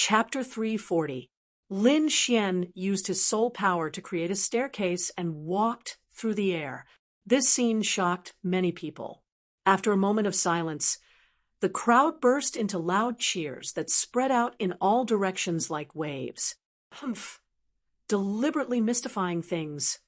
Chapter 340. Lin Xian used his soul power to create a staircase and walked through the air. This scene shocked many people. After a moment of silence, the crowd burst into loud cheers that spread out in all directions like waves. Humph! Deliberately mystifying things.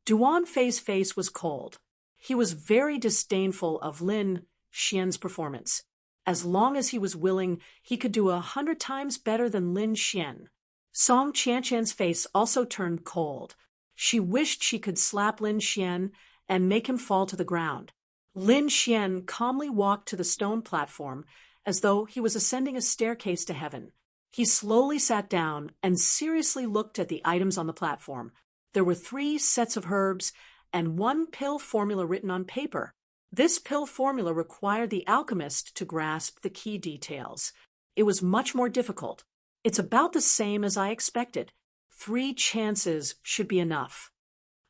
Duan Fei's face was cold. He was very disdainful of Lin Xian's performance. As long as he was willing, he could do 100 times better than Lin Xian. Song Qianqian's face also turned cold. She wished she could slap Lin Xian and make him fall to the ground. Lin Xian calmly walked to the stone platform as though he was ascending a staircase to heaven. He slowly sat down and seriously looked at the items on the platform. There were 3 sets of herbs and 1 pill formula written on paper. This pill formula required the alchemist to grasp the key details. It was much more difficult. It's about the same as I expected. 3 chances should be enough.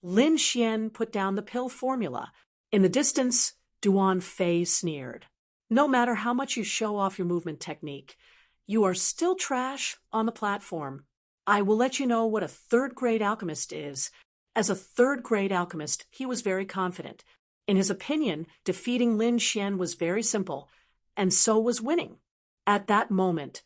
Lin Xian put down the pill formula. In the distance, Duan Fei sneered. No matter how much you show off your movement technique, you are still trash on the platform. I will let you know what a 3rd-grade alchemist is. As a 3rd-grade alchemist, he was very confident. In his opinion, defeating Lin Xian was very simple, and so was winning. At that moment,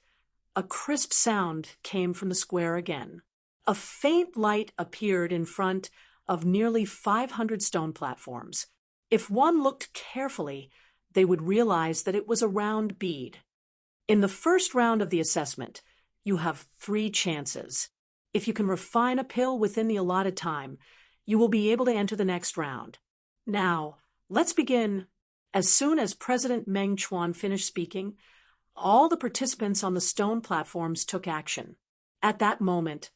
a crisp sound came from the square again. A faint light appeared in front of nearly 500 stone platforms. If one looked carefully, they would realize that it was a round bead. In the first round of the assessment, you have 3 chances. If you can refine a pill within the allotted time, you will be able to enter the next round. Now, let's begin. As soon as President Meng Chuan finished speaking, all the participants on the stone platforms took action. At that moment,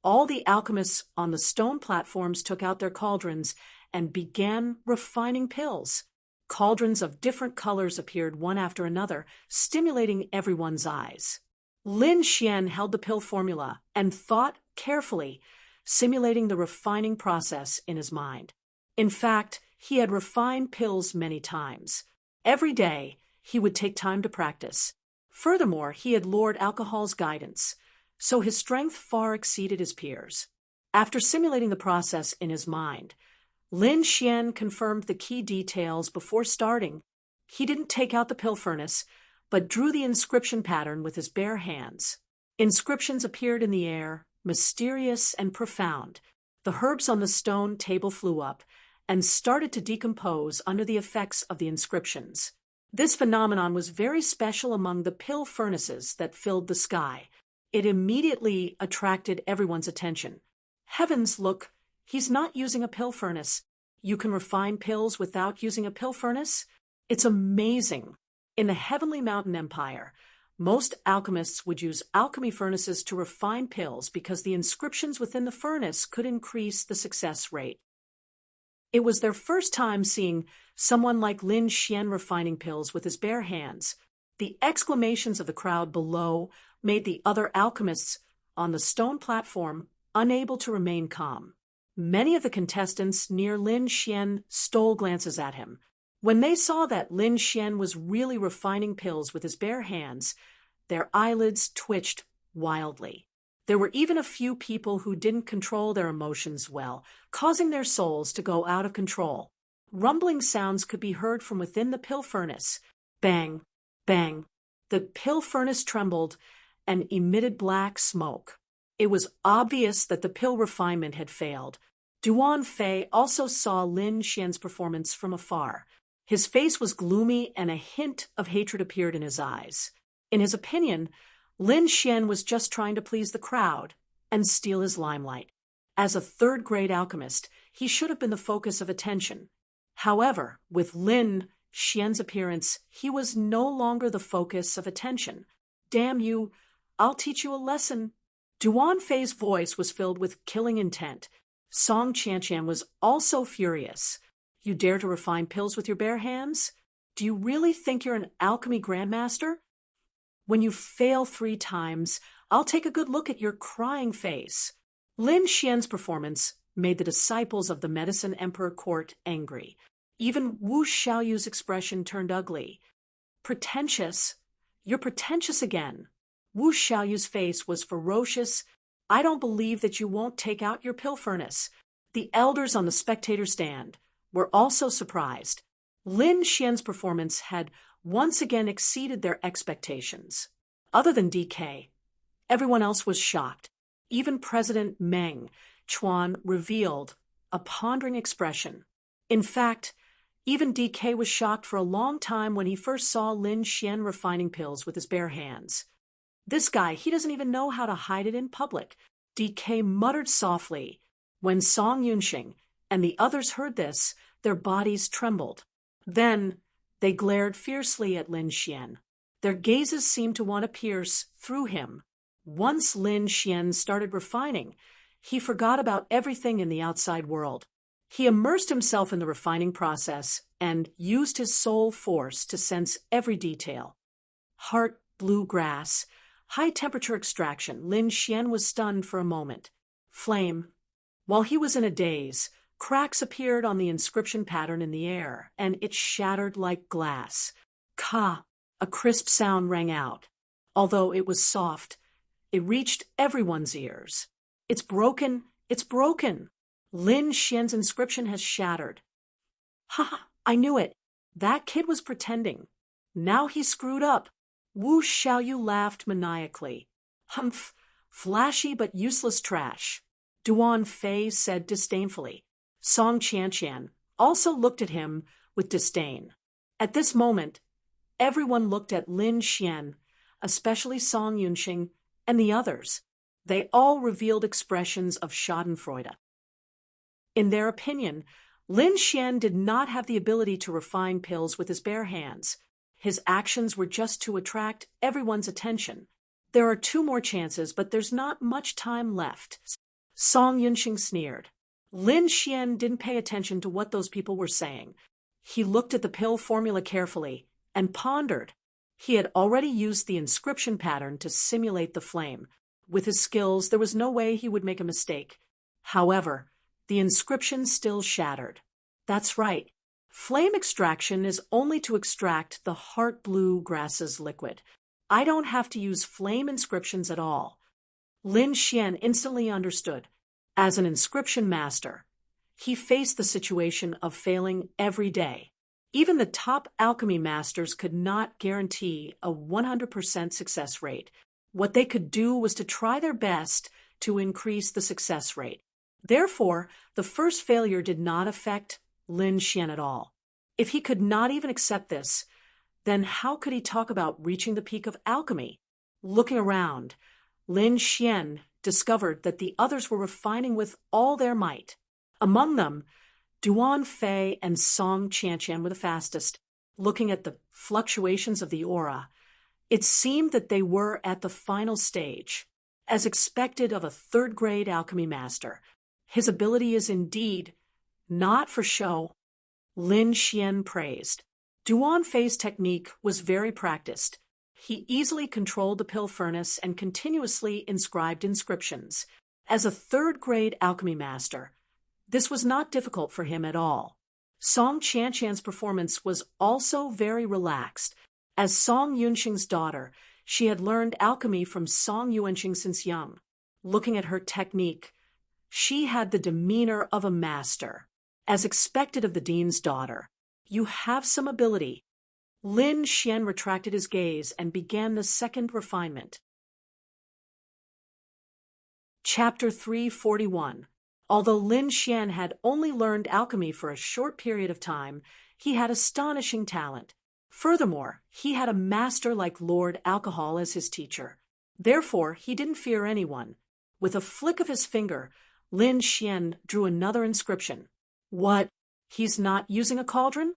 all the alchemists on the stone platforms took out their cauldrons and began refining pills. Cauldrons of different colors appeared one after another, stimulating everyone's eyes. Lin Xian held the pill formula and thought carefully, simulating the refining process in his mind. In fact, he had refined pills many times. Every day, he would take time to practice. Furthermore, he had Lord Alcohol's guidance, so his strength far exceeded his peers. After simulating the process in his mind, Lin Xian confirmed the key details before starting. He didn't take out the pill furnace, but drew the inscription pattern with his bare hands. Inscriptions appeared in the air, mysterious and profound. The herbs on the stone table flew up and started to decompose under the effects of the inscriptions. This phenomenon was very special among the pill furnaces that filled the sky. It immediately attracted everyone's attention. Heavens, look, he's not using a pill furnace. You can refine pills without using a pill furnace? It's amazing. In the Heavenly Mountain Empire, most alchemists would use alchemy furnaces to refine pills because the inscriptions within the furnace could increase the success rate. It was their first time seeing someone like Lin Xian refining pills with his bare hands. The exclamations of the crowd below made the other alchemists on the stone platform unable to remain calm. Many of the contestants near Lin Xian stole glances at him. When they saw that Lin Xian was really refining pills with his bare hands, their eyelids twitched wildly. There were even a few people who didn't control their emotions well, causing their souls to go out of control. Rumbling sounds could be heard from within the pill furnace. Bang, bang. The pill furnace trembled and emitted black smoke. It was obvious that the pill refinement had failed. Duan Fei also saw Lin Xian's performance from afar. His face was gloomy and a hint of hatred appeared in his eyes. In his opinion, Lin Xian was just trying to please the crowd and steal his limelight. As a 3rd-grade alchemist, he should have been the focus of attention. However, with Lin Xian's appearance, he was no longer the focus of attention. Damn you, I'll teach you a lesson. Duan Fei's voice was filled with killing intent. Song Qianqian was also furious. You dare to refine pills with your bare hands? Do you really think you're an alchemy grandmaster? When you fail 3 times, I'll take a good look at your crying face. Lin Xian's performance made the disciples of the Medicine Emperor court angry. Even Wu Xiaoyu's expression turned ugly. Pretentious? You're pretentious again. Wu Xiaoyu's face was ferocious. "I don't believe that you won't take out your pill furnace." The elders on the spectator stand were also surprised. Lin Xian's performance had once again exceeded their expectations. Other than DK, everyone else was shocked. Even President Meng Chuan revealed a pondering expression. In fact, even DK was shocked for a long time when he first saw Lin Xian refining pills with his bare hands. "This guy, he doesn't even know how to hide it in public," DK muttered softly. When Song Yunxing and the others heard this, their bodies trembled. Then they glared fiercely at Lin Xian. Their gazes seemed to want to pierce through him. Once Lin Xian started refining, he forgot about everything in the outside world. He immersed himself in the refining process and used his soul force to sense every detail. Heart blue grass, high-temperature extraction. Lin Xian was stunned for a moment. Flame. While he was in a daze, cracks appeared on the inscription pattern in the air, and it shattered like glass. Ka! A crisp sound rang out. Although it was soft, it reached everyone's ears. "It's broken! It's broken! Lin Xian's inscription has shattered." "Ha! I knew it! That kid was pretending. Now he's screwed up." Wu Xiaoyu laughed maniacally. "Humph! Flashy but useless trash," Duan Fei said disdainfully. Song Qianqian also looked at him with disdain. At this moment, everyone looked at Lin Xian, especially Song Yunxing and the others. They all revealed expressions of schadenfreude. In their opinion, Lin Xian did not have the ability to refine pills with his bare hands. His actions were just to attract everyone's attention. "There are 2 more chances, but there's not much time left," Song Yunxing sneered. Lin Xian didn't pay attention to what those people were saying. He looked at the pill formula carefully and pondered. He had already used the inscription pattern to simulate the flame. With his skills, there was no way he would make a mistake. However, the inscription still shattered. That's right. Flame extraction is only to extract the heart blue grasses liquid. I don't have to use flame inscriptions at all. Lin Xian instantly understood. As an inscription master, he faced the situation of failing every day. Even the top alchemy masters could not guarantee a 100% success rate. What they could do was to try their best to increase the success rate. Therefore, the first failure did not affect Lin Xian at all. If he could not even accept this, then how could he talk about reaching the peak of alchemy? Looking around, Lin Xian discovered that the others were refining with all their might. Among them, Duan Fei and Song Qianqian were the fastest. Looking at the fluctuations of the aura, it seemed that they were at the final stage. As expected of a third-grade alchemy master, his ability is indeed not for show, Lin Xian praised. Duan Fei's technique was very practiced. He easily controlled the pill furnace and continuously inscribed inscriptions. As a third-grade alchemy master, this was not difficult for him at all. Song Qianqian's performance was also very relaxed. As Song Yunxing's daughter, she had learned alchemy from Song Yuanqing since young. Looking at her technique, she had the demeanor of a master. As expected of the dean's daughter, "You have some ability." Lin Xian retracted his gaze and began the second refinement. Chapter 341. Although Lin Xian had only learned alchemy for a short period of time, he had astonishing talent. Furthermore, he had a master like Lord Alcohol as his teacher. Therefore, he didn't fear anyone. With a flick of his finger, Lin Xian drew another inscription. "What? He's not using a cauldron?"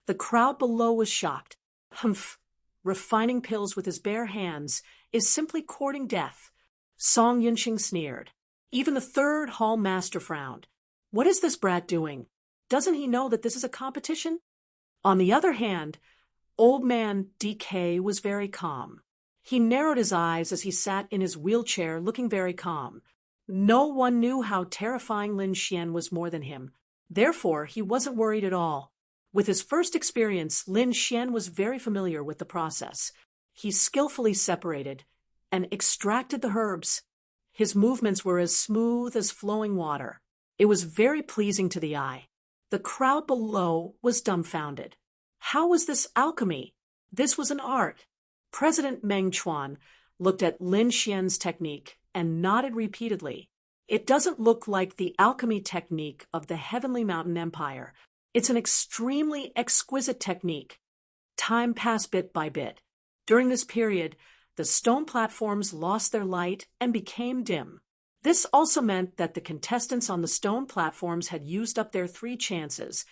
The crowd below was shocked. "Humph! Refining pills with his bare hands is simply courting death," Song Yunxing sneered. Even the third hall master frowned. "What is this brat doing? Doesn't he know that this is a competition?" On the other hand, old man DK was very calm. He narrowed his eyes as he sat in his wheelchair looking very calm. No one knew how terrifying Lin Xian was more than him. Therefore, he wasn't worried at all. With his first experience, Lin Xian was very familiar with the process. He skillfully separated and extracted the herbs. His movements were as smooth as flowing water. It was very pleasing to the eye. The crowd below was dumbfounded. How was this alchemy? This was an art. President Meng Chuan looked at Lin Xian's technique and nodded repeatedly. It doesn't look like the alchemy technique of the Heavenly Mountain Empire. It's an extremely exquisite technique. Time passed bit by bit. During this period, the stone platforms lost their light and became dim. This also meant that the contestants on the stone platforms had used up their 3 chances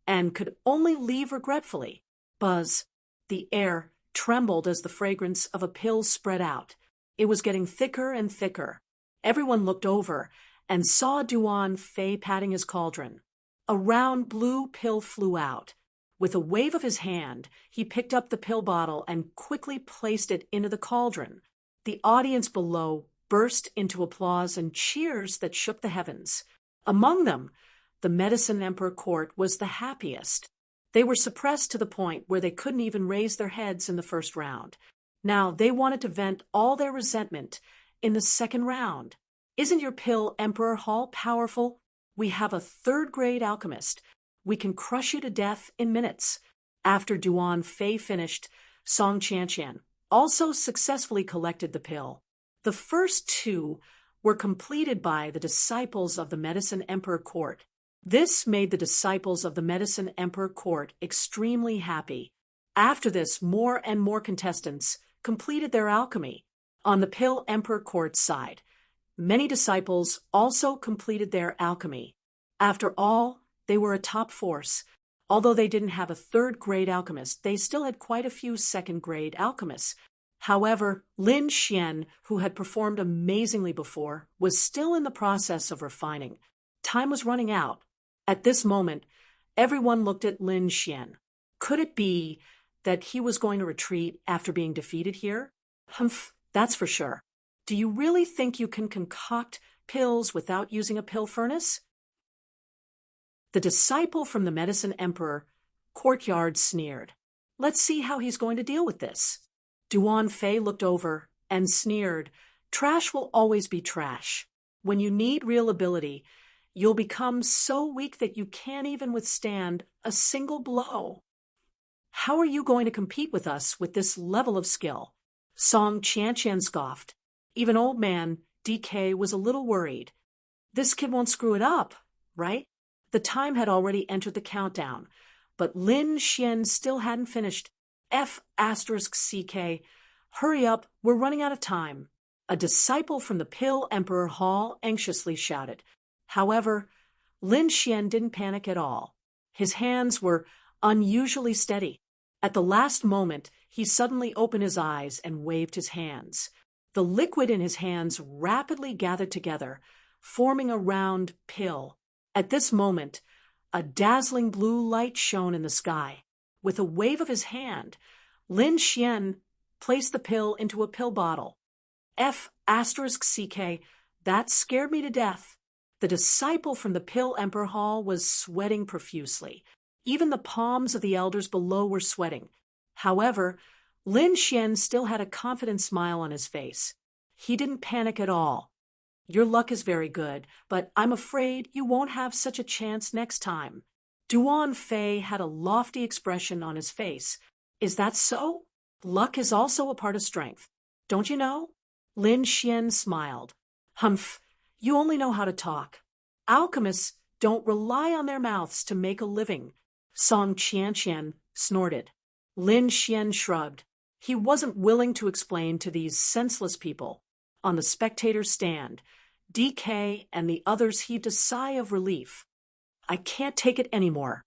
and could only leave regretfully. Buzz. The air trembled as the fragrance of a pill spread out. It was getting thicker and thicker. Everyone looked over and saw Duan Fei patting his cauldron. A round blue pill flew out. With a wave of his hand, he picked up the pill bottle and quickly placed it into the cauldron. The audience below burst into applause and cheers that shook the heavens. Among them, the Medicine Emperor court was the happiest. They were suppressed to the point where they couldn't even raise their heads in the first round. Now they wanted to vent all their resentment in the second round. Isn't your pill, Emperor Hall, powerful? We have a 3rd-grade alchemist. We can crush you to death in minutes. After Duan Fei finished, Song Qianqian also successfully collected the pill. The first 2 were completed by the disciples of the Medicine Emperor court. This made the disciples of the Medicine Emperor court extremely happy. After this, more and more contestants completed their alchemy. On the Pill Emperor court side, many disciples also completed their alchemy. After all, they were a top force. Although they didn't have a 3rd-grade alchemist, they still had quite a few 2nd-grade alchemists. However, Lin Xian, who had performed amazingly before, was still in the process of refining. Time was running out. At this moment, everyone looked at Lin Xian. Could it be that he was going to retreat after being defeated here? Humph, that's for sure. Do you really think you can concoct pills without using a pill furnace? The disciple from the Medicine Emperor courtyard sneered. Let's see how he's going to deal with this. Duan Fei looked over and sneered. Trash will always be trash. When you need real ability, you'll become so weak that you can't even withstand a single blow. How are you going to compete with us with this level of skill? Song Qianqian scoffed. Even old man DK was a little worried. This kid won't screw it up, right? The time had already entered the countdown, but Lin Xian still hadn't finished. F***CK. Hurry up, we're running out of time. A disciple from the Pill Emperor Hall anxiously shouted. However, Lin Xian didn't panic at all. His hands were unusually steady. At the last moment, he suddenly opened his eyes and waved his hands. The liquid in his hands rapidly gathered together, forming a round pill. At this moment, a dazzling blue light shone in the sky. With a wave of his hand, Lin Xian placed the pill into a pill bottle. F***CK, that scared me to death. The disciple from the Pill Emperor Hall was sweating profusely. Even the palms of the elders below were sweating. However, Lin Xian still had a confident smile on his face. He didn't panic at all. Your luck is very good, but I'm afraid you won't have such a chance next time. Duan Fei had a lofty expression on his face. Is that so? Luck is also a part of strength. Don't you know? Lin Xian smiled. Humph, you only know how to talk. Alchemists don't rely on their mouths to make a living. Song Qianqian snorted. Lin Xian shrugged. He wasn't willing to explain to these senseless people. On the spectator's stand, DK and the others heaved a sigh of relief. I can't take it anymore.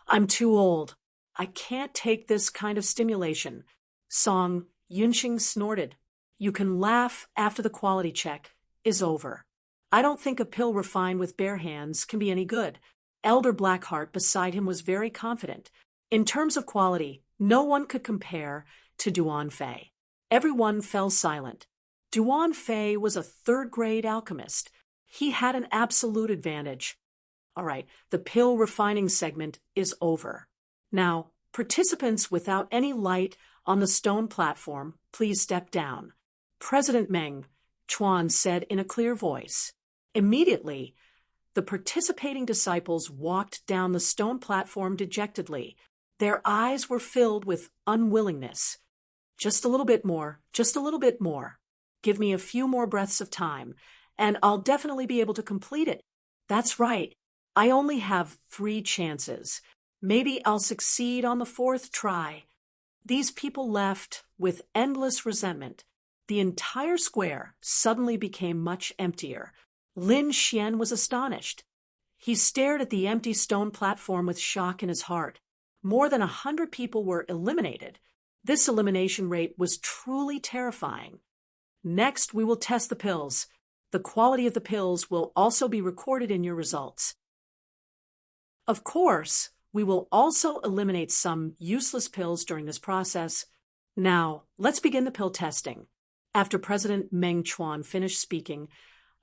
I'm too old. I can't take this kind of stimulation. Song Yunxing snorted. You can laugh after the quality check is over. I don't think a pill refined with bare hands can be any good. Elder Blackheart beside him was very confident. In terms of quality, no one could compare to Duan Fei. Everyone fell silent. Duan Fei was a 3rd-grade alchemist. He had an absolute advantage. All right, the pill refining segment is over. Now, participants without any light on the stone platform, please step down. President Meng Chuan said in a clear voice. Immediately, the participating disciples walked down the stone platform dejectedly. Their eyes were filled with unwillingness. Just a little bit more, just a little bit more. Give me a few more breaths of time, and I'll definitely be able to complete it. That's right. I only have 3 chances. Maybe I'll succeed on the 4th try. These people left with endless resentment. The entire square suddenly became much emptier. Lin Xian was astonished. He stared at the empty stone platform with shock in his heart. More than 100 people were eliminated. This elimination rate was truly terrifying. Next, we will test the pills. The quality of the pills will also be recorded in your results. Of course, we will also eliminate some useless pills during this process. Now, let's begin the pill testing. After President Meng Chuan finished speaking,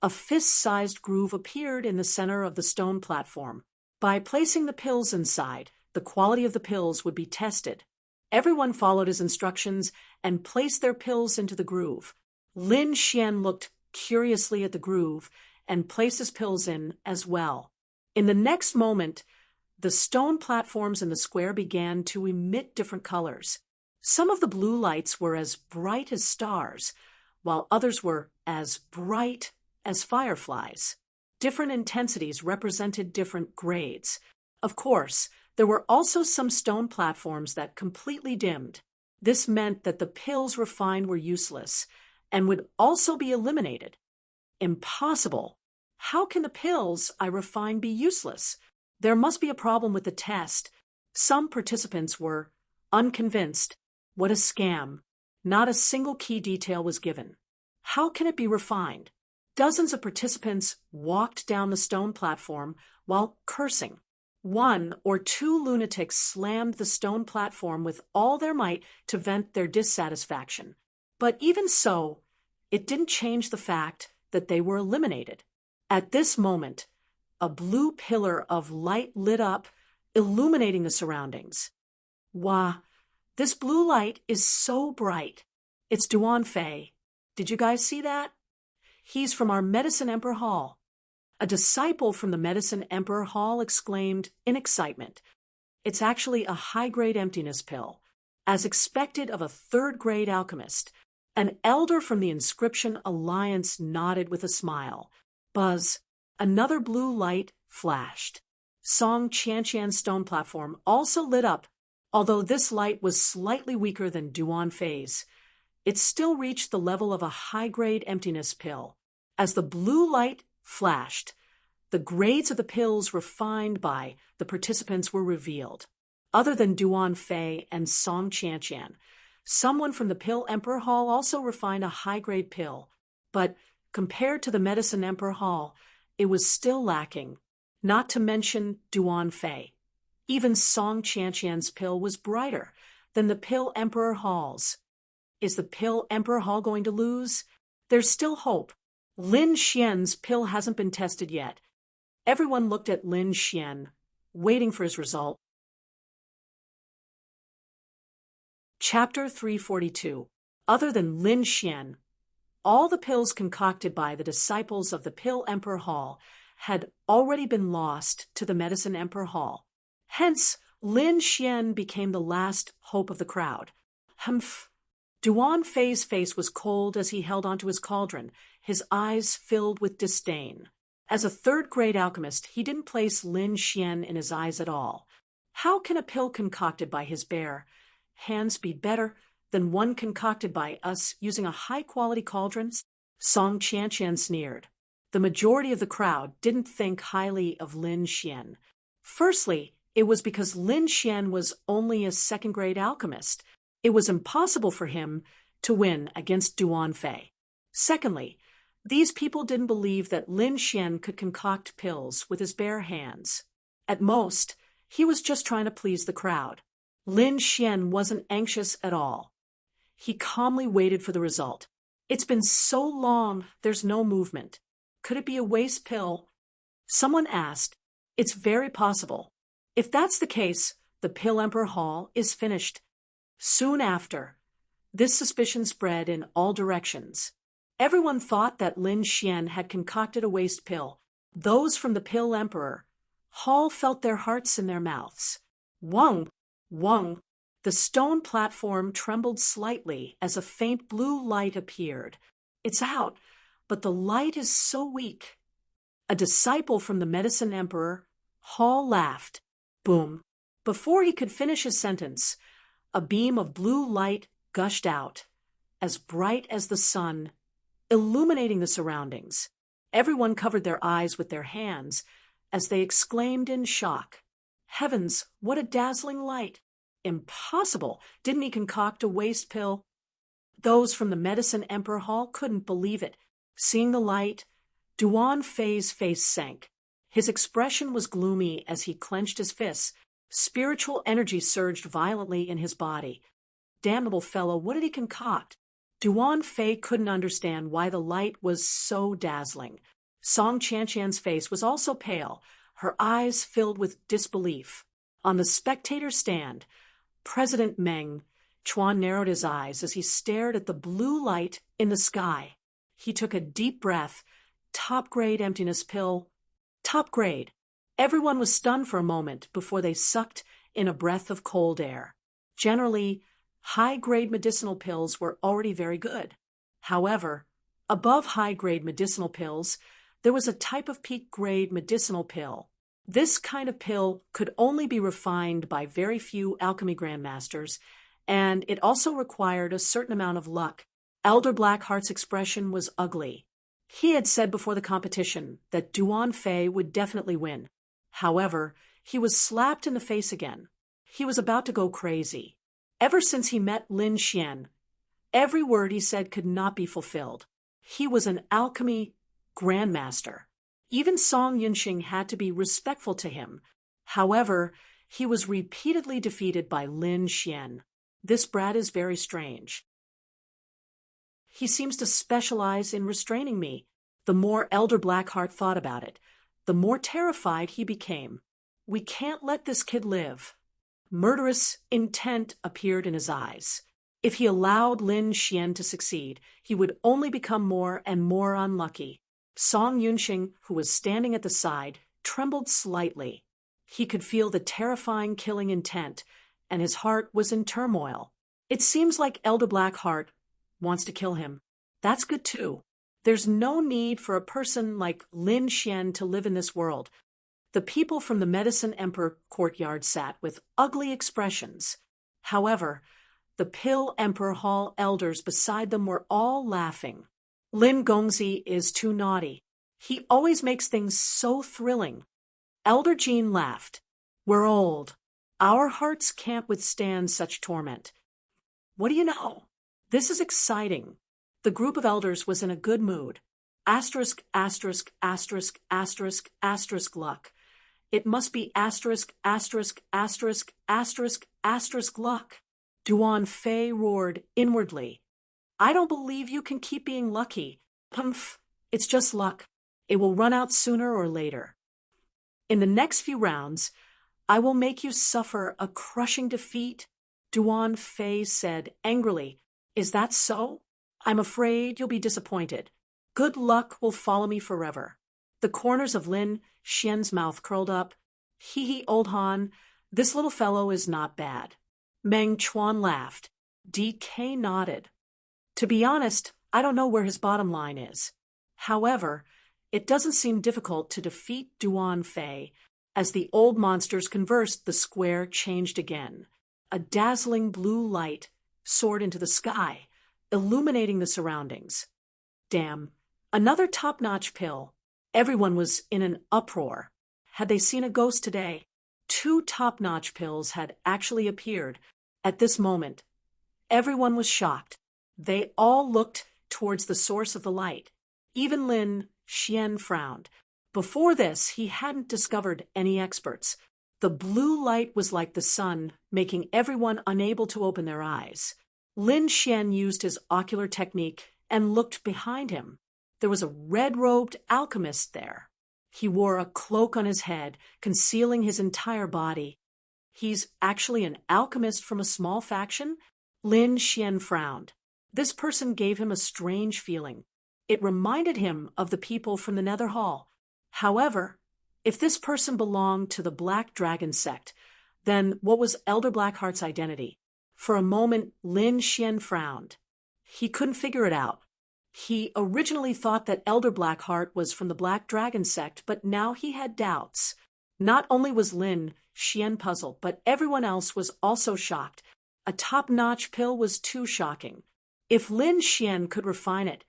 a fist-sized groove appeared in the center of the stone platform. By placing the pills inside, the quality of the pills would be tested. Everyone followed his instructions and placed their pills into the groove. Lin Xian looked curiously at the groove and placed his pills in as well. In the next moment, the stone platforms in the square began to emit different colors. Some of the blue lights were as bright as stars, while others were as bright as fireflies. Different intensities represented different grades. Of course, there were also some stone platforms that completely dimmed. This meant that the pills refined were useless and would also be eliminated. Impossible! How can the pills I refined be useless? There must be a problem with the test. Some participants were unconvinced. What a scam. Not a single key detail was given. How can it be refined? Dozens of participants walked down the stone platform while cursing. 1 or 2 lunatics slammed the stone platform with all their might to vent their dissatisfaction. But even so, it didn't change the fact that they were eliminated. At this moment, a blue pillar of light lit up, illuminating the surroundings. Wah, this blue light is so bright. It's Duan Fei. Did you guys see that? He's from our Medicine Emperor Hall. A disciple from the Medicine Emperor Hall exclaimed in excitement. It's actually a high-grade emptiness pill, as expected of a 3rd-grade alchemist. An elder from the Inscription Alliance nodded with a smile. Buzz, another blue light flashed. Song Qianqian's stone platform also lit up. Although this light was slightly weaker than Duan Fei's, it still reached the level of a high-grade emptiness pill. As the blue light flashed, the grades of the pills refined by the participants were revealed. Other than Duan Fei and Song Qianqian, someone from the Pill Emperor Hall also refined a high-grade pill, but compared to the Medicine Emperor Hall, it was still lacking, not to mention Duan Fei. Even Song Qianqian's pill was brighter than the Pill Emperor Hall's. Is the Pill Emperor Hall going to lose? There's still hope. Lin Xian's pill hasn't been tested yet. Everyone looked at Lin Xian, waiting for his result. Chapter 342. Other than Lin Xian, all the pills concocted by the disciples of the Pill Emperor Hall had already been lost to the Medicine Emperor Hall. Hence, Lin Xian became the last hope of the crowd. Humph! Duan Fei's face was cold as he held onto his cauldron, his eyes filled with disdain. As a 3rd-grade alchemist, he didn't place Lin Xian in his eyes at all. How can a pill concocted by his bare hands be better than one concocted by us using a high-quality cauldron? Song Qianqian sneered. The majority of the crowd didn't think highly of Lin Xian. Firstly, it was because Lin Xian was only a 2nd-grade alchemist. It was impossible for him to win against Duan Fei. Secondly, these people didn't believe that Lin Xian could concoct pills with his bare hands. At most, he was just trying to please the crowd. Lin Xian wasn't anxious at all. He calmly waited for the result. It's been so long, there's no movement. Could it be a waste pill? Someone asked. It's very possible. If that's the case, the Pill Emperor Hall is finished. Soon after, This suspicion spread in all directions. Everyone thought that Lin Xian had concocted a waste pill. Those from the Pill Emperor Hall felt their hearts in their mouths. Wang! Wang! The stone platform trembled slightly as a faint blue light appeared. It's out, but the light is so weak. A disciple from the Medicine Emperor Hall laughed. Boom! Before he could finish his sentence, a beam of blue light gushed out, as bright as the sun, illuminating the surroundings. Everyone covered their eyes with their hands as they exclaimed in shock. Heavens, what a dazzling light! Impossible! Didn't he concoct a waste pill? Those from the Medicine Emperor Hall couldn't believe it. Seeing the light, Duan Fei's face sank. His expression was gloomy as he clenched his fists. Spiritual energy surged violently in his body. Damnable fellow, what did he concoct? Duan Fei couldn't understand why the light was so dazzling. Song Chanqian's face was also pale, her eyes filled with disbelief. On the spectator stand, President Meng Chuan narrowed his eyes as he stared at the blue light in the sky. He took a deep breath. Top-grade emptiness pill. Top grade. Everyone was stunned for a moment before they sucked in a breath of cold air. Generally, high-grade medicinal pills were already very good. However, above high-grade medicinal pills, there was a type of peak-grade medicinal pill. This kind of pill could only be refined by very few alchemy grandmasters, and it also required a certain amount of luck. Elder Blackheart's expression was ugly. He had said before the competition that Duan Fei would definitely win. However, he was slapped in the face again. He was about to go crazy. Ever since he met Lin Xian, every word he said could not be fulfilled. He was an alchemy grandmaster. Even Song Yunxing had to be respectful to him. However, he was repeatedly defeated by Lin Xian. This brat is very strange. He seems to specialize in restraining me. The more Elder Blackheart thought about it, the more terrified he became. We can't let this kid live. Murderous intent appeared in his eyes. If he allowed Lin Xian to succeed, he would only become more and more unlucky. Song Yunxing, who was standing at the side, trembled slightly. He could feel the terrifying killing intent, and his heart was in turmoil. It seems like Elder Blackheart wants to kill him. That's good too. There's no need for a person like Lin Xian to live in this world. The people from the Medicine Emperor courtyard sat with ugly expressions. However, the Pill Emperor Hall elders beside them were all laughing. Lin Gongzi is too naughty. He always makes things so thrilling. Elder Jean laughed. We're old. Our hearts can't withstand such torment. What do you know? This is exciting. The group of elders was in a good mood. Asterisk, asterisk, asterisk, asterisk, asterisk luck. It must be asterisk, asterisk, asterisk, asterisk, asterisk luck. Duan Fei roared inwardly. I don't believe you can keep being lucky. Pumph, it's just luck. It will run out sooner or later. In the next few rounds, I will make you suffer a crushing defeat, Duan Fei said angrily. Is that so? I'm afraid you'll be disappointed. Good luck will follow me forever. The corners of Lin Xian's mouth curled up. Hee, old Han, this little fellow is not bad. Meng Chuan laughed. DK nodded. To be honest, I don't know where his bottom line is. However, it doesn't seem difficult to defeat Duan Fei. As the old monsters conversed, the square changed again. A dazzling blue light soared into the sky, illuminating the surroundings. Damn, another top-notch pill. Everyone was in an uproar. Had they seen a ghost today? 2 top-notch pills had actually appeared. At this moment, everyone was shocked. They all looked towards the source of the light. Even Lin Xian frowned. Before this, he hadn't discovered any experts. The blue light was like the sun, making everyone unable to open their eyes. Lin Xian used his ocular technique and looked behind him. There was a red-robed alchemist there. He wore a cloak on his head, concealing his entire body. He's actually an alchemist from a small faction? Lin Xian frowned. This person gave him a strange feeling. It reminded him of the people from the Nether Hall. However, if this person belonged to the Black Dragon sect, then what was Elder Blackheart's identity? For a moment, Lin Xian frowned. He couldn't figure it out. He originally thought that Elder Blackheart was from the Black Dragon sect, but now he had doubts. Not only was Lin Xian puzzled, but everyone else was also shocked. A top-notch pill was too shocking. If Lin Xian could refine it,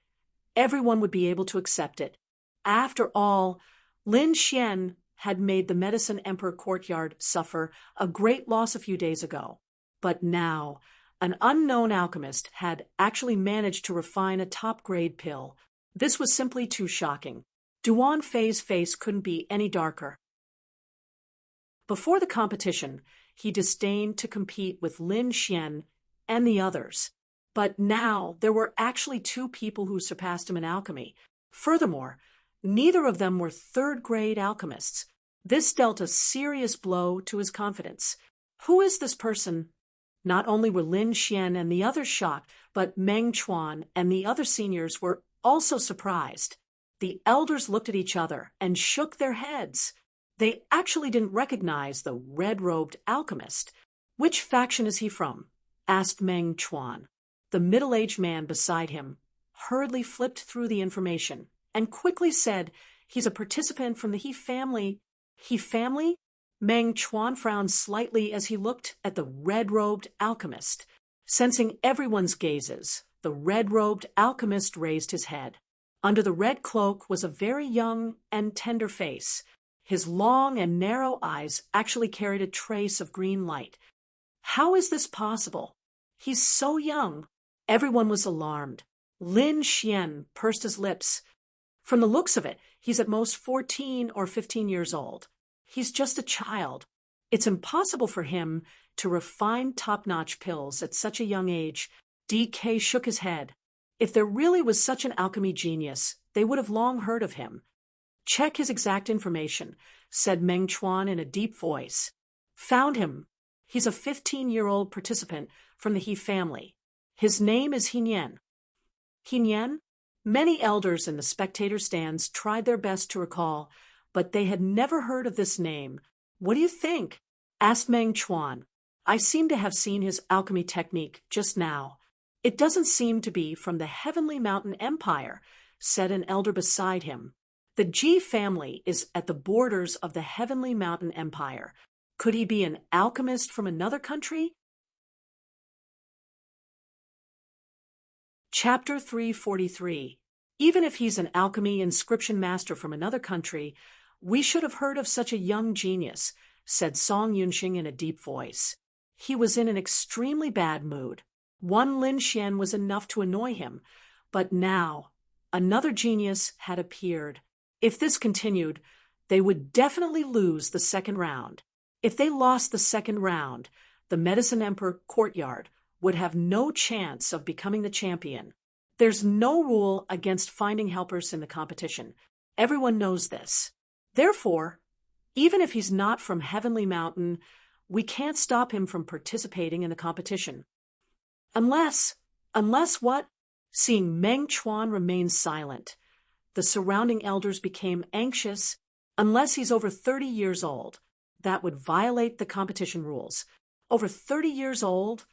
everyone would be able to accept it. After all, Lin Xian had made the Medicine Emperor courtyard suffer a great loss a few days ago. But now, an unknown alchemist had actually managed to refine a top-grade pill. This was simply too shocking. Duan Fei's face couldn't be any darker. Before the competition, he disdained to compete with Lin Xian and the others. But now there were actually two people who surpassed him in alchemy. Furthermore, neither of them were third-grade alchemists. This dealt a serious blow to his confidence. Who is this person? Not only were Lin Xian and the others shocked, but Meng Chuan and the other seniors were also surprised. The elders looked at each other and shook their heads. They actually didn't recognize the red-robed alchemist. "Which faction is he from?" asked Meng Chuan. The middle-aged man beside him hurriedly flipped through the information and quickly said, "He's a participant from the He family." He family? Meng Chuan frowned slightly as he looked at the red-robed alchemist. Sensing everyone's gazes, the red-robed alchemist raised his head. Under the red cloak was a very young and tender face. His long and narrow eyes actually carried a trace of green light. How is this possible? He's so young. Everyone was alarmed. Lin Xian pursed his lips. From the looks of it, he's at most 14 or 15 years old. He's just a child. It's impossible for him to refine top-notch pills at such a young age. DK shook his head. If there really was such an alchemy genius, they would have long heard of him. "Check his exact information," said Meng Chuan in a deep voice. "Found him. He's a 15-year-old participant from the He family. His name is Hinyan." Hinyan? Many elders in the spectator stands tried their best to recall, but they had never heard of this name. "What do you think?" asked Meng Chuan. "I seem to have seen his alchemy technique just now." "It doesn't seem to be from the Heavenly Mountain Empire," said an elder beside him. "The Ji family is at the borders of the Heavenly Mountain Empire. Could he be an alchemist from another country?" Chapter 343. Even if he's an alchemy inscription master from another country, we should have heard of such a young genius, said Song Yunxing in a deep voice. He was in an extremely bad mood. One Lin Xian was enough to annoy him, but now another genius had appeared. If this continued, they would definitely lose the second round. If they lost the second round, the Medicine Emperor courtyard would have no chance of becoming the champion. There's no rule against finding helpers in the competition. Everyone knows this. Therefore, even if he's not from Heavenly Mountain, we can't stop him from participating in the competition. Unless what? Seeing Meng Chuan remain silent, the surrounding elders became anxious. Unless he's over 30 years old, that would violate the competition rules. Over 30 years old?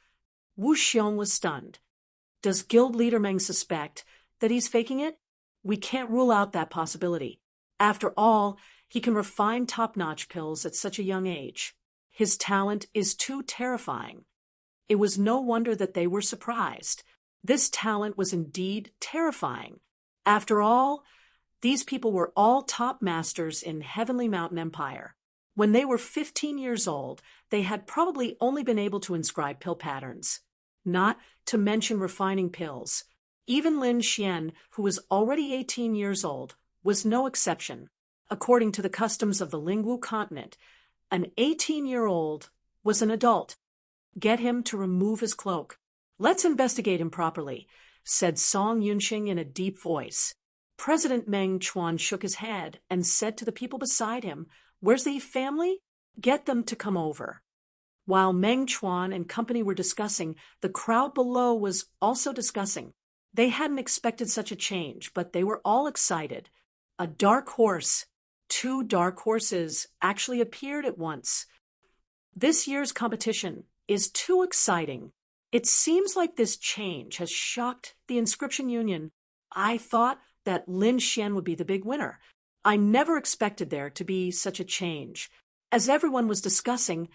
Wu Xiong was stunned. Does guild leader Meng suspect that he's faking it? We can't rule out that possibility. After all, he can refine top-notch pills at such a young age. His talent is too terrifying. It was no wonder that they were surprised. This talent was indeed terrifying. After all, these people were all top masters in Heavenly Mountain Empire. When they were 15 years old, they had probably only been able to inscribe pill patterns. Not to mention refining pills. Even Lin Xian, who was already 18 years old, was no exception. According to the customs of the Lingwu continent, an 18-year-old was an adult. Get him to remove his cloak. Let's investigate him properly, said Song Yunxing in a deep voice. President Meng Chuan shook his head and said to the people beside him, "Where's the family? Get them to come over." While Meng Chuan and company were discussing, the crowd below was also discussing. They hadn't expected such a change, but they were all excited. A dark horse, two dark horses, actually appeared at once. This year's competition is too exciting. It seems like this change has shocked the Inscription Union. I thought that Lin Xian would be the big winner. I never expected there to be such a change. As everyone was discussing,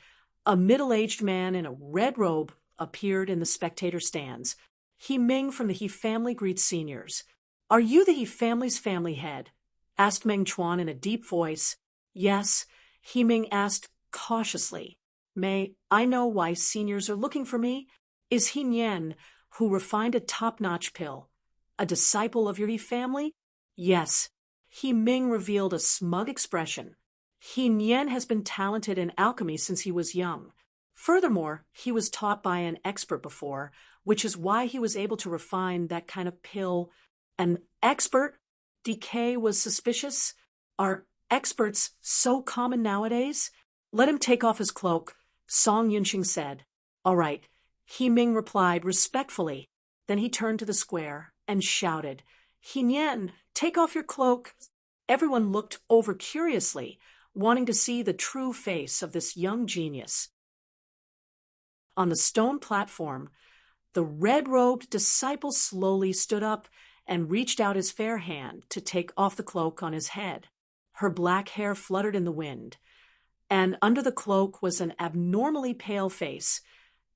a middle-aged man in a red robe appeared in the spectator stands. He Ming from the He family greets seniors. "Are you the He family's family head?" asked Meng Chuan in a deep voice. "Yes," He Ming asked cautiously. "May I know why seniors are looking for me? Is He Nian, who refined a top-notch pill, a disciple of your He family?" "Yes." He Ming revealed a smug expression. He Nian has been talented in alchemy since he was young. Furthermore, he was taught by an expert before, which is why he was able to refine that kind of pill. An expert? DK was suspicious. Are experts so common nowadays? "Let him take off his cloak," Song Yunqing said. "All right," He Ming replied respectfully. Then he turned to the square and shouted, "He Nian, take off your cloak." Everyone looked over curiously, wanting to see the true face of this young genius. On the stone platform, the red-robed disciple slowly stood up and reached out his fair hand to take off the cloak on his head. Her black hair fluttered in the wind, and under the cloak was an abnormally pale face,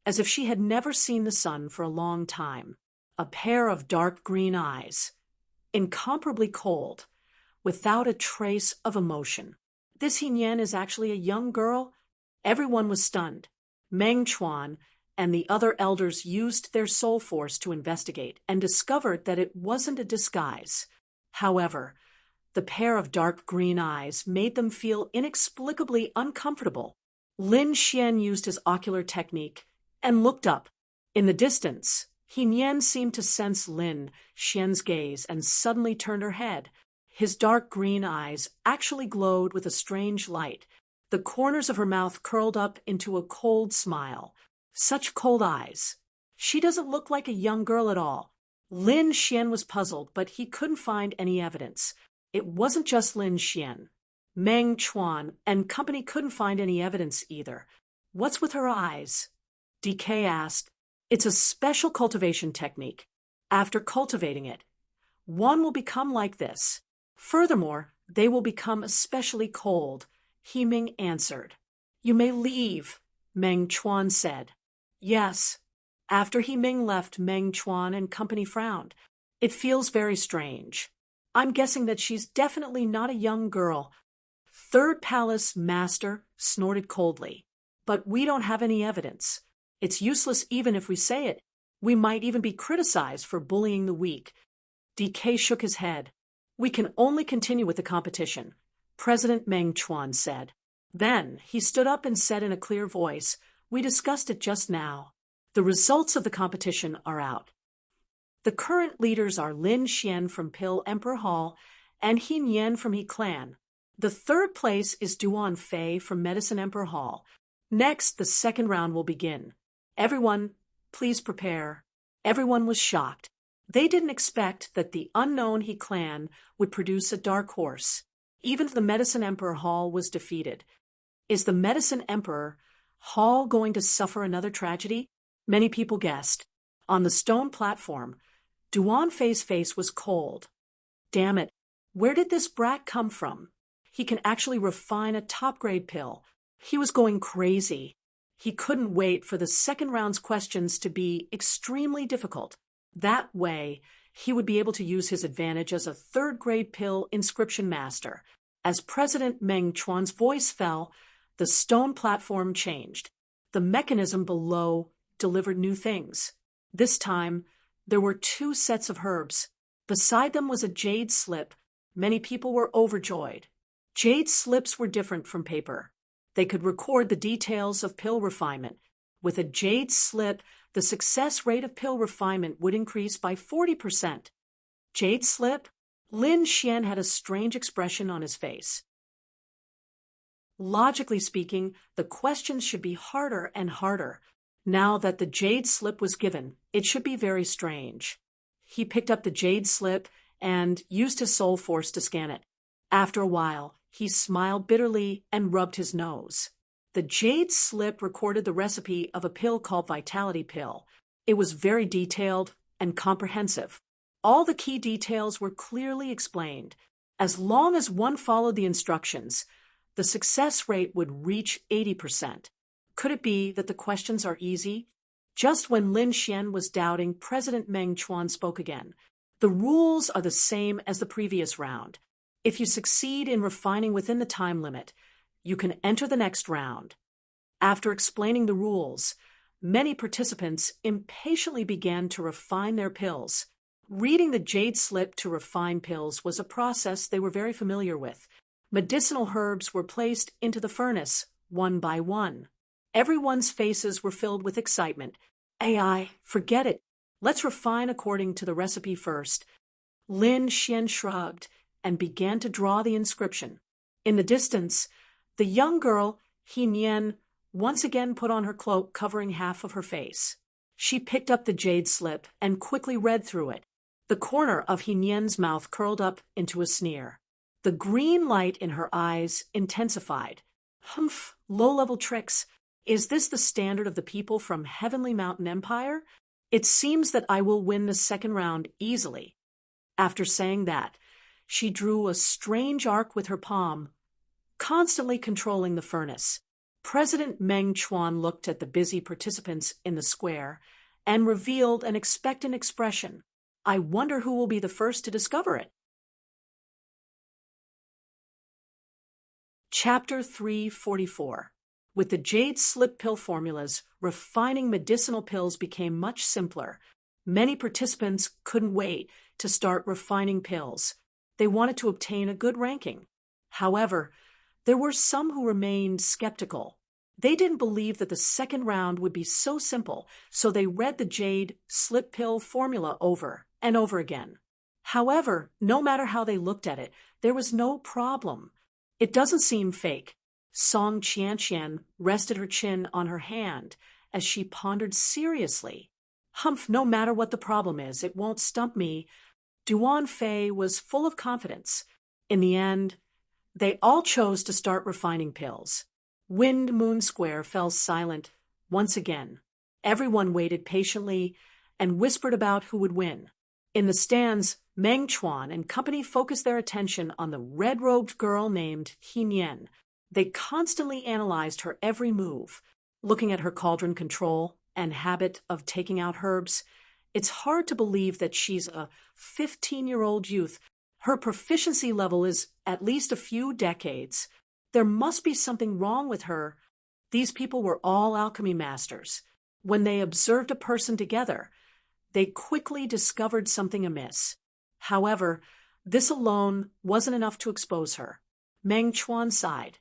as if she had never seen the sun for a long time. A pair of dark green eyes, incomparably cold, without a trace of emotion. This He Nian is actually a young girl? Everyone was stunned. Meng Chuan and the other elders used their soul force to investigate and discovered that it wasn't a disguise. However, the pair of dark green eyes made them feel inexplicably uncomfortable. Lin Xian used his ocular technique and looked up. In the distance, He Nian seemed to sense Lin Xian's gaze and suddenly turned her head. His dark green eyes actually glowed with a strange light. The corners of her mouth curled up into a cold smile. Such cold eyes. She doesn't look like a young girl at all. Lin Xian was puzzled, but he couldn't find any evidence. It wasn't just Lin Xian. Meng Chuan and company couldn't find any evidence either. "What's with her eyes?" DK asked. "It's a special cultivation technique. After cultivating it, one will become like this. Furthermore, they will become especially cold," He Ming answered. "You may leave," Meng Chuan said. "Yes." After He Ming left, Meng Chuan and company frowned. "It feels very strange. I'm guessing that she's definitely not a young girl." Third Palace Master snorted coldly. "But we don't have any evidence. It's useless even if we say it. We might even be criticized for bullying the weak." DK shook his head. "We can only continue with the competition," President Meng Chuan said. Then he stood up and said in a clear voice, "We discussed it just now. The results of the competition are out. The current leaders are Lin Xian from Pill Emperor Hall and He Nian from He Clan. The third place is Duan Fei from Medicine Emperor Hall. Next, the second round will begin. Everyone, please prepare." Everyone was shocked. They didn't expect that the unknown He Clan would produce a dark horse. Even the Medicine Emperor Hall was defeated. Is the Medicine Emperor Hall going to suffer another tragedy? Many people guessed. On the stone platform, Duan Fei's face was cold. "Damn it, where did this brat come from? He can actually refine a top-grade pill." He was going crazy. He couldn't wait for the second round's questions to be extremely difficult. That way, he would be able to use his advantage as a third-grade pill inscription master. As President Meng Chuan's voice fell, the stone platform changed. The mechanism below delivered new things. This time, there were 2 sets of herbs. Beside them was a jade slip. Many people were overjoyed. Jade slips were different from paper. They could record the details of pill refinement. With a jade slip, the success rate of pill refinement would increase by 40%. Jade slip? Lin Xian had a strange expression on his face. Logically speaking, the questions should be harder and harder. Now that the jade slip was given, it should be very strange. He picked up the jade slip and used his soul force to scan it. After a while, he smiled bitterly and rubbed his nose. The jade slip recorded the recipe of a pill called Vitality Pill. It was very detailed and comprehensive. All the key details were clearly explained. As long as one followed the instructions, the success rate would reach 80%. Could it be that the questions are easy? Just when Lin Xian was doubting, President Meng Chuan spoke again. The rules are the same as the previous round. If you succeed in refining within the time limit, you can enter the next round. After explaining the rules, many participants impatiently began to refine their pills. Reading the jade slip to refine pills was a process they were very familiar with. Medicinal herbs were placed into the furnace, one by one. Everyone's faces were filled with excitement. AI, forget it. Let's refine according to the recipe first. Lin Xian shrugged and began to draw the inscription. In the distance, the young girl, He Nian, once again put on her cloak covering half of her face. She picked up the jade slip and quickly read through it. The corner of He Nian's mouth curled up into a sneer. The green light in her eyes intensified. Humph, low-level tricks. Is this the standard of the people from Heavenly Mountain Empire? It seems that I will win the second round easily. After saying that, she drew a strange arc with her palm, constantly controlling the furnace. President Meng Chuan looked at the busy participants in the square and revealed an expectant expression. I wonder who will be the first to discover it. Chapter 344. With the jade slip pill formulas, refining medicinal pills became much simpler. Many participants couldn't wait to start refining pills. They wanted to obtain a good ranking. However, there were some who remained skeptical. They didn't believe that the second round would be so simple, so they read the jade slip pill formula over and over again. However, no matter how they looked at it, there was no problem. It doesn't seem fake. Song Qianqian rested her chin on her hand as she pondered seriously. Humph, no matter what the problem is, it won't stump me. Duan Fei was full of confidence. In the end, they all chose to start refining pills. Wind Moon Square fell silent once again. Everyone waited patiently and whispered about who would win. In the stands, Meng Chuan and company focused their attention on the red-robed girl named He Nian. They constantly analyzed her every move, looking at her cauldron control and habit of taking out herbs. It's hard to believe that she's a 15-year-old youth. Her proficiency level is at least a few decades. There must be something wrong with her. These people were all alchemy masters. When they observed a person together, they quickly discovered something amiss. However, this alone wasn't enough to expose her. Meng Chuan sighed.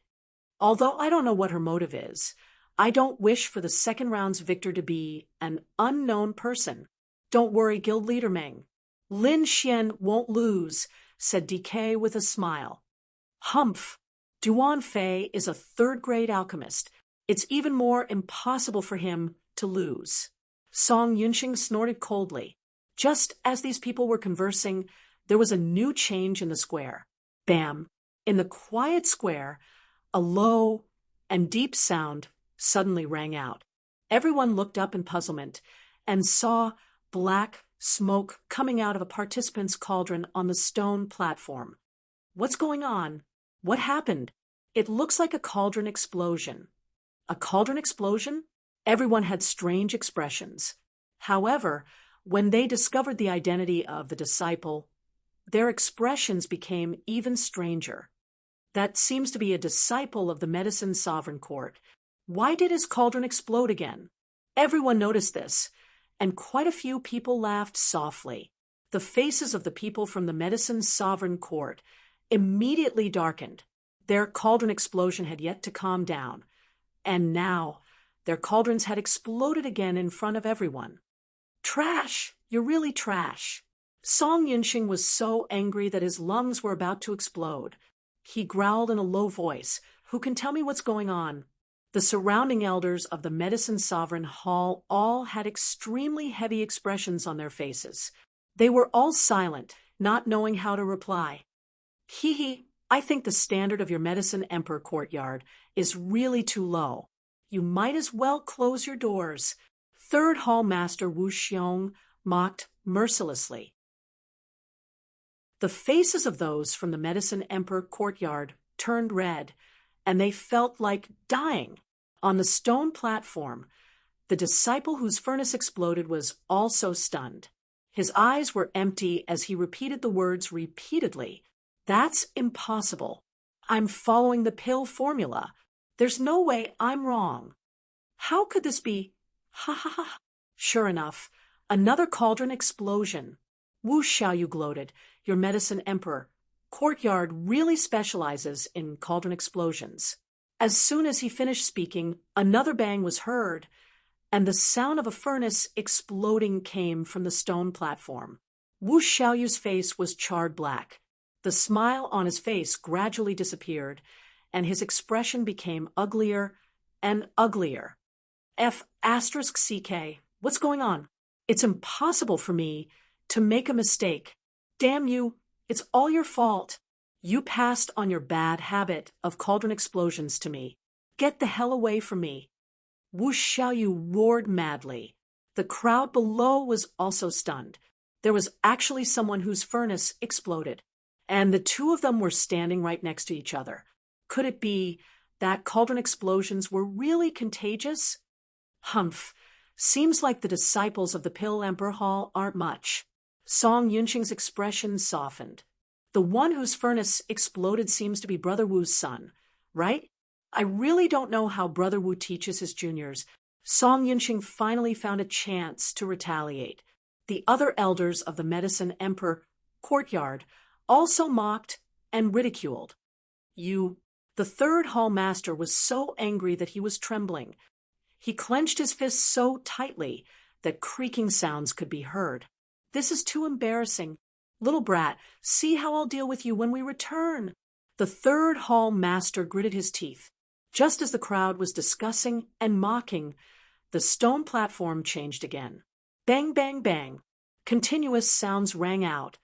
Although I don't know what her motive is, I don't wish for the second round's victor to be an unknown person. Don't worry, guild leader Meng. Lin Xian won't lose, said DK with a smile. Humph! Duan Fei is a third-grade alchemist. It's even more impossible for him to lose. Song Yunxing snorted coldly. Just as these people were conversing, there was a new change in the square. Bam! In the quiet square, a low and deep sound suddenly rang out. Everyone looked up in puzzlement and saw black smoke coming out of a participant's cauldron on the stone platform. What's going on? What happened? It looks like a cauldron explosion. A cauldron explosion? Everyone had strange expressions. However, when they discovered the identity of the disciple, their expressions became even stranger. That seems to be a disciple of the Medicine Sovereign Court. Why did his cauldron explode again? Everyone noticed this, and quite a few people laughed softly. The faces of the people from the Medicine Sovereign Court immediately darkened. Their cauldron explosion had yet to calm down, and now their cauldrons had exploded again in front of everyone. Trash! You're really trash! Song Yunxing was so angry that his lungs were about to explode. He growled in a low voice, Who can tell me what's going on? The surrounding elders of the Medicine Sovereign Hall all had extremely heavy expressions on their faces. They were all silent, not knowing how to reply. Hee, I think the standard of your Medicine Emperor courtyard is really too low. You might as well close your doors. Third Hall Master Wu Xiong mocked mercilessly. The faces of those from the Medicine Emperor courtyard turned red, and they felt like dying. On the stone platform, the disciple whose furnace exploded was also stunned. His eyes were empty as he repeated the words repeatedly. That's impossible. I'm following the pill formula. There's no way I'm wrong. How could this be? Ha ha ha. Sure enough, another cauldron explosion. Wu Xiaoyu gloated. Your Medicine Emperor courtyard really specializes in cauldron explosions. As soon as he finished speaking, another bang was heard, and the sound of a furnace exploding came from the stone platform. Wu Xiaoyu's face was charred black. The smile on his face gradually disappeared, and his expression became uglier and uglier. F*CK, what's going on? It's impossible for me to make a mistake. Damn you, it's all your fault. You passed on your bad habit of cauldron explosions to me. Get the hell away from me. Wu Xiaoyu roared madly. The crowd below was also stunned. There was actually someone whose furnace exploded, and the two of them were standing right next to each other. Could it be that cauldron explosions were really contagious? Humph. Seems like the disciples of the Pill Emperor Hall aren't much. Song Yunqing's expression softened. The one whose furnace exploded seems to be Brother Wu's son, right? I really don't know how Brother Wu teaches his juniors. Song Yunqing finally found a chance to retaliate. The other elders of the Medicine Emperor courtyard also mocked and ridiculed. The third hall master was so angry that he was trembling. He clenched his fists so tightly that creaking sounds could be heard. This is too embarrassing. Little brat, see how I'll deal with you when we return. The third hall master gritted his teeth. Just as the crowd was discussing and mocking, the stone platform changed again. Bang, bang, bang. Continuous sounds rang out,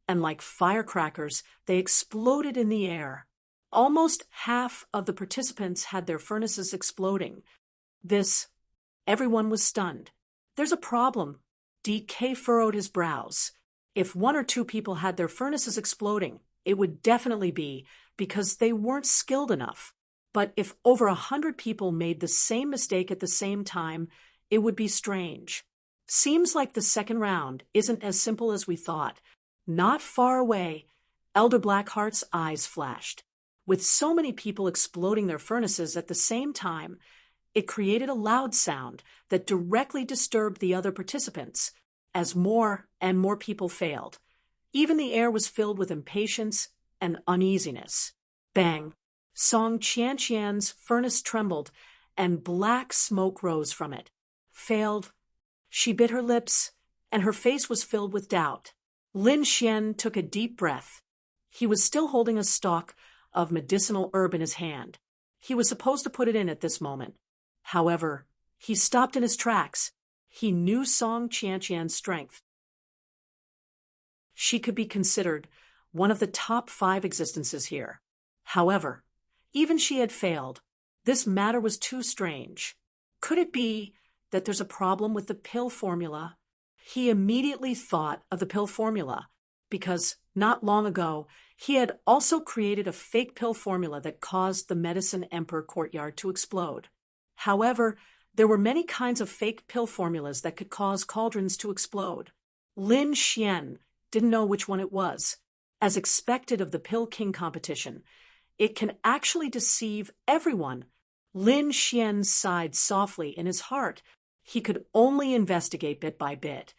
and like firecrackers, they exploded in the air. Almost half of the participants had their furnaces exploding. Everyone was stunned. There's a problem. DK furrowed his brows. If one or two people had their furnaces exploding, it would definitely be because they weren't skilled enough. But if over 100 people made the same mistake at the same time, it would be strange. Seems like the second round isn't as simple as we thought. Not far away, Elder Blackheart's eyes flashed. With so many people exploding their furnaces at the same time, it created a loud sound that directly disturbed the other participants, as more and more people failed. Even the air was filled with impatience and uneasiness. Bang! Song Qianqian's furnace trembled, and black smoke rose from it. Failed. She bit her lips, and her face was filled with doubt. Lin Xian took a deep breath. He was still holding a stalk of medicinal herb in his hand. He was supposed to put it in at this moment. However, he stopped in his tracks. He knew Song Qianqian's strength. She could be considered one of the top 5 existences here. However, even she had failed. This matter was too strange. Could it be that there's a problem with the pill formula? He immediately thought of the pill formula, because not long ago, he had also created a fake pill formula that caused the Medicine Emperor courtyard to explode. However, there were many kinds of fake pill formulas that could cause cauldrons to explode. Lin Xian didn't know which one it was. As expected of the Pill King competition, it can actually deceive everyone. Lin Xian sighed softly in his heart. He could only investigate bit by bit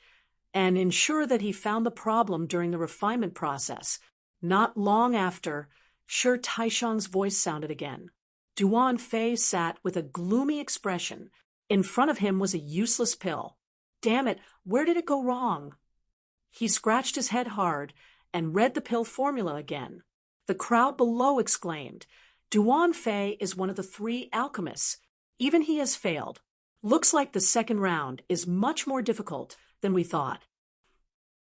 and ensure that he found the problem during the refinement process. Not long after, Shi Taishang's voice sounded again. Duan Fei sat with a gloomy expression. In front of him was a useless pill. Damn it, where did it go wrong? He scratched his head hard and read the pill formula again. The crowd below exclaimed. Duan Fei is one of the three alchemists. Even he has failed. Looks like the second round is much more difficult than we thought.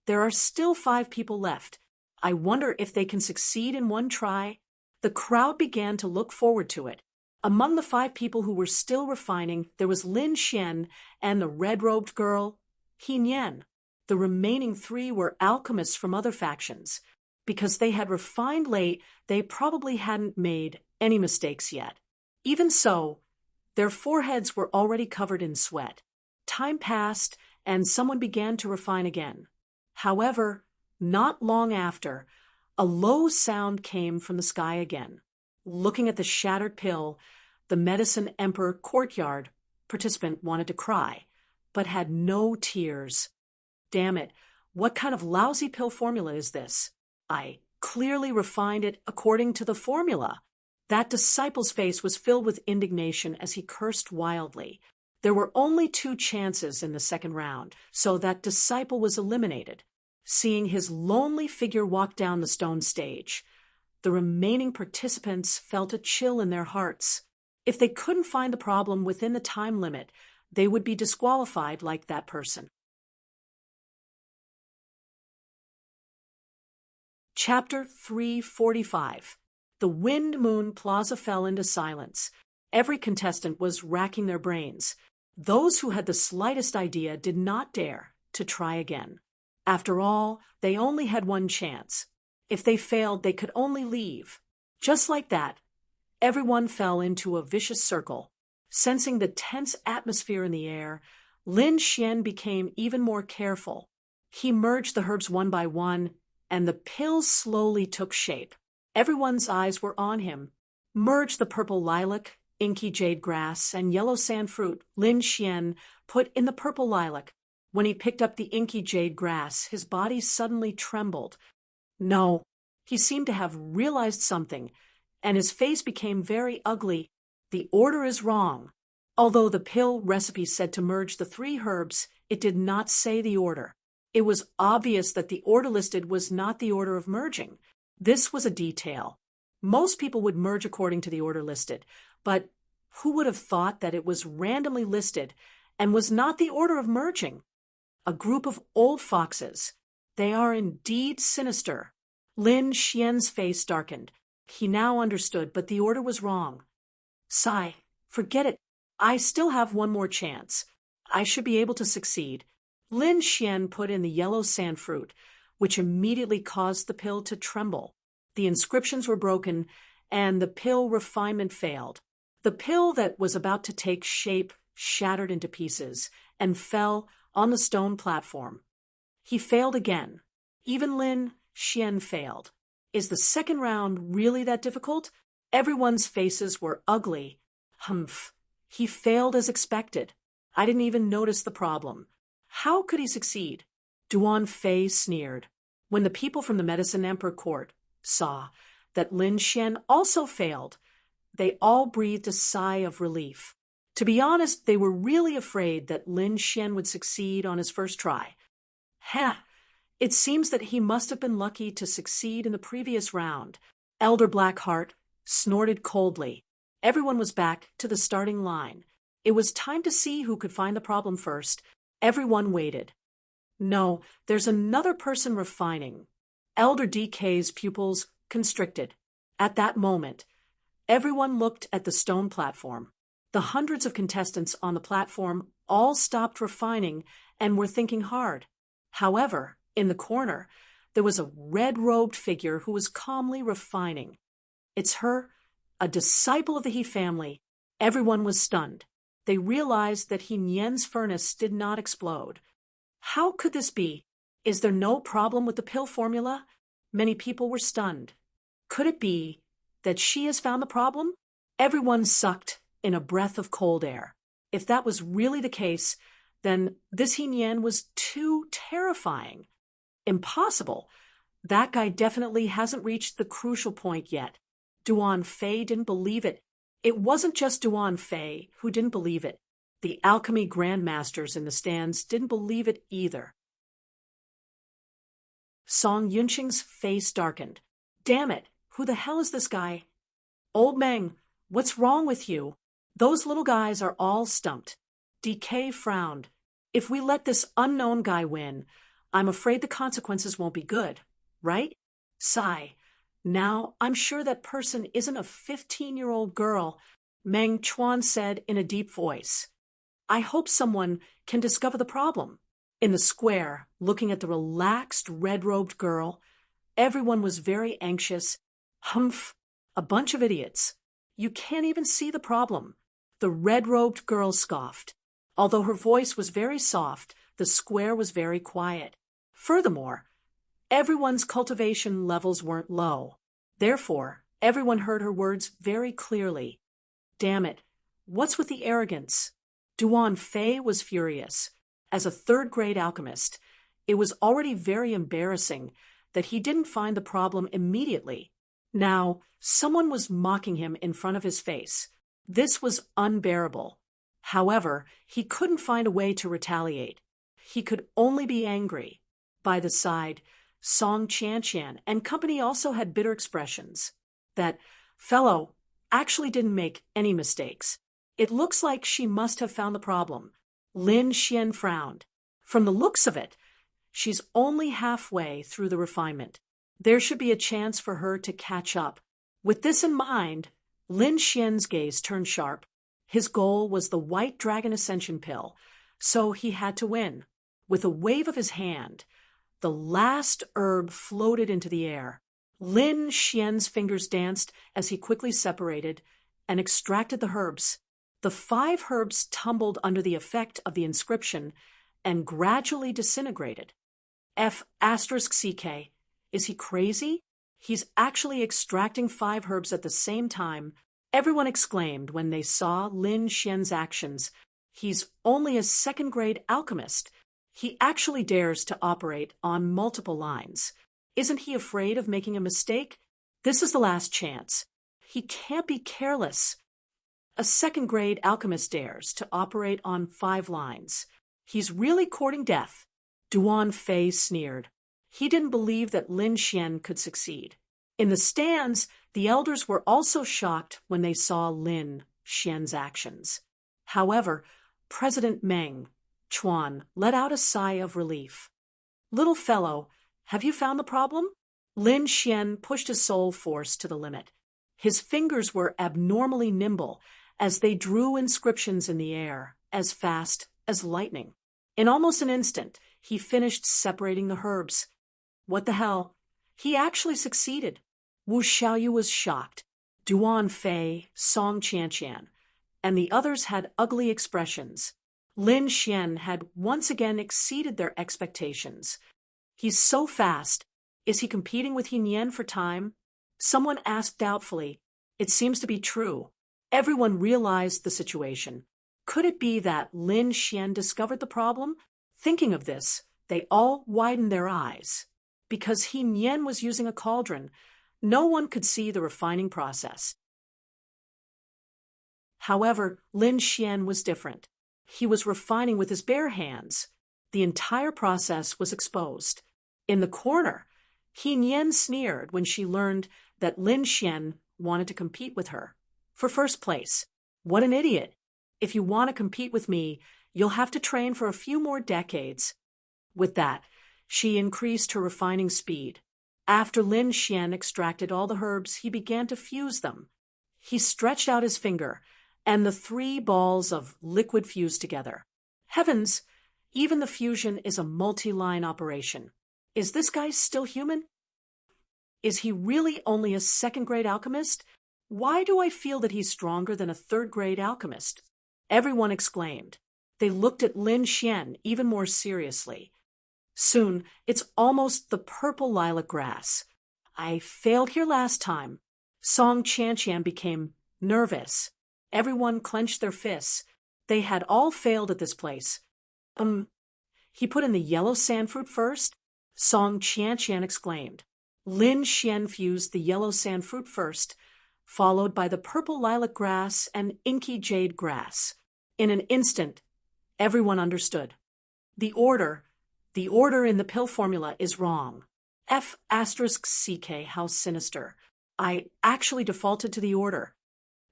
There are still 5 people left. I wonder if they can succeed in one try. The crowd began to look forward to it. Among the 5 people who were still refining, there was Lin Xian and the red-robed girl, He Nian. The remaining 3 were alchemists from other factions. Because they had refined late, they probably hadn't made any mistakes yet. Even so, their foreheads were already covered in sweat. Time passed, and someone began to refine again. However, not long after, a low sound came from the sky again. Looking at the shattered pill, the Medicine Emperor courtyard participant wanted to cry, but had no tears. Damn it, what kind of lousy pill formula is this? I clearly refined it according to the formula. That disciple's face was filled with indignation as he cursed wildly. There were only 2 chances in the second round, so that disciple was eliminated. Seeing his lonely figure walk down the stone stage, the remaining participants felt a chill in their hearts. If they couldn't find the problem within the time limit, they would be disqualified like that person. Chapter 345. The Wind Moon Plaza fell into silence. Every contestant was racking their brains. Those who had the slightest idea did not dare to try again. After all, they only had one chance. If they failed, they could only leave. Just like that, everyone fell into a vicious circle. Sensing the tense atmosphere in the air, Lin Xian became even more careful. He merged the herbs one by one, and the pills slowly took shape. Everyone's eyes were on him. Merge the purple lilac, inky jade grass, and yellow sand fruit. Lin Xian put in the purple lilac. When he picked up the inky jade grass, his body suddenly trembled. No, he seemed to have realized something, and his face became very ugly. The order is wrong. Although the pill recipe said to merge the 3 herbs, it did not say the order. It was obvious that the order listed was not the order of merging. This was a detail. Most people would merge according to the order listed, but who would have thought that it was randomly listed and was not the order of merging? A group of old foxes. They are indeed sinister. Lin Xian's face darkened. He now understood, but the order was wrong. Sigh, forget it. I still have one more chance. I should be able to succeed. Lin Xian put in the yellow sand fruit, which immediately caused the pill to tremble. The inscriptions were broken, and the pill refinement failed. The pill that was about to take shape shattered into pieces and fell on the stone platform. He failed again. Even Lin Xian failed. Is the second round really that difficult? Everyone's faces were ugly. Humph. He failed as expected. I didn't even notice the problem. How could he succeed? Duan Fei sneered. When the people from the Medicine Emperor court saw that Lin Xian also failed, they all breathed a sigh of relief. To be honest, they were really afraid that Lin Xian would succeed on his first try. It seems that he must have been lucky to succeed in the previous round. Elder Blackheart snorted coldly. Everyone was back to the starting line. It was time to see who could find the problem first. Everyone waited. No, there's another person refining. Elder DK's pupils constricted. At that moment, everyone looked at the stone platform. The hundreds of contestants on the platform all stopped refining and were thinking hard. However, in the corner, there was a red-robed figure who was calmly refining. It's her, a disciple of the He family. Everyone was stunned. They realized that He Nian's furnace did not explode. How could this be? Is there no problem with the pill formula? Many people were stunned. Could it be that she has found the problem? Everyone sucked in a breath of cold air. If that was really the case, then this He Nian was too terrifying. Impossible. That guy definitely hasn't reached the crucial point yet. Duan Fei didn't believe it. It wasn't just Duan Fei who didn't believe it. The alchemy grandmasters in the stands didn't believe it either. Song Yunqing's face darkened. Damn it, who the hell is this guy? Old Meng, what's wrong with you? Those little guys are all stumped. DK frowned. If we let this unknown guy win, I'm afraid the consequences won't be good, right? Sigh. Now, I'm sure that person isn't a 15-year-old girl, Meng Chuan said in a deep voice. I hope someone can discover the problem. In the square, looking at the relaxed, red-robed girl, everyone was very anxious. Humph, a bunch of idiots. You can't even see the problem. The red-robed girl scoffed. Although her voice was very soft, the square was very quiet. Furthermore, everyone's cultivation levels weren't low. Therefore, everyone heard her words very clearly. Damn it, what's with the arrogance? Duan Fei was furious. As a third-grade alchemist, it was already very embarrassing that he didn't find the problem immediately. Now, someone was mocking him in front of his face. This was unbearable. However, he couldn't find a way to retaliate. He could only be angry. By the side, Song Qianqian and company also had bitter expressions. That fellow actually didn't make any mistakes. It looks like she must have found the problem. Lin Xian frowned. From the looks of it, she's only halfway through the refinement. There should be a chance for her to catch up. With this in mind, Lin Xian's gaze turned sharp. His goal was the White Dragon Ascension pill, so he had to win. With a wave of his hand, the last herb floated into the air. Lin Xian's fingers danced as he quickly separated and extracted the herbs. The 5 herbs tumbled under the effect of the inscription and gradually disintegrated. F*CK. Is he crazy? He's actually extracting 5 herbs at the same time. Everyone exclaimed when they saw Lin Xian's actions. He's only a second-grade alchemist. He actually dares to operate on multiple lines. Isn't he afraid of making a mistake? This is the last chance. He can't be careless. A second-grade alchemist dares to operate on 5 lines. He's really courting death. Duan Fei sneered. He didn't believe that Lin Xian could succeed. In the stands, the elders were also shocked when they saw Lin Xian's actions. However, President Meng Chuan let out a sigh of relief. Little fellow, have you found the problem? Lin Xian pushed his soul force to the limit. His fingers were abnormally nimble as they drew inscriptions in the air, as fast as lightning. In almost an instant, he finished separating the herbs. What the hell? He actually succeeded. Wu Xiaoyu was shocked. Duan Fei, Song Qianqian, and the others had ugly expressions. Lin Xian had once again exceeded their expectations. He's so fast. Is he competing with Yin Yan for time? Someone asked doubtfully. It seems to be true. Everyone realized the situation. Could it be that Lin Xian discovered the problem? Thinking of this, they all widened their eyes. Because Yin Yan was using a cauldron, no one could see the refining process. However, Lin Xian was different. He was refining with his bare hands. The entire process was exposed. In the corner, Yin Yan sneered when she learned that Lin Xian wanted to compete with her. For first place. What an idiot. If you want to compete with me, you'll have to train for a few more decades. With that, she increased her refining speed. After Lin Xian extracted all the herbs, he began to fuse them. He stretched out his finger, and the 3 balls of liquid fused together. Heavens, even the fusion is a multi-line operation. Is this guy still human? Is he really only a second-grade alchemist? Why do I feel that he's stronger than a third-grade alchemist? Everyone exclaimed. They looked at Lin Xian even more seriously. Soon, it's almost the purple lilac grass. I failed here last time. Song Qianqian became nervous. Everyone clenched their fists. They had all failed at this place. He put in the yellow sandfruit first? Song Qianqian exclaimed. Lin Xian fused the yellow sandfruit first, followed by the purple lilac grass and inky jade grass. In an instant, everyone understood. The order in the pill formula is wrong. F*CK, how sinister. I actually defaulted to the order,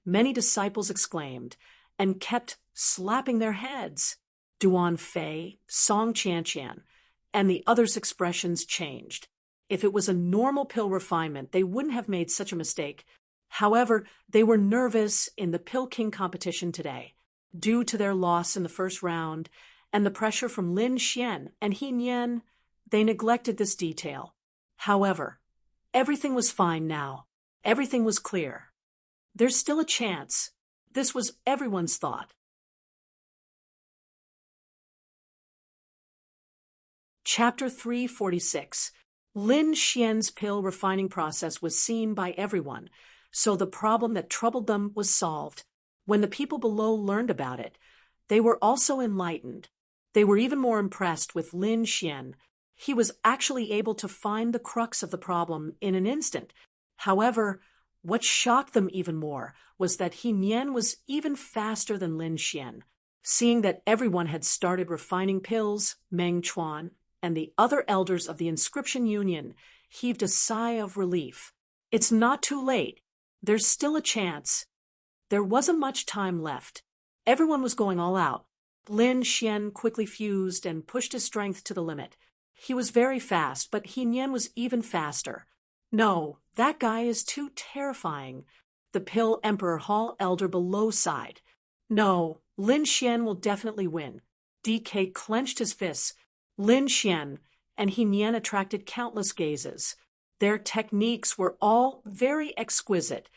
many disciples exclaimed, and kept slapping their heads. Duan Fei, Song Qianqian, and the others' expressions changed. If it was a normal pill refinement, they wouldn't have made such a mistake. However, they were nervous in the Pill King competition today, due to their loss in the first round and the pressure from Lin Xian and He Nian. They neglected this detail. However, everything was fine now. Everything was clear. There's still a chance. This was everyone's thought. Chapter 346. Lin Xian's pill refining process was seen by everyone, so the problem that troubled them was solved. When the people below learned about it, they were also enlightened. They were even more impressed with Lin Xian. He was actually able to find the crux of the problem in an instant. However, what shocked them even more was that He Nian was even faster than Lin Xian. Seeing that everyone had started refining pills, Meng Chuan and the other elders of the Inscription Union heaved a sigh of relief. It's not too late. There's still a chance. There wasn't much time left. Everyone was going all out. Lin Xian quickly fused and pushed his strength to the limit. He was very fast, but He Nian was even faster. No, that guy is too terrifying. The Pill Emperor Hall elder below sighed. No, Lin Xian will definitely win. DK clenched his fists. Lin Xian and He Nian attracted countless gazes. Their techniques were all very exquisite,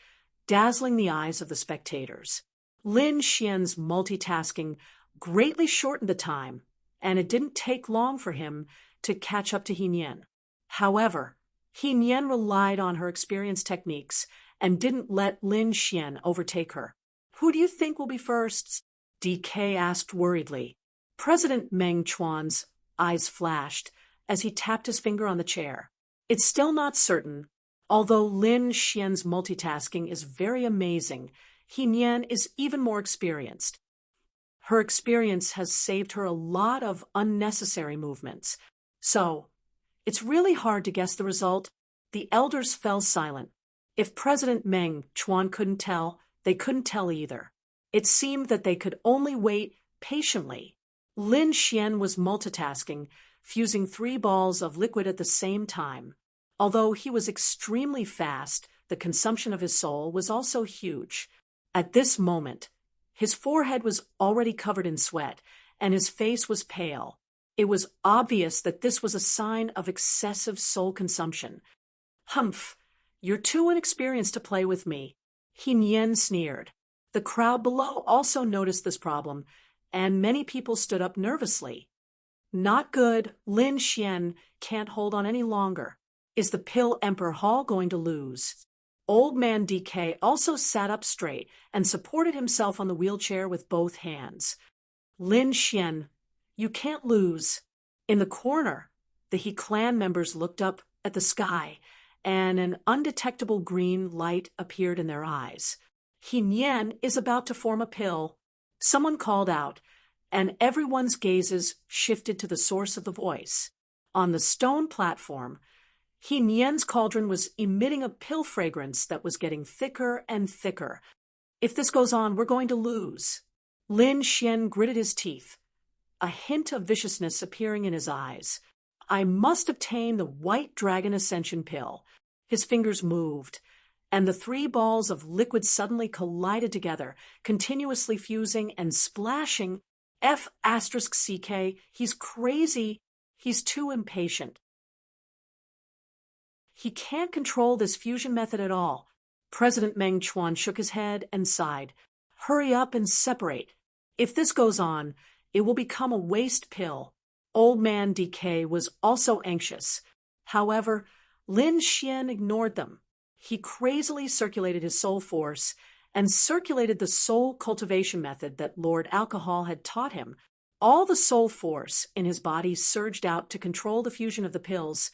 dazzling the eyes of the spectators. Lin Xian's multitasking greatly shortened the time, and it didn't take long for him to catch up to He Nian. However, He Nian relied on her experienced techniques and didn't let Lin Xian overtake her. Who do you think will be first? DK asked worriedly. President Meng Chuan's eyes flashed as he tapped his finger on the chair. It's still not certain. Although Lin Xian's multitasking is very amazing, He Nian is even more experienced. Her experience has saved her a lot of unnecessary movements. So, it's really hard to guess the result. The elders fell silent. If President Meng Chuan couldn't tell, they couldn't tell either. It seemed that they could only wait patiently. Lin Xian was multitasking, fusing 3 balls of liquid at the same time. Although he was extremely fast, the consumption of his soul was also huge. At this moment, his forehead was already covered in sweat, and his face was pale. It was obvious that this was a sign of excessive soul consumption. Humph, you're too inexperienced to play with me. He Nian sneered. The crowd below also noticed this problem, and many people stood up nervously. Not good. Lin Xian can't hold on any longer. Is the Pill Emperor Hall going to lose? Old Man DK also sat up straight and supported himself on the wheelchair with both hands. Lin Xian, you can't lose. In the corner, the He clan members looked up at the sky, and an undetectable green light appeared in their eyes. He Nian is about to form a pill. Someone called out, and everyone's gazes shifted to the source of the voice. On the stone platform, He Nian's cauldron was emitting a pill fragrance that was getting thicker and thicker. If this goes on, we're going to lose. Lin Xian gritted his teeth, a hint of viciousness appearing in his eyes. I must obtain the White Dragon Ascension pill. His fingers moved, and the 3 balls of liquid suddenly collided together, continuously fusing and splashing. F*CK, he's crazy. He's too impatient. He can't control this fusion method at all. President Meng Chuan shook his head and sighed. Hurry up and separate. If this goes on, it will become a waste pill. Old Man DK was also anxious. However, Lin Xian ignored them. He crazily circulated his soul force and circulated the soul cultivation method that Lord Alcohol had taught him. All the soul force in his body surged out to control the fusion of the pills,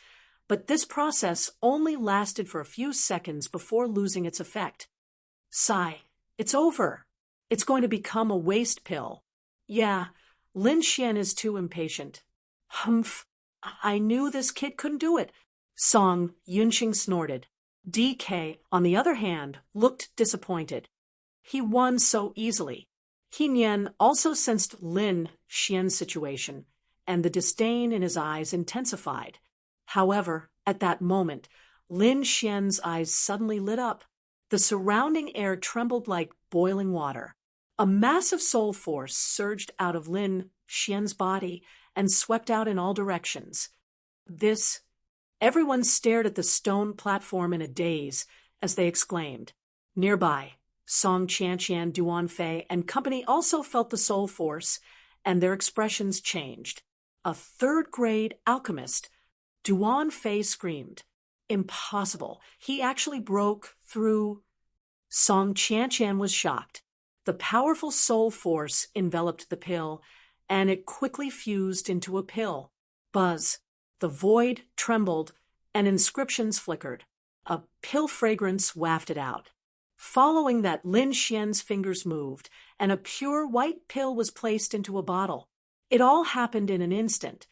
but this process only lasted for a few seconds before losing its effect. Sigh, it's over. It's going to become a waste pill. Yeah, Lin Xian is too impatient. Humph, I knew this kid couldn't do it. Song Yunxing snorted. DK, on the other hand, looked disappointed. He won so easily. He Nian also sensed Lin Xian's situation, and the disdain in his eyes intensified. However, at that moment, Lin Xian's eyes suddenly lit up. The surrounding air trembled like boiling water. A massive soul force surged out of Lin Xian's body and swept out in all directions. Everyone stared at the stone platform in a daze as they exclaimed. Nearby, Song Qianqian, Duan Fei, and company also felt the soul force, and their expressions changed. A third-grade alchemist, Duan Fei screamed. Impossible. He actually broke through. Song Qianqian was shocked. The powerful soul force enveloped the pill, and it quickly fused into a pill. Buzz. The void trembled, and inscriptions flickered. A pill fragrance wafted out. Following that, Lin Xian's fingers moved, and a pure white pill was placed into a bottle. It all happened in an instant,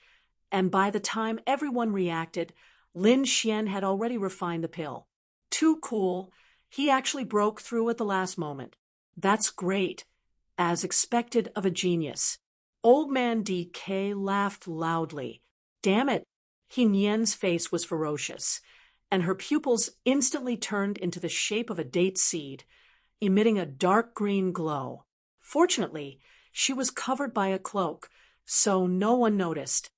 and by the time everyone reacted, Lin Xian had already refined the pill. Too cool, he actually broke through at the last moment. That's great, as expected of a genius. Old man DK laughed loudly. Damn it, He Nian's face was ferocious, and her pupils instantly turned into the shape of a date seed, emitting a dark green glow. Fortunately, she was covered by a cloak, so no one noticed.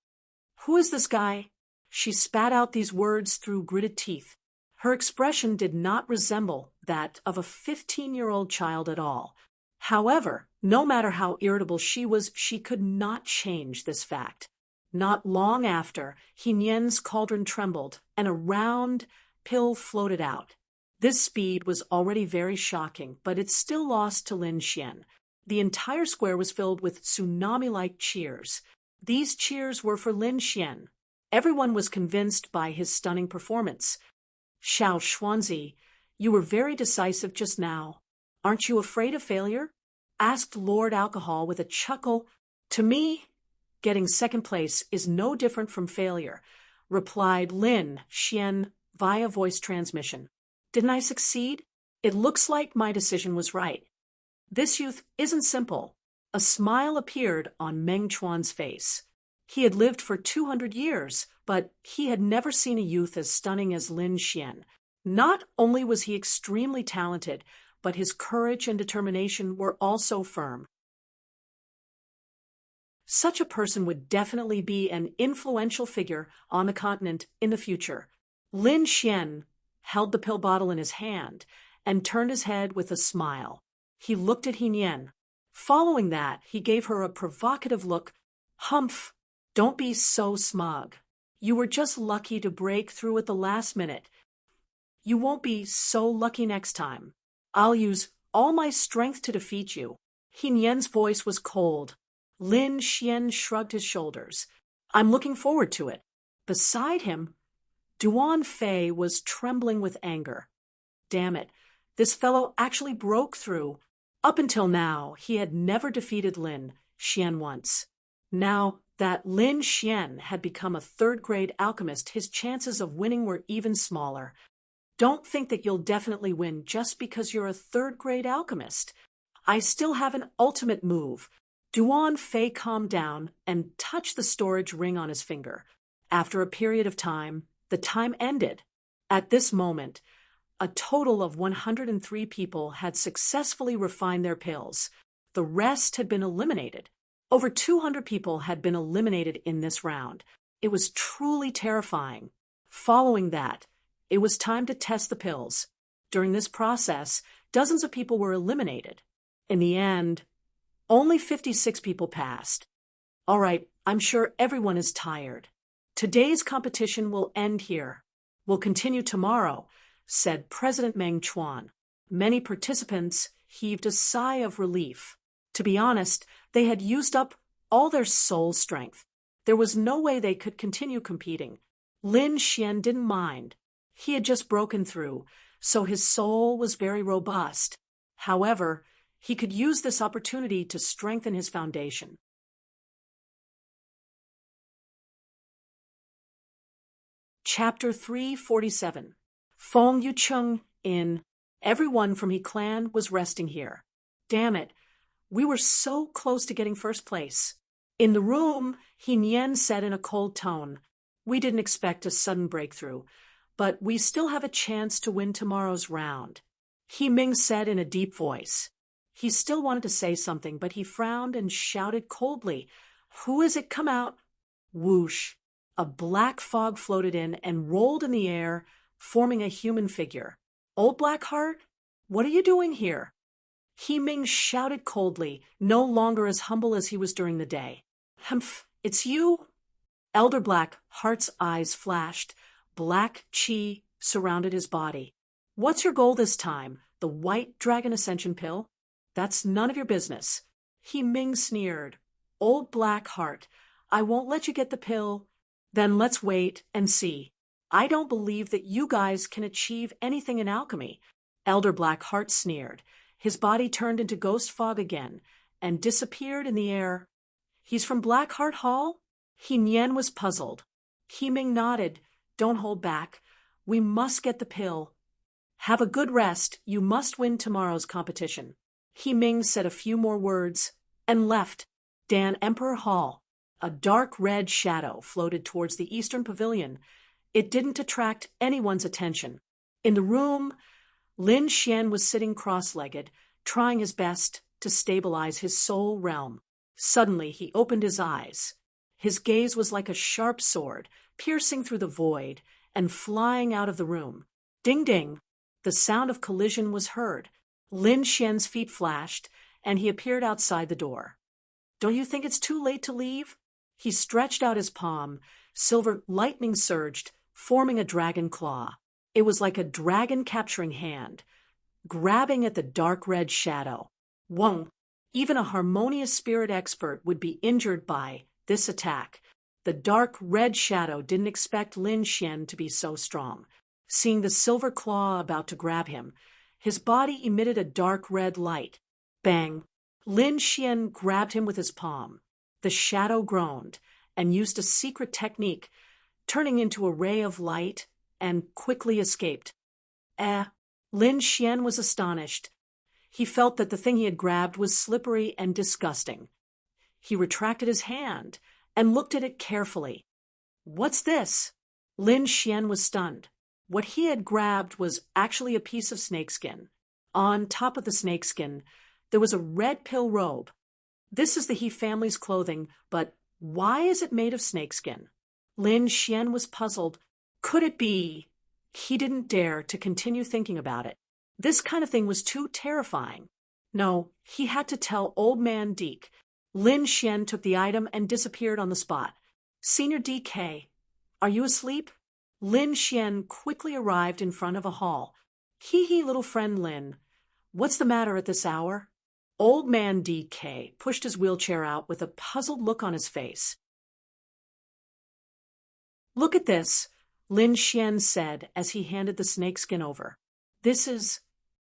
Who is this guy? She spat out these words through gritted teeth. Her expression did not resemble that of a 15-year-old child at all. However, no matter how irritable she was, she could not change this fact. Not long after, He Nian's cauldron trembled, and a round pill floated out. This speed was already very shocking, but it still lost to Lin Xian. The entire square was filled with tsunami-like cheers. These cheers were for Lin Xian. Everyone was convinced by his stunning performance. Xiao Xuanzi, you were very decisive just now. Aren't you afraid of failure? Asked Lord Alcohol with a chuckle. To me, getting second place is no different from failure, replied Lin Xian via voice transmission. Didn't I succeed? It looks like my decision was right. This youth isn't simple. A smile appeared on Meng Chuan's face. He had lived for 200 years, but he had never seen a youth as stunning as Lin Xian. Not only was he extremely talented, but his courage and determination were also firm. Such a person would definitely be an influential figure on the continent in the future. Lin Xian held the pill bottle in his hand and turned his head with a smile. He looked at He Nian. Following that, he gave her a provocative look. Humph, don't be so smug. You were just lucky to break through at the last minute. You won't be so lucky next time. I'll use all my strength to defeat you. He Nian's voice was cold. Lin Xian shrugged his shoulders. I'm looking forward to it. Beside him, Duan Fei was trembling with anger. Damn it, this fellow actually broke through. Up until now, he had never defeated Lin Xian once. Now that Lin Xian had become a third-grade alchemist, his chances of winning were even smaller. Don't think that you'll definitely win just because you're a third-grade alchemist. I still have an ultimate move. Duan Fei calmed down and touched the storage ring on his finger. After a period of time, the time ended. At this moment, a total of 103 people had successfully refined their pills. The rest had been eliminated. Over 200 people had been eliminated in this round. It was truly terrifying. Following that, it was time to test the pills. During this process, dozens of people were eliminated. In the end, only 56 people passed. All right, I'm sure everyone is tired. Today's competition will end here. We'll continue tomorrow, said President Meng Chuan. Many participants heaved a sigh of relief. To be honest, they had used up all their soul strength. There was no way they could continue competing. Lin Xian didn't mind. He had just broken through, so his soul was very robust. However, he could use this opportunity to strengthen his foundation. Chapter 347. Fong Yucheng Inn. Everyone from He clan was resting here. Damn it. We were so close to getting first place. In the room, He Nian said in a cold tone, we didn't expect a sudden breakthrough, but we still have a chance to win tomorrow's round. He Ming said in a deep voice. He still wanted to say something, but he frowned and shouted coldly, who is it? Come out. Whoosh. A black fog floated in and rolled in the air, forming a human figure. Old Blackheart, what are you doing here? He Ming shouted coldly, no longer as humble as he was during the day. Humph, it's you? Elder Blackheart's eyes flashed. Black chi surrounded his body. What's your goal this time? The White Dragon Ascension pill? That's none of your business. He Ming sneered. Old Blackheart, I won't let you get the pill. Then let's wait and see. I don't believe that you guys can achieve anything in alchemy. Elder Blackheart sneered. His body turned into ghost fog again and disappeared in the air. He's from Blackheart Hall? He Nian was puzzled. He Ming nodded. Don't hold back. We must get the pill. Have a good rest. You must win tomorrow's competition. He Ming said a few more words and left. Dan Emperor Hall. A dark red shadow floated towards the eastern pavilion. It didn't attract anyone's attention. In the room, Lin Xian was sitting cross-legged, trying his best to stabilize his soul realm. Suddenly, he opened his eyes. His gaze was like a sharp sword, piercing through the void and flying out of the room. Ding ding! The sound of collision was heard. Lin Xian's feet flashed, and he appeared outside the door. Don't you think it's too late to leave? He stretched out his palm. Silver lightning surged, forming a dragon claw. It was like a dragon capturing hand, grabbing at the dark red shadow. Whoa! Even a harmonious spirit expert would be injured by this attack. The dark red shadow didn't expect Lin Xian to be so strong. Seeing the silver claw about to grab him, his body emitted a dark red light. Bang! Lin Xian grabbed him with his palm. The shadow groaned and used a secret technique, turning into a ray of light, and quickly escaped. Lin Xian was astonished. He felt that the thing he had grabbed was slippery and disgusting. He retracted his hand and looked at it carefully. What's this? Lin Xian was stunned. What he had grabbed was actually a piece of snakeskin. On top of the snakeskin, there was a red pill robe. This is the He family's clothing, but why is it made of snakeskin? Lin Xian was puzzled. Could it be? He didn't dare to continue thinking about it. This kind of thing was too terrifying. No, he had to tell Old Man Deke. Lin Xian took the item and disappeared on the spot. Senior DK, are you asleep? Lin Xian quickly arrived in front of a hall. Hee, little friend Lin. What's the matter at this hour? Old Man DK pushed his wheelchair out with a puzzled look on his face. Look at this, Lin Xian said as he handed the snakeskin over. This is...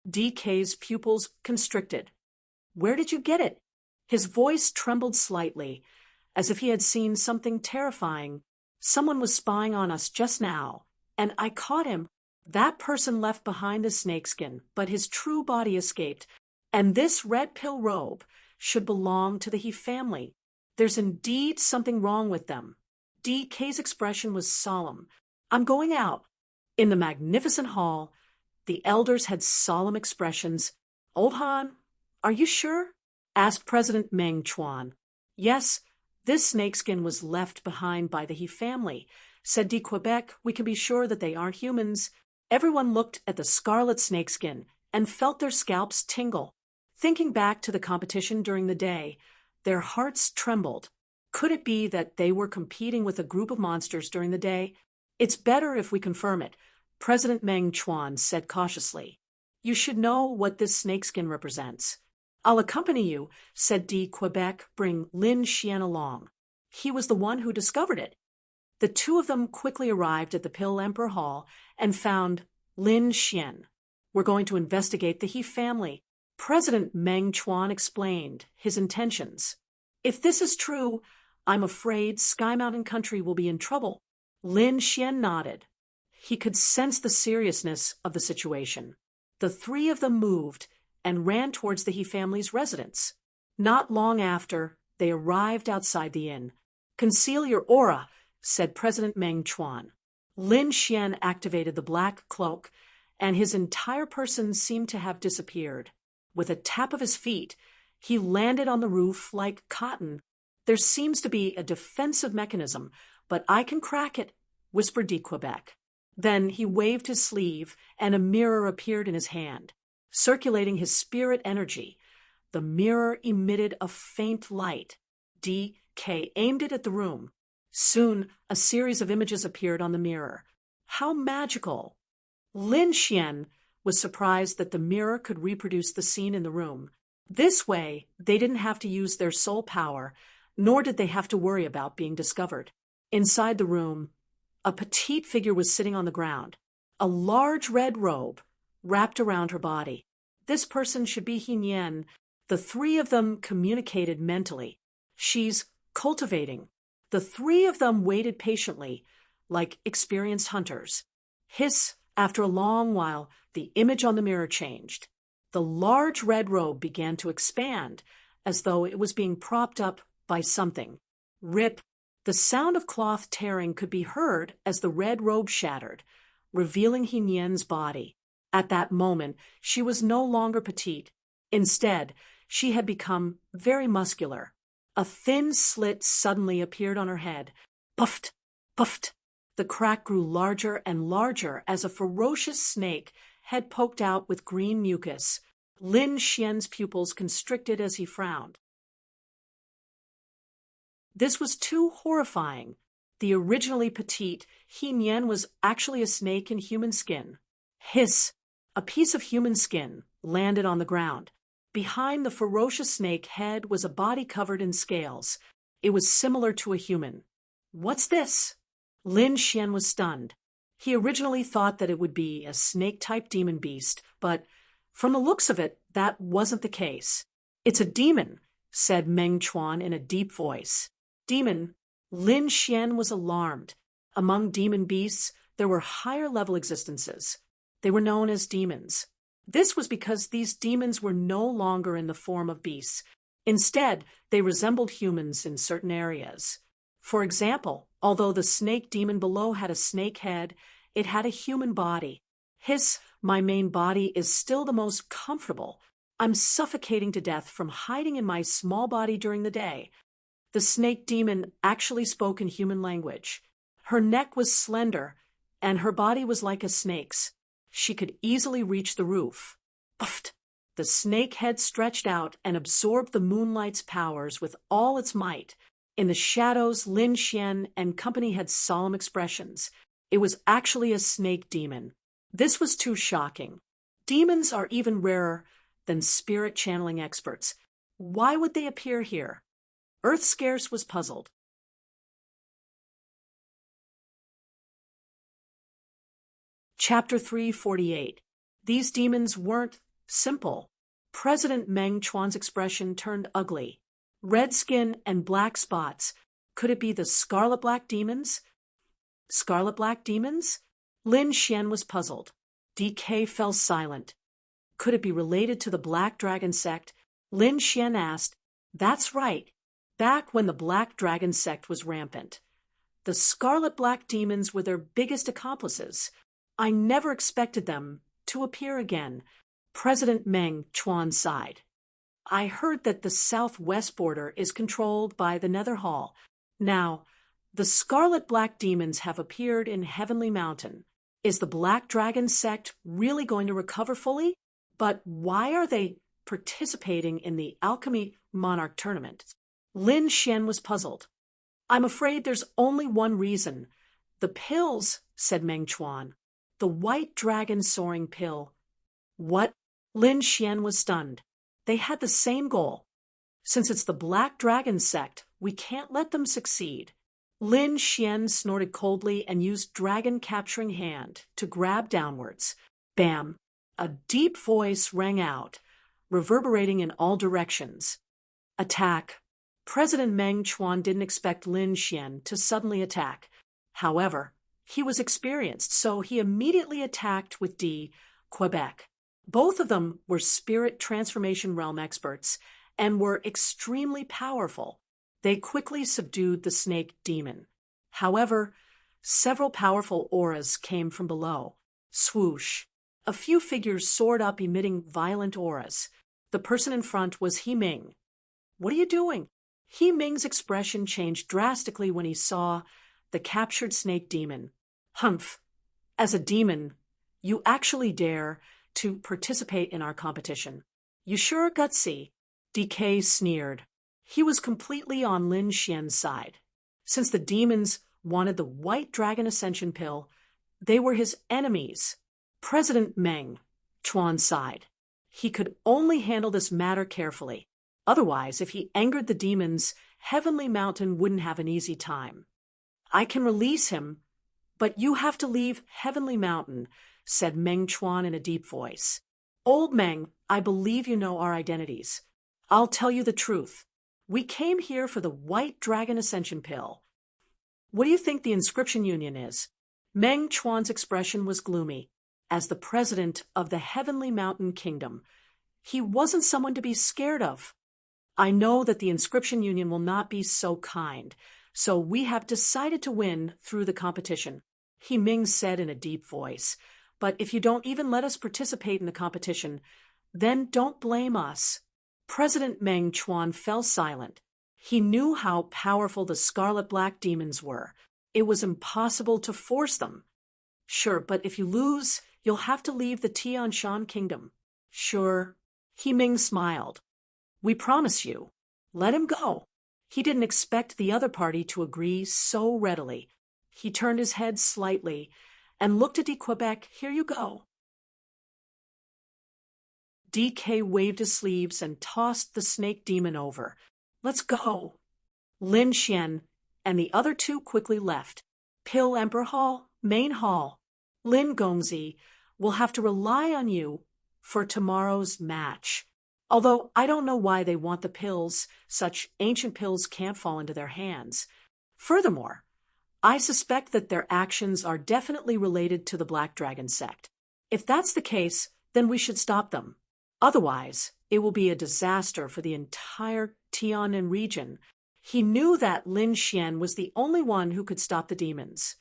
DK's pupils constricted. Where did you get it? His voice trembled slightly, as if he had seen something terrifying. Someone was spying on us just now, and I caught him. That person left behind the snakeskin, but his true body escaped, and this red pill robe should belong to the He family. There's indeed something wrong with them. DK's expression was solemn. I'm going out. In the magnificent hall, the elders had solemn expressions. Old Han, are you sure? Asked President Meng Chuan. Yes, this snakeskin was left behind by the He family. Said de Quebec, we can be sure that they aren't humans. Everyone looked at the scarlet snakeskin and felt their scalps tingle. Thinking back to the competition during the day, their hearts trembled. Could it be that they were competing with a group of monsters during the day? It's better if we confirm it, President Meng Chuan said cautiously. You should know what this snakeskin represents. I'll accompany you, said de Quebec, bring Lin Xian along. He was the one who discovered it. The two of them quickly arrived at the Pill Emperor Hall and found Lin Xian. We're going to investigate the He family. President Meng Chuan explained his intentions. If this is true, I'm afraid Sky Mountain Country will be in trouble. Lin Xian nodded. He could sense the seriousness of the situation. The three of them moved and ran towards the He family's residence. Not long after, they arrived outside the inn. "Conceal your aura," said President Meng Chuan. Lin Xian activated the black cloak, and his entire person seemed to have disappeared. With a tap of his feet, he landed on the roof like cotton. "There seems to be a defensive mechanism, but I can crack it," whispered de Quebec. Then he waved his sleeve, and a mirror appeared in his hand, circulating his spirit energy. The mirror emitted a faint light. D.K. aimed it at the room. Soon, a series of images appeared on the mirror. How magical! Lin Xian was surprised that the mirror could reproduce the scene in the room. This way, they didn't have to use their soul power, nor did they have to worry about being discovered. Inside the room, a petite figure was sitting on the ground, a large red robe wrapped around her body. This person should be He Nian. The three of them communicated mentally. "She's cultivating." The three of them waited patiently, like experienced hunters. Hiss, after a long while, the image on the mirror changed. The large red robe began to expand, as though it was being propped up by something. Rip! The sound of cloth tearing could be heard as the red robe shattered, revealing He Nian's body. At that moment, she was no longer petite. Instead, she had become very muscular. A thin slit suddenly appeared on her head. Puffed! Puffed! The crack grew larger and larger as a ferocious snake head poked out with green mucus. Lin Xian's pupils constricted as he frowned. This was too horrifying. The originally petite He Nian was actually a snake in human skin. Hiss! A piece of human skin landed on the ground. Behind the ferocious snake head was a body covered in scales. It was similar to a human. "What's this?" Lin Xian was stunned. He originally thought that it would be a snake-type demon beast, but from the looks of it, that wasn't the case. "It's a demon," said Meng Chuan in a deep voice. "Demon?" Lin Xian was alarmed. Among demon beasts, there were higher-level existences. They were known as demons. This was because these demons were no longer in the form of beasts. Instead, they resembled humans in certain areas. For example, although the snake demon below had a snake head, it had a human body. "Hiss, my main body is still the most comfortable. I'm suffocating to death from hiding in my small body during the day." The snake demon actually spoke in human language. Her neck was slender, and her body was like a snake's. She could easily reach the roof. Puffed! The snake head stretched out and absorbed the moonlight's powers with all its might. In the shadows, Lin Xian and company had solemn expressions. It was actually a snake demon. This was too shocking. Demons are even rarer than spirit channeling experts. Why would they appear here? Earth Scarce was puzzled. Chapter 348. These demons weren't simple. President Meng Chuan's expression turned ugly. Red skin and black spots. Could it be the scarlet black demons? Scarlet black demons? Lin Xian was puzzled. DK fell silent. Could it be related to the Black Dragon sect? Lin Xian asked. That's right. Back when the Black Dragon sect was rampant. The scarlet black demons were their biggest accomplices. I never expected them to appear again. President Meng Chuan sighed. I heard that the southwest border is controlled by the Nether Hall. Now, the scarlet black demons have appeared in Heavenly Mountain. Is the Black Dragon sect really going to recover fully? But why are they participating in the Alchemy Monarch tournament? Lin Xian was puzzled. I'm afraid there's only one reason. The pills, said Meng Chuan. The white dragon soaring pill. What? Lin Xian was stunned. They had the same goal. Since it's the Black Dragon sect, we can't let them succeed. Lin Xian snorted coldly and used Dragon Capturing Hand to grab downwards. Bam! A deep voice rang out, reverberating in all directions. Attack! President Meng Chuan didn't expect Lin Xian to suddenly attack. However, He was experienced, so he immediately attacked with Quebec. Both of them were spirit transformation realm experts and were extremely powerful. They quickly subdued the snake demon. However, several powerful auras came from below. Swoosh. A few figures soared up, emitting violent auras. The person in front was He Ming. "What are you doing?" He Ming's expression changed drastically when he saw the captured snake demon. "Humph. As a demon, you actually dare to participate in our competition. You sure are gutsy." DK sneered. He was completely on Lin Xian's side. Since the demons wanted the White Dragon Ascension pill, they were his enemies. President Meng Chuan sighed. He could only handle this matter carefully. Otherwise, if he angered the demons, Heavenly Mountain wouldn't have an easy time. "I can release him, but you have to leave Heavenly Mountain," said Meng Chuan in a deep voice. "Old Meng, I believe you know our identities. I'll tell you the truth. We came here for the White Dragon Ascension pill." "What do you think the Inscription Union is?" Meng Chuan's expression was gloomy. As the president of the Heavenly Mountain Kingdom, he wasn't someone to be scared of. "I know that the Inscription Union will not be so kind, so we have decided to win through the competition," He Ming said in a deep voice. "But if you don't even let us participate in the competition, then don't blame us." President Meng Chuan fell silent. He knew how powerful the Scarlet Black demons were. It was impossible to force them. "Sure, but if you lose, you'll have to leave the Tianshan Kingdom." "Sure." He Ming smiled. "We promise you. Let him go." He didn't expect the other party to agree so readily. He turned his head slightly and looked at Quebec. "Here you go." DK waved his sleeves and tossed the snake demon over. "Let's go." Lin Xian and the other two quickly left. "Pill Emperor Hall, Main Hall. Lin Gongzi, we'll have to rely on you for tomorrow's match. Although I don't know why they want the pills, such ancient pills can't fall into their hands. Furthermore, I suspect that their actions are definitely related to the Black Dragon sect. If that's the case, then we should stop them. Otherwise, it will be a disaster for the entire Tianan region." He knew that Lin Xian was the only one who could stop the demons.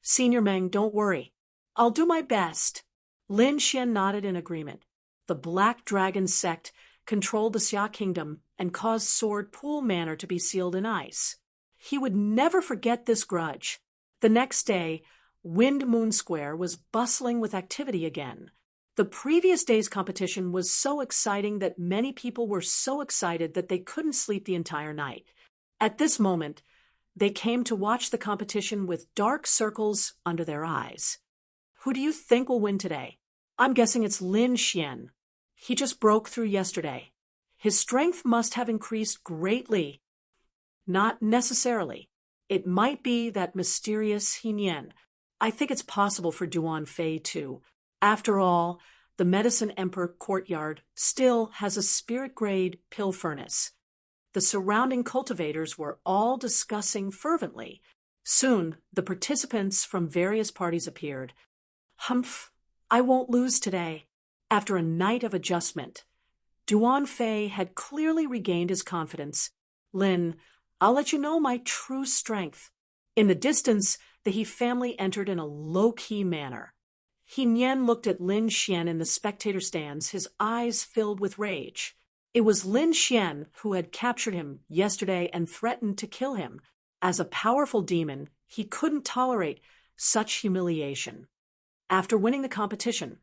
"Senior Meng, don't worry. I'll do my best." Lin Xian nodded in agreement. The Black Dragon sect controlled the Xia Kingdom and caused Sword Pool Manor to be sealed in ice. He would never forget this grudge. The next day, Wind Moon Square was bustling with activity again. The previous day's competition was so exciting that many people were so excited that they couldn't sleep the entire night. At this moment, they came to watch the competition with dark circles under their eyes. "Who do you think will win today?" "I'm guessing it's Lin Xian. He just broke through yesterday. His strength must have increased greatly." "Not necessarily. It might be that mysterious He Nian. I think it's possible for Duan Fei too. After all, the Medicine Emperor courtyard still has a spirit-grade pill furnace." The surrounding cultivators were all discussing fervently. Soon, the participants from various parties appeared. "Humph, I won't lose today." After a night of adjustment, Duan Fei had clearly regained his confidence. "Lin, I'll let you know my true strength." In the distance, the He family entered in a low-key manner. He Nian looked at Lin Xian in the spectator stands, his eyes filled with rage. It was Lin Xian who had captured him yesterday and threatened to kill him. As a powerful demon, he couldn't tolerate such humiliation. After winning the competition,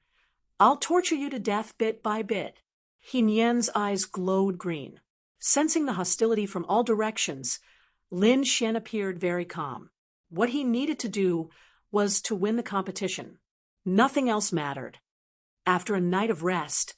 "I'll torture you to death bit by bit." He Nian's eyes glowed green. Sensing the hostility from all directions, Lin Xian appeared very calm. What he needed to do was to win the competition. Nothing else mattered. After a night of rest,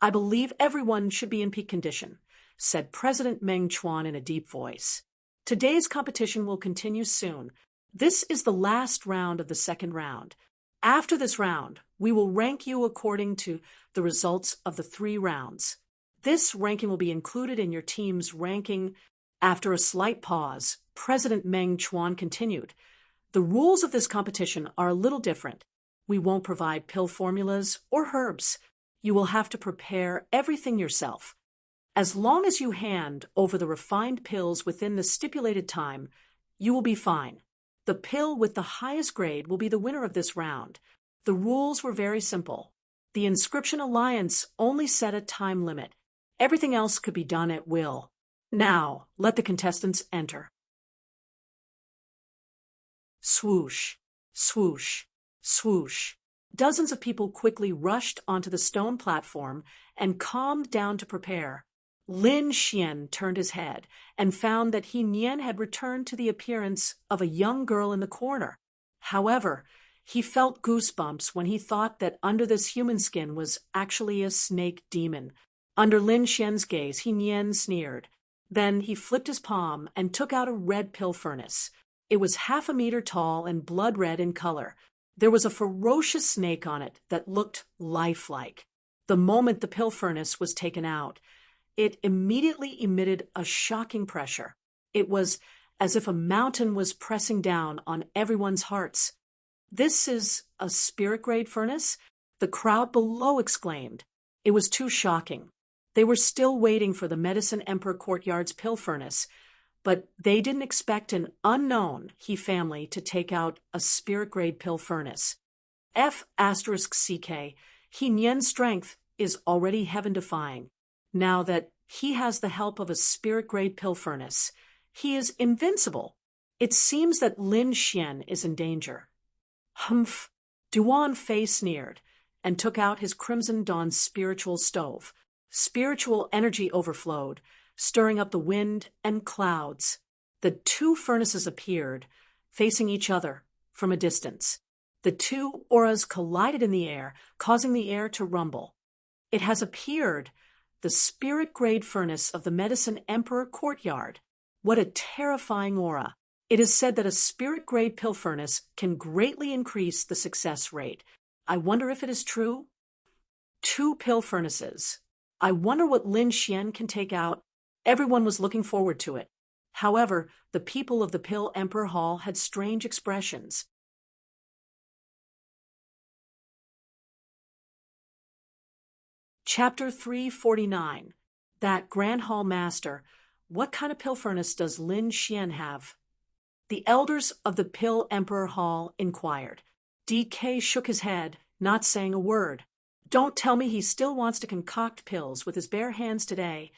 "I believe everyone should be in peak condition," said President Meng Chuan in a deep voice. "Today's competition will continue soon. This is the last round of the second round. After this round, we will rank you according to the results of the 3 rounds. This ranking will be included in your team's ranking." After a slight pause, President Meng Chuan continued. The rules of this competition are a little different. We won't provide pill formulas or herbs. You will have to prepare everything yourself. As long as you hand over the refined pills within the stipulated time, you will be fine. The pill with the highest grade will be the winner of this round. The rules were very simple. The Inscription Alliance only set a time limit. Everything else could be done at will. Now, let the contestants enter. Swoosh, swoosh, swoosh. Dozens of people quickly rushed onto the stone platform and calmed down to prepare. Lin Xian turned his head and found that He Nian had returned to the appearance of a young girl in the corner. However, he felt goosebumps when he thought that under this human skin was actually a snake demon. Under Lin Xian's gaze, He Nian sneered. Then he flipped his palm and took out a red pill furnace. It was 1/2 meter tall and blood red in color. There was a ferocious snake on it that looked lifelike. The moment the pill furnace was taken out, it immediately emitted a shocking pressure. It was as if a mountain was pressing down on everyone's hearts. "This is a spirit-grade furnace?" the crowd below exclaimed. It was too shocking. They were still waiting for the Medicine Emperor Courtyard's pill furnace, but they didn't expect an unknown He family to take out a spirit-grade pill furnace. F*CK, He Nian's strength is already heaven-defying. Now that he has the help of a spirit-grade pill furnace, he is invincible. It seems that Lin Xian is in danger. Humph! Duan Fei sneered and took out his Crimson Dawn spiritual stove. Spiritual energy overflowed, stirring up the wind and clouds. The 2 furnaces appeared, facing each other from a distance. The 2 auras collided in the air, causing the air to rumble. It has appeared, the spirit-grade furnace of the Medicine Emperor Courtyard. What a terrifying aura! It is said that a spirit-grade pill furnace can greatly increase the success rate. I wonder if it is true? 2 pill furnaces. I wonder what Lin Xian can take out. Everyone was looking forward to it. However, the people of the Pill Emperor Hall had strange expressions. Chapter 349. That Grand Hall Master. What kind of pill furnace does Lin Xian have? The elders of the Pill Emperor Hall inquired. DK shook his head, not saying a word. Don't tell me he still wants to concoct pills with his bare hands today.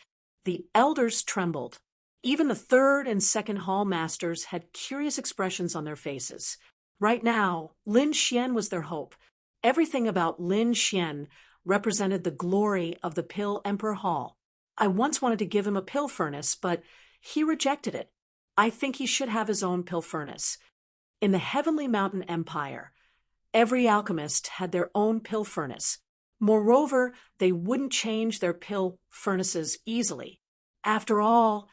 The elders trembled. Even the 3rd and 2nd Hall Masters had curious expressions on their faces. Right now, Lin Xian was their hope. Everything about Lin Xian represented the glory of the Pill Emperor Hall. I once wanted to give him a pill furnace, but he rejected it. I think he should have his own pill furnace. In the Heavenly Mountain Empire, every alchemist had their own pill furnace. Moreover, they wouldn't change their pill furnaces easily. After all,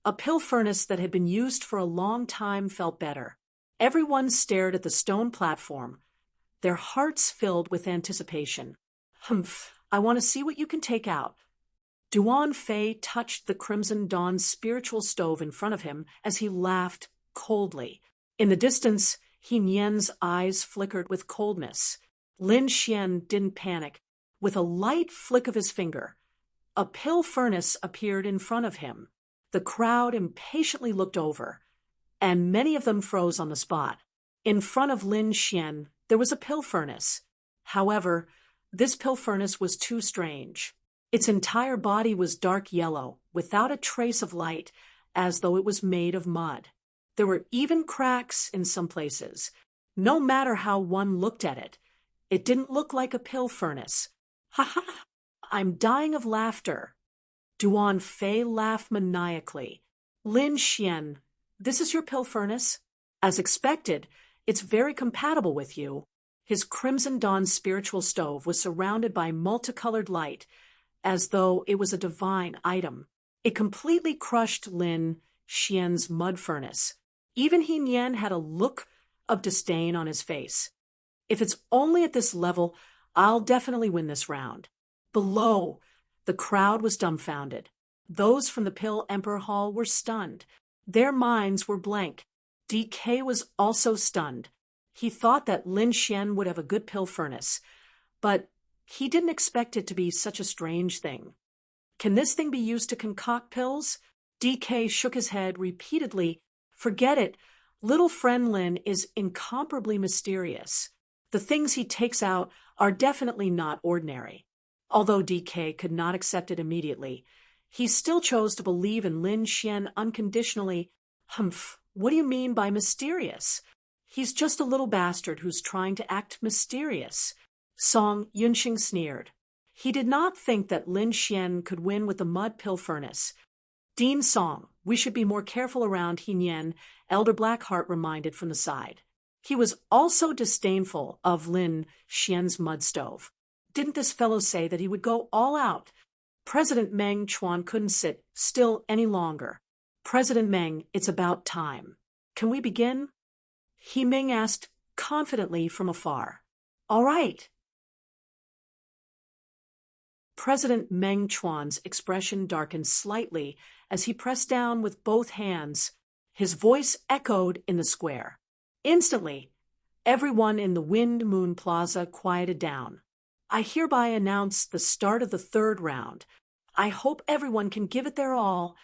a pill furnace that had been used for a long time felt better. Everyone stared at the stone platform, their hearts filled with anticipation. Humph, I want to see what you can take out. Duan Fei touched the Crimson Dawn spiritual stove in front of him as he laughed coldly. In the distance, He Nian's eyes flickered with coldness. Lin Xian didn't panic. With a light flick of his finger, a pill furnace appeared in front of him. The crowd impatiently looked over, and many of them froze on the spot. In front of Lin Xian, there was a pill furnace. However, this pill furnace was too strange. Its entire body was dark yellow, without a trace of light, as though it was made of mud. There were even cracks in some places. No matter how one looked at it, it didn't look like a pill furnace. Ha ha! I'm dying of laughter. Duan Fei laughed maniacally. Lin Xian, this is your pill furnace? As expected, it's very compatible with you. His Crimson Dawn spiritual stove was surrounded by multicolored light, as though it was a divine item. It completely crushed Lin Xian's mud furnace. Even He Nian had a look of disdain on his face. If it's only at this level, I'll definitely win this round. Below, the crowd was dumbfounded. Those from the Pill Emperor Hall were stunned. Their minds were blank. DK was also stunned. He thought that Lin Xian would have a good pill furnace, but he didn't expect it to be such a strange thing. Can this thing be used to concoct pills? DK shook his head repeatedly. Forget it. Little friend Lin is incomparably mysterious. The things he takes out are definitely not ordinary. Although DK could not accept it immediately, he still chose to believe in Lin Xian unconditionally. Humph, what do you mean by mysterious? He's just a little bastard who's trying to act mysterious. Song Yunxing sneered. He did not think that Lin Xian could win with the mud pill furnace. Dean Song, we should be more careful around He Nian, Elder Blackheart reminded from the side. He was also disdainful of Lin Xian's mud stove. Didn't this fellow say that he would go all out? President Meng Chuan couldn't sit still any longer. President Meng, it's about time. Can we begin? He Ming asked confidently from afar. All right. President Meng Chuan's expression darkened slightly as he pressed down with both hands. His voice echoed in the square. Instantly, everyone in the Wind Moon Plaza quieted down. I hereby announce the start of the third round. I hope everyone can give it their all.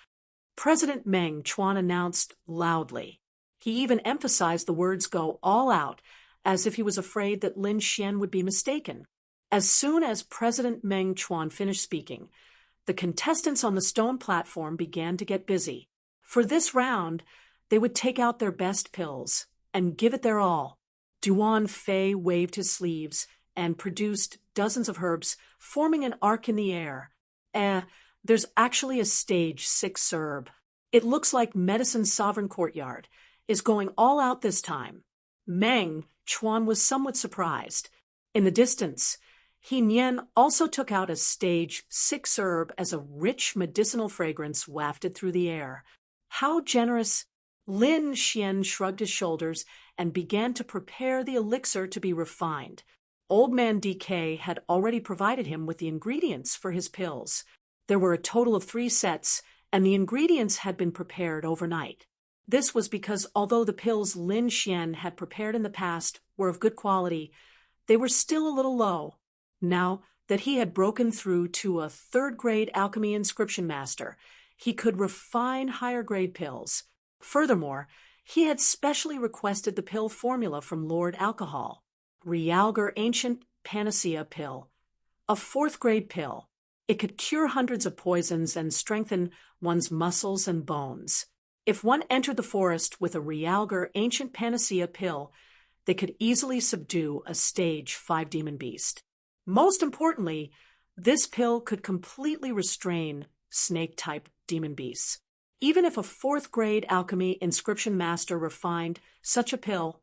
President Meng Chuan announced loudly. He even emphasized the words go all out, as if he was afraid that Lin Xian would be mistaken. As soon as President Meng Chuan finished speaking, the contestants on the stone platform began to get busy. For this round, they would take out their best pills and give it their all. Duan Fei waved his sleeves and produced dozens of herbs, forming an arc in the air. There's actually a stage 6 herb. It looks like Medicine's Sovereign Courtyard is going all out this time. Meng Chuan was somewhat surprised. In the distance, He Nian also took out a stage 6 herb as a rich medicinal fragrance wafted through the air. How generous! Lin Xian shrugged his shoulders and began to prepare the elixir to be refined. Old Man DK had already provided him with the ingredients for his pills. There were a total of 3 sets, and the ingredients had been prepared overnight. This was because although the pills Lin Xian had prepared in the past were of good quality, they were still a little low. Now that he had broken through to a 3rd-grade alchemy inscription master, he could refine higher-grade pills. Furthermore, he had specially requested the pill formula from Lord Alcohol. Realgar Ancient Panacea Pill. A 4th-grade pill. It could cure hundreds of poisons and strengthen one's muscles and bones. If one entered the forest with a Realgar Ancient Panacea Pill, they could easily subdue a stage 5 demon beast. Most importantly, this pill could completely restrain snake-type demon beasts. Even if a 4th-grade alchemy inscription master refined such a pill,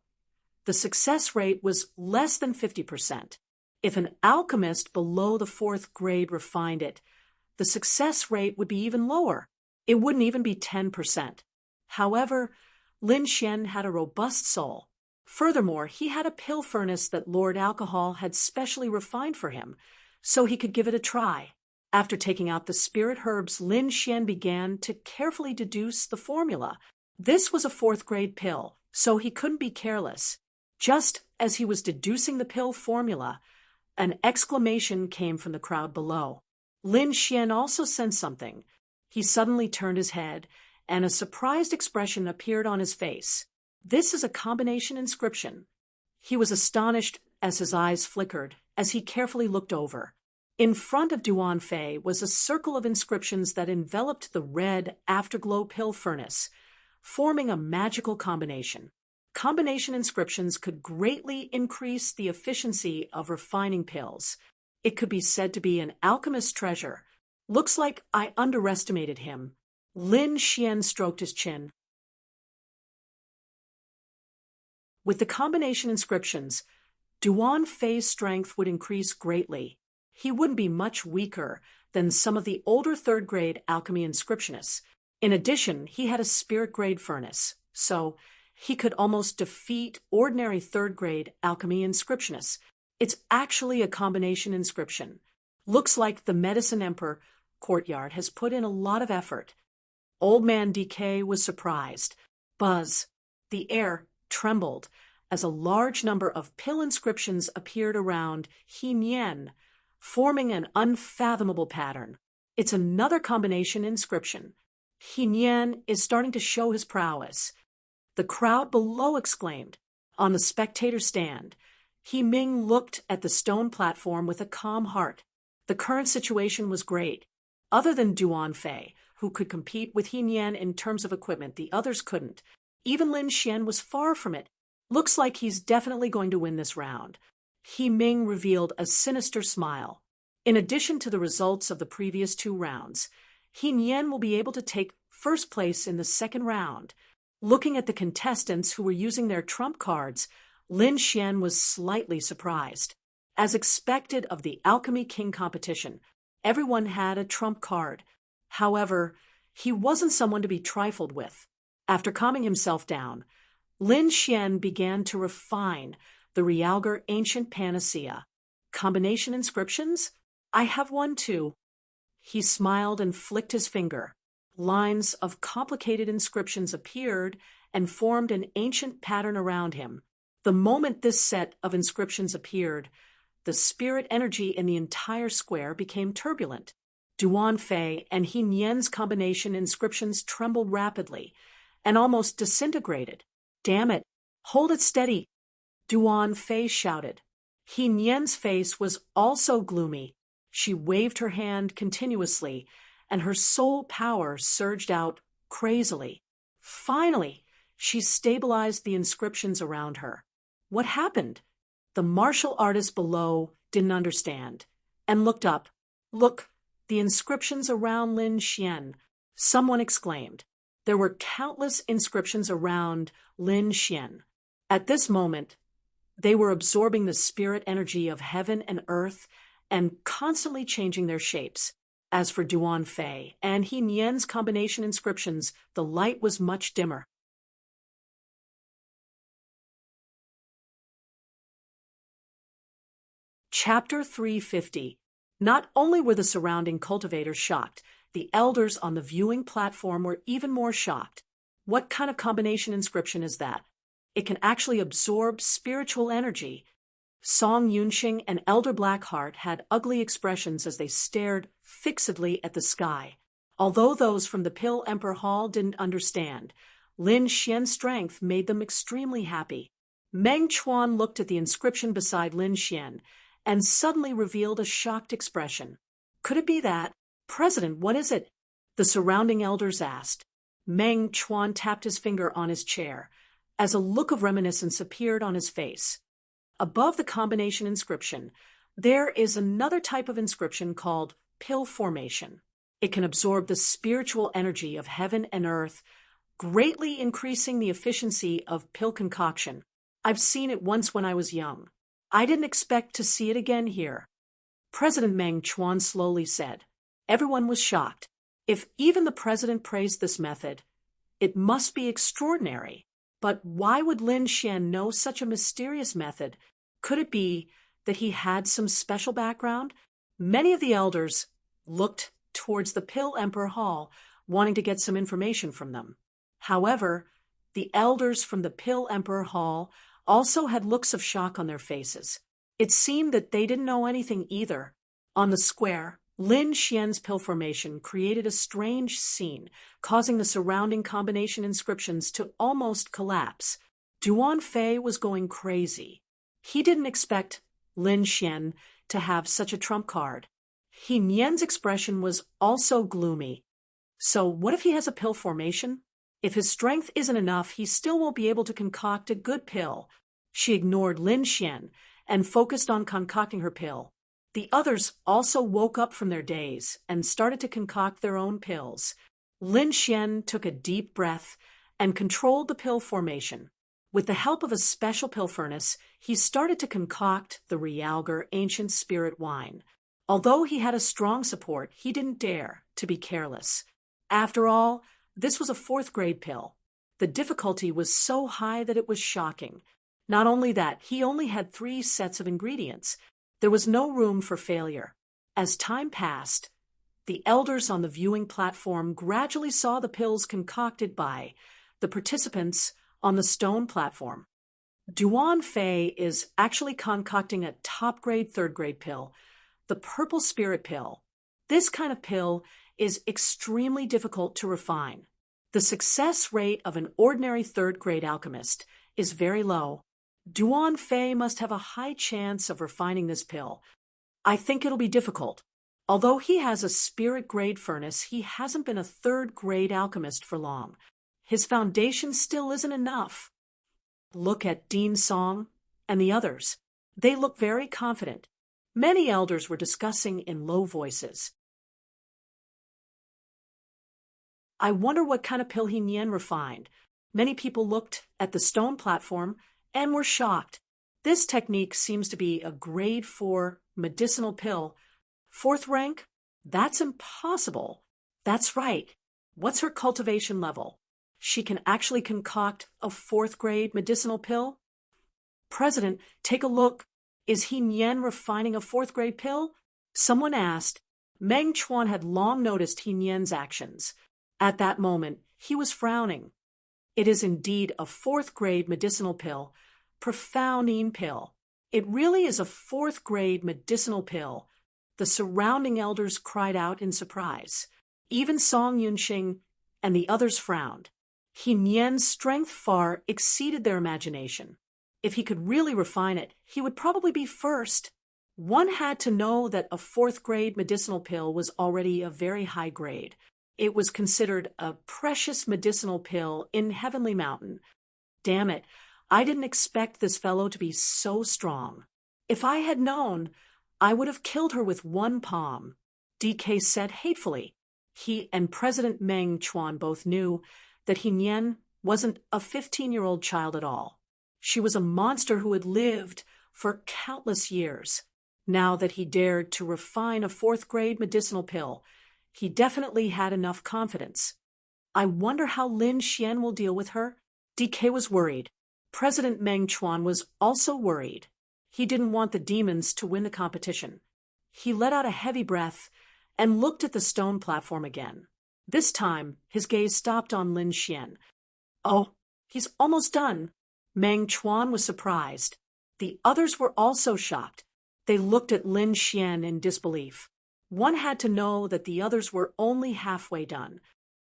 the success rate was less than 50%. If an alchemist below the 4th grade refined it, the success rate would be even lower. It wouldn't even be 10%. However, Lin Xian had a robust soul. Furthermore, he had a pill furnace that Lord Alcohol had specially refined for him, so he could give it a try. After taking out the spirit herbs, Lin Xian began to carefully deduce the formula. This was a 4th-grade pill, so he couldn't be careless. Just as he was deducing the pill formula, an exclamation came from the crowd below. Lin Xian also sensed something. He suddenly turned his head, and a surprised expression appeared on his face. This is a combination inscription. He was astonished as his eyes flickered, as he carefully looked over. In front of Duan Fei was a circle of inscriptions that enveloped the red afterglow pill furnace, forming a magical combination. Combination inscriptions could greatly increase the efficiency of refining pills. It could be said to be an alchemist's treasure. Looks like I underestimated him. Lin Xian stroked his chin. With the combination inscriptions, Duan Fei's strength would increase greatly. He wouldn't be much weaker than some of the older 3rd-grade alchemy inscriptionists. In addition, he had a spirit-grade furnace, so he could almost defeat ordinary 3rd-grade alchemy inscriptionists. It's actually a combination inscription. Looks like the Medicine Emperor Courtyard has put in a lot of effort. Old Man DK was surprised. Buzz. The air trembled as a large number of pill inscriptions appeared around He Nien, forming an unfathomable pattern. It's another combination inscription. He Nien is starting to show his prowess. The crowd below exclaimed. On the spectator stand, He Ming looked at the stone platform with a calm heart. The current situation was great. Other than Duan Fei, who could compete with He Nien in terms of equipment, the others couldn't. Even Lin Xian was far from it. Looks like he's definitely going to win this round. He Ming revealed a sinister smile. In addition to the results of the previous 2 rounds, He Nien will be able to take first place in the second round. Looking at the contestants who were using their trump cards, Lin Xian was slightly surprised. As expected of the Alchemy King competition, everyone had a trump card. However, he wasn't someone to be trifled with. After calming himself down, Lin Xian began to refine the Realgar Ancient Panacea. Combination inscriptions? I have one too. He smiled and flicked his finger. Lines of complicated inscriptions appeared and formed an ancient pattern around him. The moment this set of inscriptions appeared, the spirit energy in the entire square became turbulent. Duan Fei and He Nien's combination inscriptions trembled rapidly and almost disintegrated. Damn it! Hold it steady! Duan Fei shouted. He Nien's face was also gloomy. She waved her hand continuously, and her soul power surged out crazily. Finally, she stabilized the inscriptions around her. What happened? The martial artist below didn't understand, and looked up. Look, the inscriptions around Lin Xian, someone exclaimed. There were countless inscriptions around Lin Xian. At this moment, they were absorbing the spirit energy of heaven and earth and constantly changing their shapes. As for Duan Fei and He Nien's combination inscriptions, the light was much dimmer. Chapter 350. Not only were the surrounding cultivators shocked, the elders on the viewing platform were even more shocked. What kind of combination inscription is that? It can actually absorb spiritual energy. Song Yunxing and Elder Blackheart had ugly expressions as they stared fixedly at the sky. Although those from the Pill Emperor Hall didn't understand, Lin Xian's strength made them extremely happy. Meng Chuan looked at the inscription beside Lin Xian and suddenly revealed a shocked expression. Could it be that? President, what is it? The surrounding elders asked. Meng Chuan tapped his finger on his chair as a look of reminiscence appeared on his face. Above the combination inscription, there is another type of inscription called pill formation. It can absorb the spiritual energy of heaven and earth, greatly increasing the efficiency of pill concoction. I've seen it once when I was young. I didn't expect to see it again here. President Meng Chuan slowly said. Everyone was shocked. If even the president praised this method, it must be extraordinary. But why would Lin Xian know such a mysterious method? Could it be that he had some special background? Many of the elders looked towards the Pill Emperor Hall, wanting to get some information from them. However, the elders from the Pill Emperor Hall also had looks of shock on their faces. It seemed that they didn't know anything either. On the square, Lin Xian's pill formation created a strange scene, causing the surrounding combination inscriptions to almost collapse. Duan Fei was going crazy. He didn't expect Lin Xian to have such a trump card. He Nian's expression was also gloomy. So what if he has a pill formation? If his strength isn't enough, he still won't be able to concoct a good pill. She ignored Lin Xian and focused on concocting her pill. The others also woke up from their daze and started to concoct their own pills. Lin Xian took a deep breath and controlled the pill formation. With the help of a special pill furnace, he started to concoct the Realgar Ancient Spirit Wine. Although he had a strong support, he didn't dare to be careless. After all, this was a 4th-grade pill. The difficulty was so high that it was shocking. Not only that, he only had 3 sets of ingredients. There was no room for failure. As time passed, the elders on the viewing platform gradually saw the pills concocted by the participants on the stone platform. Duan Fei is actually concocting a top-grade third-grade pill, the purple spirit pill. This kind of pill is extremely difficult to refine. The success rate of an ordinary third-grade alchemist is very low. Duan Fei must have a high chance of refining this pill. I think it'll be difficult. Although he has a spirit-grade furnace, he hasn't been a third-grade alchemist for long. His foundation still isn't enough. Look at Dean Song and the others. They look very confident. Many elders were discussing in low voices. I wonder what kind of pill He Nian refined. Many people looked at the stone platform and were shocked. This technique seems to be a grade 4 medicinal pill. 4th rank? That's impossible. That's right. What's her cultivation level? She can actually concoct a 4th grade medicinal pill? President, take a look. Is He Nian refining a 4th grade pill? Someone asked. Meng Chuan had long noticed He Nian's actions. At that moment, he was frowning. It is indeed a 4th grade medicinal pill, profounding pill. It really is a 4th grade medicinal pill. The surrounding elders cried out in surprise. Even Song Yunxing and the others frowned. He Nian's strength far exceeded their imagination. If he could really refine it, he would probably be first. One had to know that a 4th grade medicinal pill was already a very high grade. It was considered a precious medicinal pill in Heavenly Mountain. Damn it, I didn't expect this fellow to be so strong. If I had known, I would have killed her with one palm, DK said hatefully. He and President Meng Chuan both knew that He Nian wasn't a 15-year-old child at all. She was a monster who had lived for countless years. Now that he dared to refine a 4th grade medicinal pill, he definitely had enough confidence. I wonder how Lin Xian will deal with her. DK was worried. President Meng Chuan was also worried. He didn't want the demons to win the competition. He let out a heavy breath and looked at the stone platform again. This time, his gaze stopped on Lin Xian. Oh, he's almost done. Meng Chuan was surprised. The others were also shocked. They looked at Lin Xian in disbelief. One had to know that the others were only halfway done.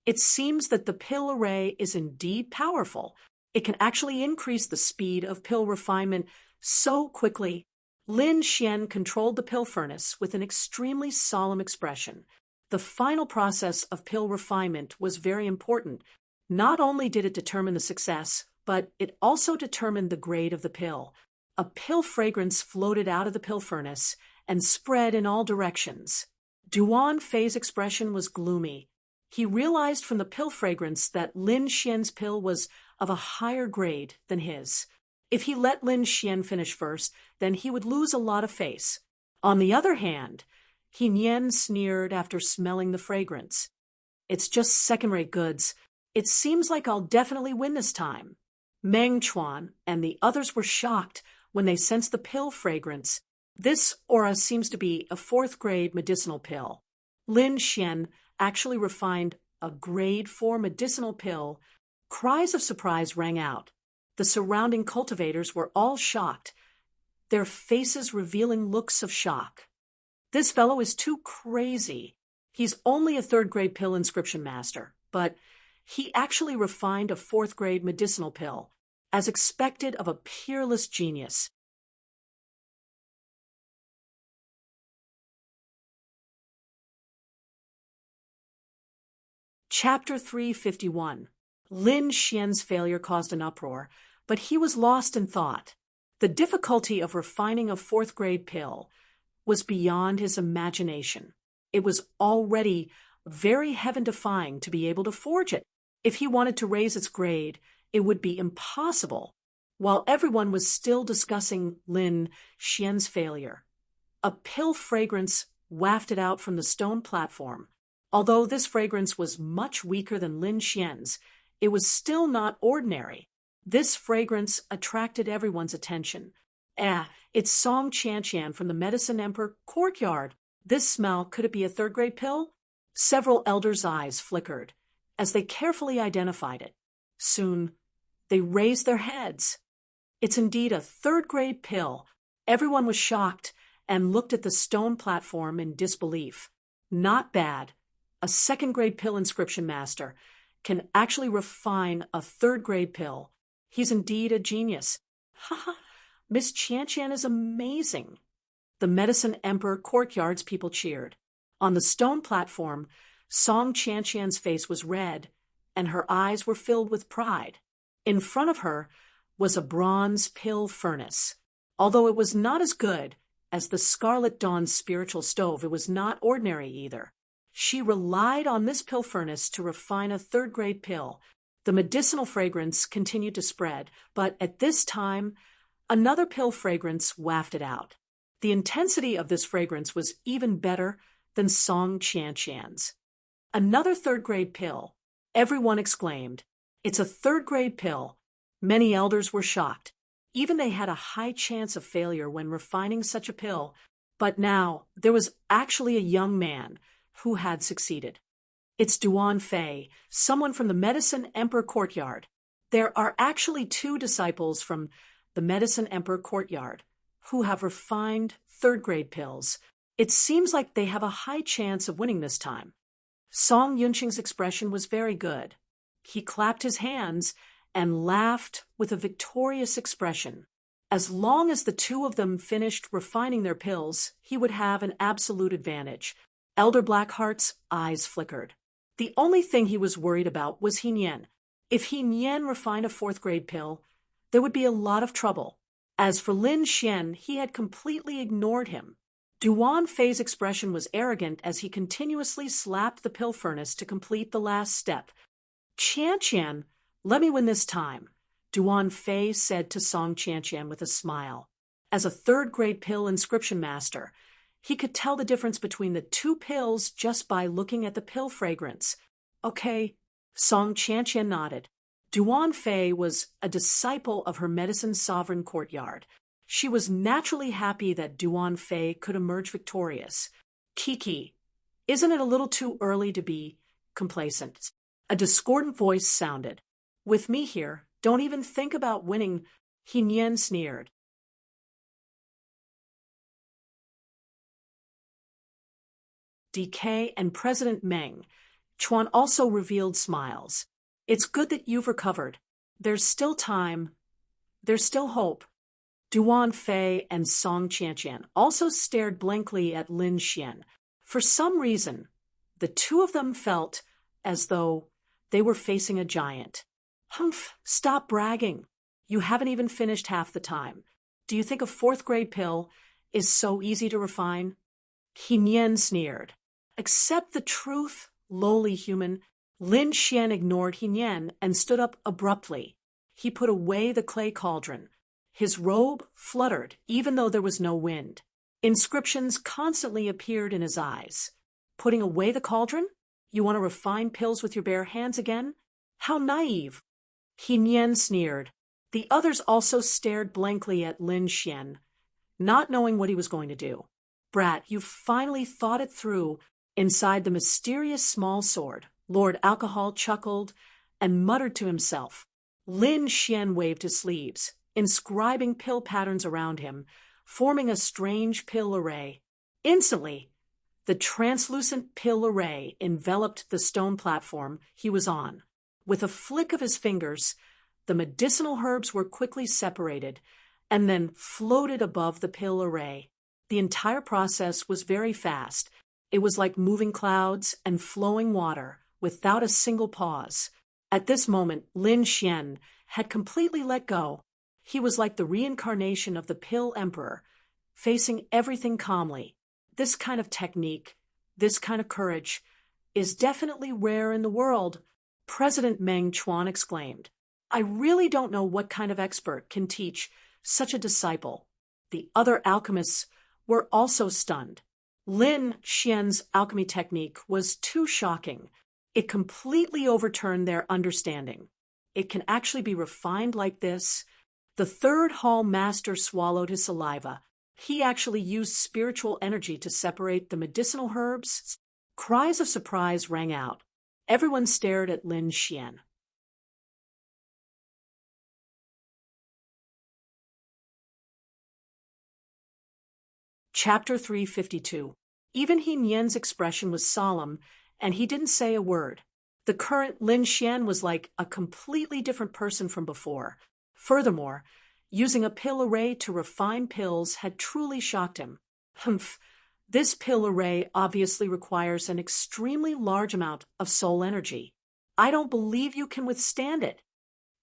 It seems that the pill array is indeed powerful. It can actually increase the speed of pill refinement so quickly. Lin Xian controlled the pill furnace with an extremely solemn expression. The final process of pill refinement was very important. Not only did it determine the success, but it also determined the grade of the pill. A pill fragrance floated out of the pill furnace and spread in all directions. Duan Fei's expression was gloomy. He realized from the pill fragrance that Lin Xian's pill was of a higher grade than his. If he let Lin Xian finish first, then he would lose a lot of face. On the other hand, He Nian sneered after smelling the fragrance. It's just second-rate goods. It seems like I'll definitely win this time. Meng Chuan and the others were shocked when they sensed the pill fragrance. This aura seems to be a 4th grade medicinal pill. Lin Xian actually refined a grade 4 medicinal pill. Cries of surprise rang out. The surrounding cultivators were all shocked, their faces revealing looks of shock. This fellow is too crazy. He's only a 3rd grade pill inscription master, but he actually refined a 4th grade medicinal pill, as expected of a peerless genius. Chapter 351. Lin Xian's failure caused an uproar, but he was lost in thought. The difficulty of refining a 4th grade pill was beyond his imagination. It was already very heaven-defying to be able to forge it. If he wanted to raise its grade, it would be impossible. While everyone was still discussing Lin Xian's failure, a pill fragrance wafted out from the stone platform. Although this fragrance was much weaker than Lin Xian's, it was still not ordinary. This fragrance attracted everyone's attention. It's Song Qianqian from the Medicine Emperor courtyard. This smell, could it be a 3rd grade pill? Several elders' eyes flickered as they carefully identified it. Soon, They raised their heads. It's indeed a third-grade pill. Everyone was shocked and looked at the stone platform in disbelief. Not bad. A second-grade pill inscription master can actually refine a third-grade pill. He's indeed a genius. Ha ha! Miss Qian is amazing. The Medicine Emperor courtyard's people cheered. On the stone platform, Song Qian's face was red, and her eyes were filled with pride. In front of her was a bronze pill furnace. Although it was not as good as the Scarlet Dawn's spiritual stove, it was not ordinary either. She relied on this pill furnace to refine a third-grade pill. The medicinal fragrance continued to spread, but at this time, another pill fragrance wafted out. The intensity of this fragrance was even better than Song Qian's. Another third-grade pill. Everyone exclaimed, "It's a third-grade pill." Many elders were shocked. Even they had a high chance of failure when refining such a pill. But now there was actually a young man who had succeeded. It's Duan Fei, someone from the Medicine Emperor courtyard. There are actually 2 disciples from the Medicine Emperor courtyard who have refined third-grade pills. It seems like they have a high chance of winning this time. Song Yunqing's expression was very good. He clapped his hands and laughed with a victorious expression. As long as the 2 of them finished refining their pills, he would have an absolute advantage. Elder Blackheart's eyes flickered. The only thing he was worried about was He Nian. If He Nian refined a 4th-grade pill, there would be a lot of trouble. As for Lin Xian, he had completely ignored him. Duan Fei's expression was arrogant as he continuously slapped the pill furnace to complete the last step. "Qian, let me win this time," Duan Fei said to Song Qian with a smile. As a third-grade pill inscription master, he could tell the difference between the 2 pills just by looking at the pill fragrance. "Okay," Song Qian nodded. Duan Fei was a disciple of her medicine sovereign courtyard. She was naturally happy that Duan Fei could emerge victorious. "Kiki, isn't it a little too early to be complacent?" A discordant voice sounded. "With me here, don't even think about winning," He Nian sneered. DK and President Meng. Chuan also revealed smiles. "It's good that you've recovered. There's still time. There's still hope." Duan Fei and Song Qian also stared blankly at Lin Xian. For some reason, the 2 of them felt as though they were facing a giant. "Humph, stop bragging. You haven't even finished half the time. Do you think a 4th-grade pill is so easy to refine?" He Nian sneered. "Accept the truth, lowly human." Lin Xian ignored He Nian and stood up abruptly. He put away the clay cauldron. His robe fluttered, even though there was no wind. Inscriptions constantly appeared in his eyes. "Putting away the cauldron? You want to refine pills with your bare hands again? How naive!" He Nian sneered. The others also stared blankly at Lin Xian, not knowing what he was going to do. "Brat, you finally thought it through." Inside the mysterious small sword, Lord Alcohol chuckled and muttered to himself. Lin Xian waved his sleeves, inscribing pill patterns around him, forming a strange pill array. Instantly, the translucent pill array enveloped the stone platform he was on. With a flick of his fingers, the medicinal herbs were quickly separated and then floated above the pill array. The entire process was very fast. It was like moving clouds and flowing water without a single pause. At this moment, Lin Xian had completely let go. He was like the reincarnation of the Pill Emperor, facing everything calmly. This kind of technique, this kind of courage, is definitely rare in the world, President Meng Chuan exclaimed. "I really don't know what kind of expert can teach such a disciple." The other alchemists were also stunned. Lin Xian's alchemy technique was too shocking. It completely overturned their understanding. It can actually be refined like this. The 3rd hall master swallowed his saliva. He actually used spiritual energy to separate the medicinal herbs. Cries of surprise rang out. Everyone stared at Lin Xian. Chapter 352. Even He Nian's expression was solemn, and he didn't say a word. The current Lin Xian was like a completely different person from before. Furthermore, using a pill array to refine pills had truly shocked him. Humph. This pill array obviously requires an extremely large amount of soul energy. I don't believe you can withstand it.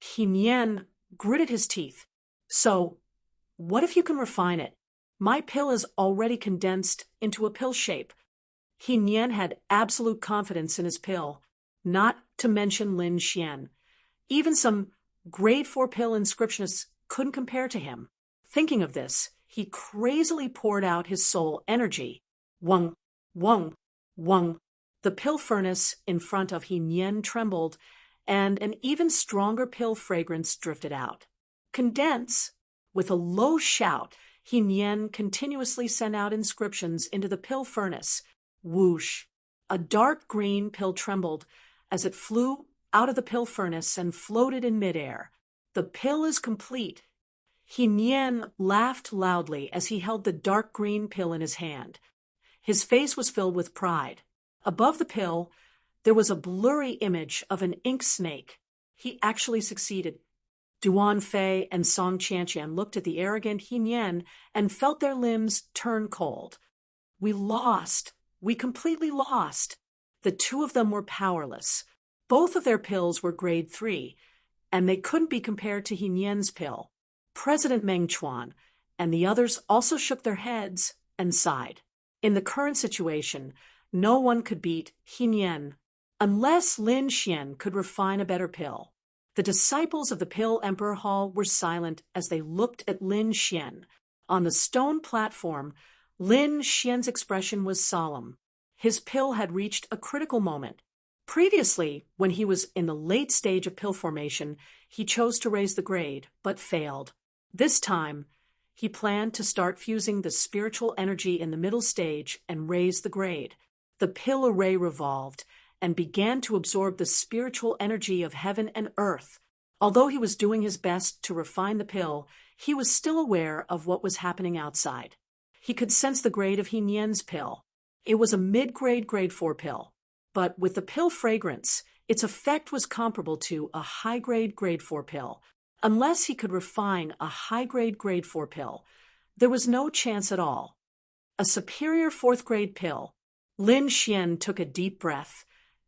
He Nian gritted his teeth. So, what if you can refine it? My pill is already condensed into a pill shape. He Nian had absolute confidence in his pill, not to mention Lin Xian. Even some grade 4 pill inscriptionists couldn't compare to him. Thinking of this, he crazily poured out his soul energy. Wung, wung, wung. The pill furnace in front of He Nian trembled, and an even stronger pill fragrance drifted out. Condense! With a low shout, He Nian continuously sent out inscriptions into the pill furnace. Whoosh! A dark green pill trembled as it flew out of the pill furnace and floated in midair. The pill is complete. He Nian laughed loudly as he held the dark green pill in his hand. His face was filled with pride. Above the pill, there was a blurry image of an ink snake. He actually succeeded. Duan Fei and Song Qianqian looked at the arrogant He Nian and felt their limbs turn cold. We lost. We completely lost. The two of them were powerless. Both of their pills were grade 3, and they couldn't be compared to He Nian's pill. President Meng Chuan and the others also shook their heads and sighed. In the current situation, no one could beat He Nian, unless Lin Xian could refine a better pill. The disciples of the Pill Emperor Hall were silent as they looked at Lin Xian. On the stone platform, Lin Xian's expression was solemn. His pill had reached a critical moment. Previously, when he was in the late stage of pill formation, he chose to raise the grade, but failed. This time, he planned to start fusing the spiritual energy in the middle stage and raise the grade. The pill array revolved and began to absorb the spiritual energy of heaven and earth. Although he was doing his best to refine the pill, he was still aware of what was happening outside. He could sense the grade of He Nian's pill. It was a mid-grade grade 4 pill, but with the pill fragrance, its effect was comparable to a high-grade grade 4 pill. Unless he could refine a high-grade grade 4 pill, there was no chance at all. A superior 4th grade pill. Lin Xian took a deep breath,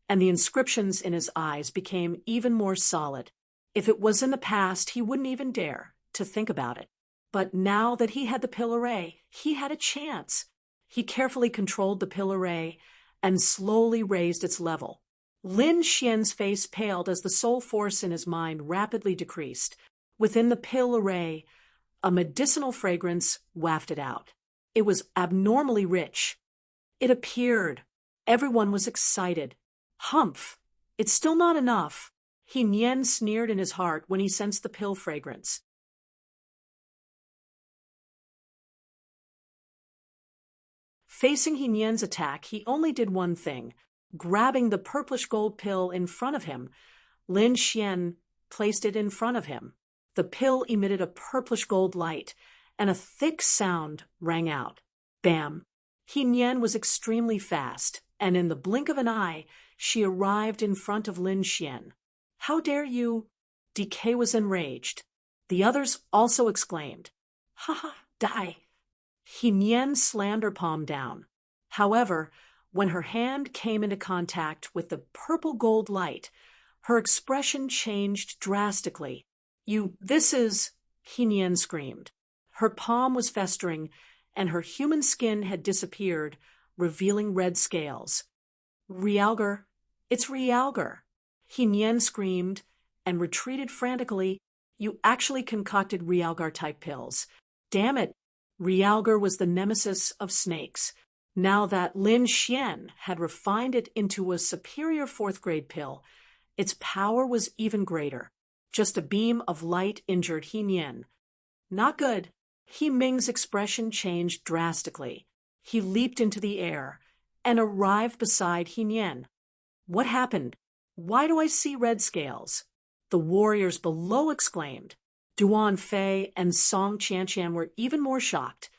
and the inscriptions in his eyes became even more solid. If it was in the past, he wouldn't even dare to think about it. But now that he had the pill array, he had a chance. He carefully controlled the pill array and slowly raised its level. Lin Xian's face paled as the soul force in his mind rapidly decreased. Within the pill array, a medicinal fragrance wafted out. It was abnormally rich. It appeared. Everyone was excited. Humph! It's still not enough. He Nian sneered in his heart when he sensed the pill fragrance. Facing He Nian's attack, he only did one thing. Grabbing the purplish gold pill in front of him, Lin Xian placed it in front of him. The pill emitted a purplish gold light, and a thick sound rang out. Bam! He Nian was extremely fast, and in the blink of an eye, she arrived in front of Lin Xian. How dare you? DK was enraged. The others also exclaimed. Ha ha, die! He Nian slammed her palm down. However, when her hand came into contact with the purple gold light, her expression changed drastically. This is, He Nian screamed. Her palm was festering, and her human skin had disappeared, revealing red scales. Realgar, it's Realgar. He Nian screamed and retreated frantically. You actually concocted Realgar-type pills. Damn it, Realgar was the nemesis of snakes. Now that Lin Xian had refined it into a superior 4th grade pill, its power was even greater. Just a beam of light injured He Nian. Not good. He Ming's expression changed drastically. He leaped into the air and arrived beside He Nian. What happened? Why do I see red scales? The warriors below exclaimed. Duan Fei and Song Qianqian were even more shocked.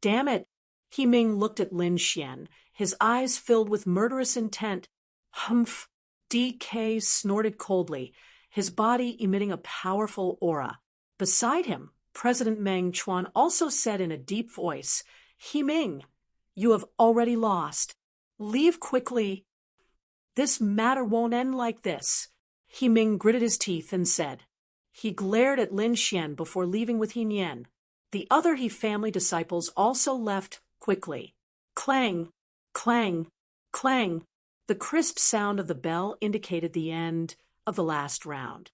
Damn it! He Ming looked at Lin Xian, his eyes filled with murderous intent. Humph! DK snorted coldly, his body emitting a powerful aura. Beside him, President Meng Chuan also said in a deep voice, He Ming, you have already lost. Leave quickly. This matter won't end like this. He Ming gritted his teeth and said. He glared at Lin Xian before leaving with He Nian. The other He family disciples also left quickly. Clang, clang, clang. The crisp sound of the bell indicated the end of the last round.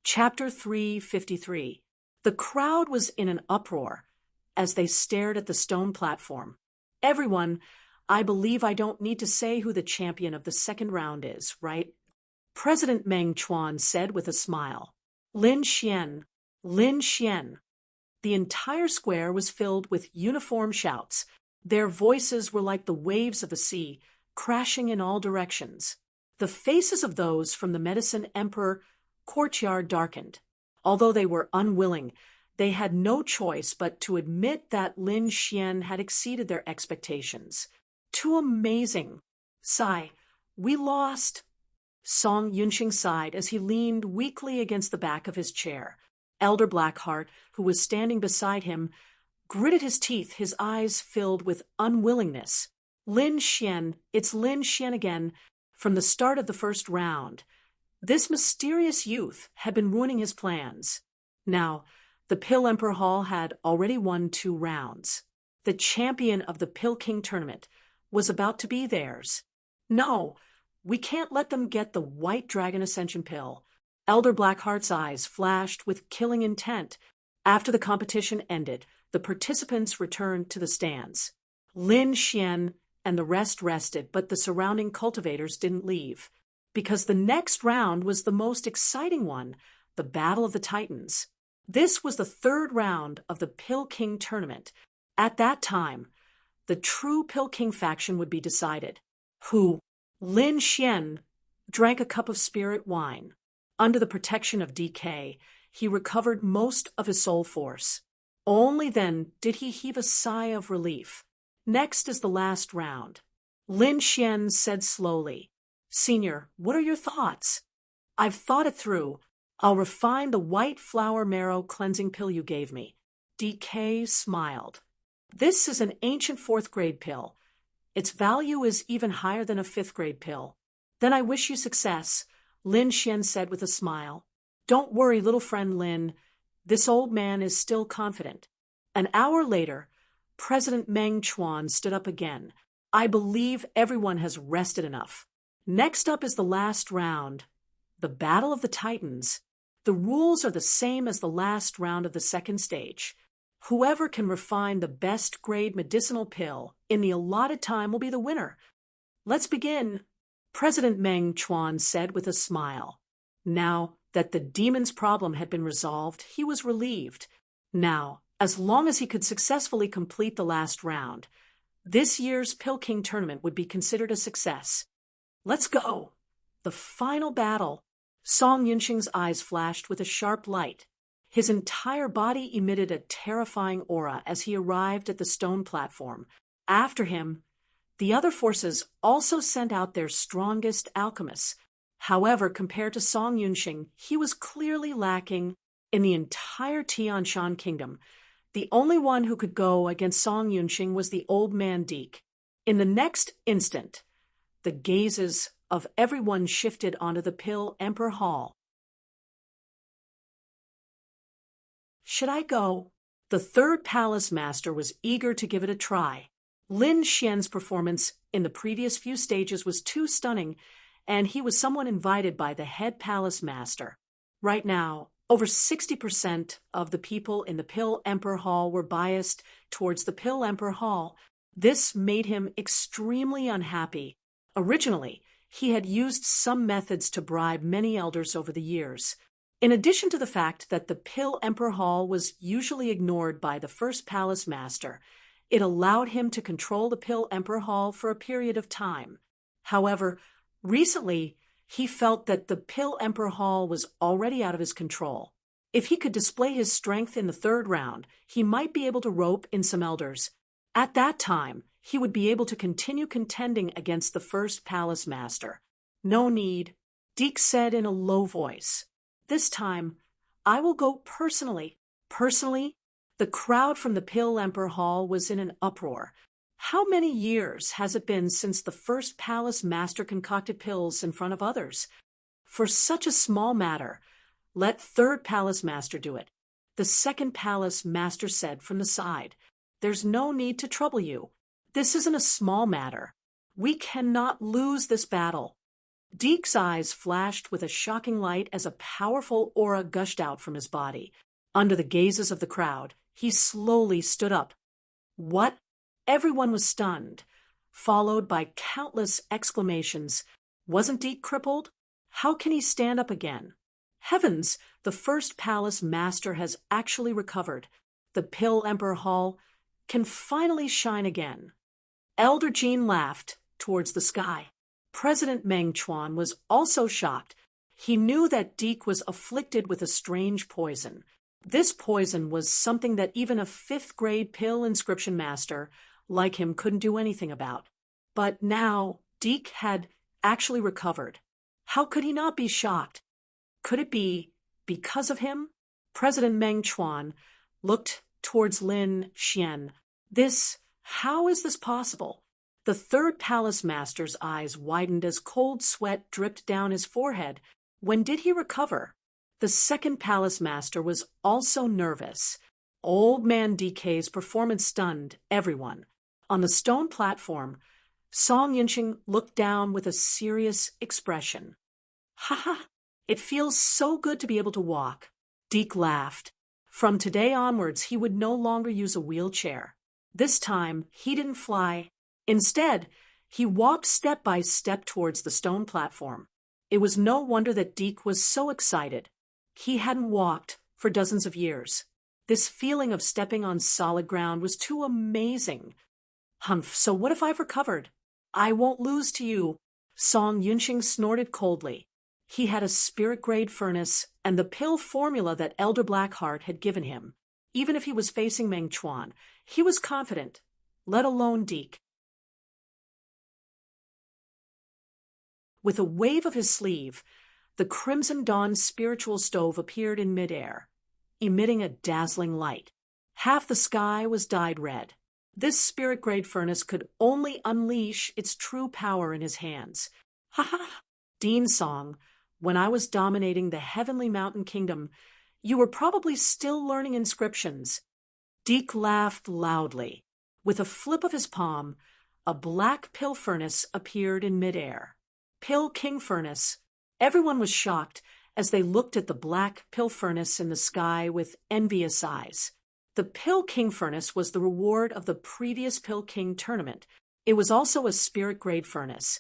Chapter 353. The crowd was in an uproar as they stared at the stone platform. Everyone, I believe I don't need to say who the champion of the second round is, right? President Meng Chuan said with a smile. Lin Xian, Lin Xian. The entire square was filled with uniform shouts. Their voices were like the waves of the sea, crashing in all directions. The faces of those from the Medicine Emperor courtyard darkened. Although they were unwilling, they had no choice but to admit that Lin Xian had exceeded their expectations. Too amazing. Sigh, we lost. Song Yunxing sighed as he leaned weakly against the back of his chair. Elder Blackheart, who was standing beside him, gritted his teeth, his eyes filled with unwillingness. Lin Xian, it's Lin Xian again, from the start of the first round. This mysterious youth had been ruining his plans. Now, the Pill Emperor Hall had already won 2 rounds. The champion of the Pill King tournament was about to be theirs. No, we can't let them get the White Dragon Ascension Pill. Elder Blackheart's eyes flashed with killing intent. After the competition ended, the participants returned to the stands. Lin Xian and the rest rested, but the surrounding cultivators didn't leave. Because the next round was the most exciting one, the Battle of the Titans. This was the 3rd round of the Pill King tournament. At that time, the true Pill King faction would be decided. Who? Lin Xian drank a cup of spirit wine. Under the protection of DK, he recovered most of his soul force. Only then did he heave a sigh of relief. Next is the last round. Lin Xian said slowly, Senior, what are your thoughts? I've thought it through. I'll refine the white flower marrow cleansing pill you gave me. DK smiled. This is an ancient 4th grade pill. Its value is even higher than a 5th grade pill. Then I wish you success, Lin Xian said with a smile. Don't worry, little friend Lin. This old man is still confident. An hour later, President Meng Chuan stood up again. I believe everyone has rested enough. Next up is the last round, the Battle of the Titans. The rules are the same as the last round of the 2nd stage. Whoever can refine the best grade medicinal pill in the allotted time will be the winner. Let's begin, President Meng Chuan said with a smile. Now that the demon's problem had been resolved, he was relieved. Now, as long as he could successfully complete the last round, this year's Pill King tournament would be considered a success. Let's go. The final battle. Song Yunxing's eyes flashed with a sharp light. His entire body emitted a terrifying aura as he arrived at the stone platform. After him, the other forces also sent out their strongest alchemists. However, compared to Song Yunxing, he was clearly lacking. In the entire Tianshan kingdom, the only one who could go against Song Yunxing was the old man Deke. In the next instant, the gazes of everyone shifted onto the Pill Emperor Hall. Should I go? The 3rd palace master was eager to give it a try. Lin Xian's performance in the previous few stages was too stunning, and he was someone invited by the head palace master. Right now, over 60% of the people in the Pill Emperor Hall were biased towards the Pill Emperor Hall. This made him extremely unhappy. Originally, he had used some methods to bribe many elders over the years. In addition to the fact that the Pill Emperor Hall was usually ignored by the first palace master, it allowed him to control the Pill Emperor Hall for a period of time. However, recently, he felt that the Pill Emperor Hall was already out of his control. If he could display his strength in the third round, he might be able to rope in some elders. At that time, he would be able to continue contending against the first palace master. No need, Deke said in a low voice. This time, I will go personally. Personally? The crowd from the Pill Emperor Hall was in an uproar. How many years has it been since the first palace master concocted pills in front of others? For such a small matter, let third palace master do it. The second palace master said from the side, There's no need to trouble you. This isn't a small matter. We cannot lose this battle. Deke's eyes flashed with a shocking light as a powerful aura gushed out from his body. Under the gazes of the crowd, he slowly stood up. What? Everyone was stunned, followed by countless exclamations. Wasn't Deke crippled? How can he stand up again? Heavens, the first palace master has actually recovered. The Pill Emperor Hall can finally shine again. Elder Jean laughed towards the sky. President Meng Chuan was also shocked. He knew that Deke was afflicted with a strange poison. This poison was something that even a fifth-grade pill inscription master like him couldn't do anything about. But now Deke had actually recovered. How could he not be shocked? Could it be because of him? President Meng Chuan looked towards Lin Xian. How is this possible? The third palace master's eyes widened as cold sweat dripped down his forehead. When did he recover? The second palace master was also nervous. Old man DK's performance stunned everyone. On the stone platform, Song Yunqing looked down with a serious expression. Ha ha! It feels so good to be able to walk. Deke laughed. From today onwards, he would no longer use a wheelchair. This time, he didn't fly. Instead, he walked step by step towards the stone platform. It was no wonder that Deke was so excited. He hadn't walked for dozens of years. This feeling of stepping on solid ground was too amazing. Humph, so what if I've recovered? I won't lose to you. Song Yunqing snorted coldly. He had a spirit-grade furnace and the pill formula that Elder Blackheart had given him. Even if he was facing Meng Chuan, he was confident, let alone Deke. With a wave of his sleeve, the Crimson Dawn spiritual stove appeared in midair, emitting a dazzling light. Half the sky was dyed red. This spirit-grade furnace could only unleash its true power in his hands. Ha ha! Dean Song, when I was dominating the Heavenly Mountain Kingdom, you were probably still learning inscriptions. Deke laughed loudly. With a flip of his palm, a black pill furnace appeared in midair. Pill King Furnace. Everyone was shocked as they looked at the black pill furnace in the sky with envious eyes. The Pill King Furnace was the reward of the previous Pill King tournament. It was also a spirit-grade furnace,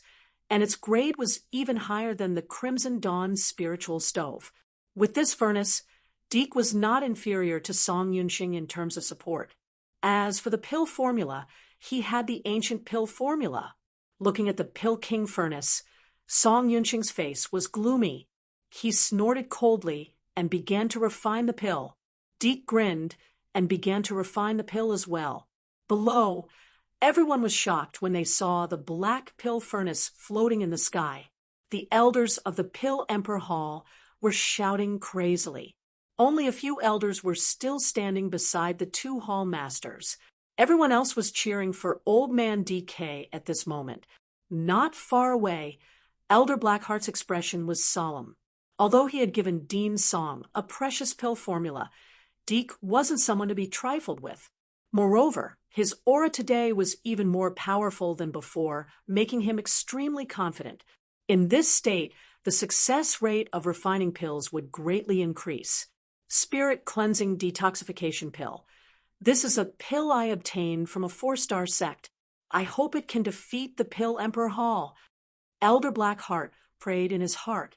and its grade was even higher than the Crimson Dawn spiritual stove. With this furnace, Deke was not inferior to Song Yunqing in terms of support. As for the pill formula, he had the ancient pill formula. Looking at the Pill King Furnace, Song Yunqing's face was gloomy. He snorted coldly and began to refine the pill. Deke grinned and began to refine the pill as well. Below, everyone was shocked when they saw the black pill furnace floating in the sky. The elders of the Pill Emperor Hall were shouting crazily. Only a few elders were still standing beside the two hall masters. Everyone else was cheering for Old Man DK at this moment. Not far away, Elder Blackheart's expression was solemn. Although he had given Dean Song a precious pill formula, Deke wasn't someone to be trifled with. Moreover, his aura today was even more powerful than before, making him extremely confident. In this state, the success rate of refining pills would greatly increase. Spirit Cleansing Detoxification Pill. This is a pill I obtained from a 4-star sect. I hope it can defeat the Pill Emperor Hall. Elder Blackheart prayed in his heart.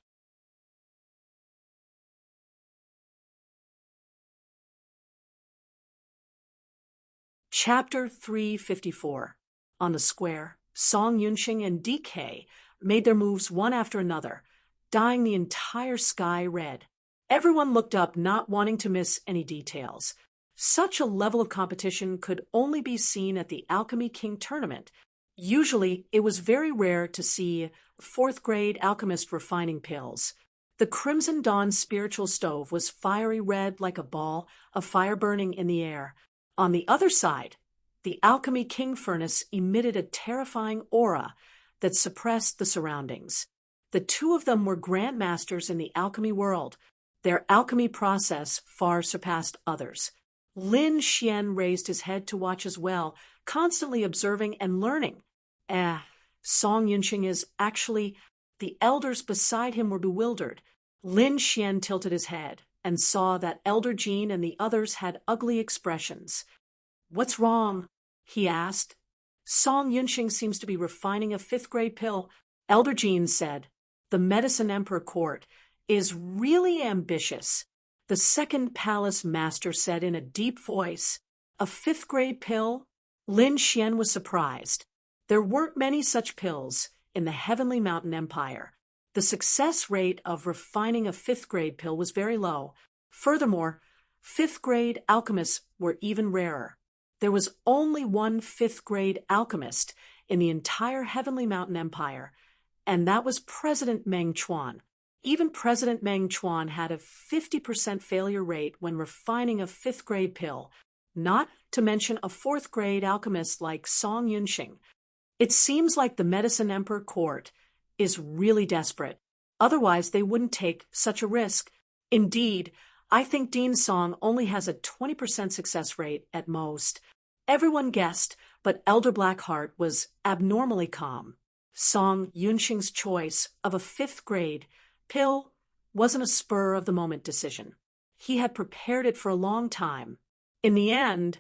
Chapter 354. On the square, Song Yunqing and DK made their moves one after another, dyeing the entire sky red. Everyone looked up, not wanting to miss any details. Such a level of competition could only be seen at the Alchemy King tournament. Usually, it was very rare to see fourth-grade alchemist refining pills. The Crimson Dawn spiritual stove was fiery red like a ball of fire burning in the air. On the other side, the Alchemy King furnace emitted a terrifying aura that suppressed the surroundings. The two of them were grandmasters in the alchemy world. Their alchemy process far surpassed others. Lin Xian raised his head to watch as well, constantly observing and learning. Song Yunqing is actually... The elders beside him were bewildered. Lin Xian tilted his head and saw that Elder Jean and the others had ugly expressions. "What's wrong?" he asked. "Song Yunqing seems to be refining a fifth-grade pill," Elder Jean said. "The Medicine Emperor Court is really ambitious," the second palace master said in a deep voice. "A fifth-grade pill?" Lin Xian was surprised. There weren't many such pills in the Heavenly Mountain Empire. The success rate of refining a fifth-grade pill was very low. Furthermore, fifth-grade alchemists were even rarer. There was only one fifth-grade alchemist in the entire Heavenly Mountain Empire, and that was President Meng Chuan. Even President Meng Chuan had a 50% failure rate when refining a fifth-grade pill, not to mention a fourth-grade alchemist like Song Yunqing. It seems like the Medicine Emperor Court is really desperate. Otherwise, they wouldn't take such a risk. Indeed, I think Dean Song only has a 20% success rate at most. Everyone guessed, but Elder Blackheart was abnormally calm. Song Yunqing's choice of a fifth-grade pill wasn't a spur-of-the-moment decision. He had prepared it for a long time. In the end,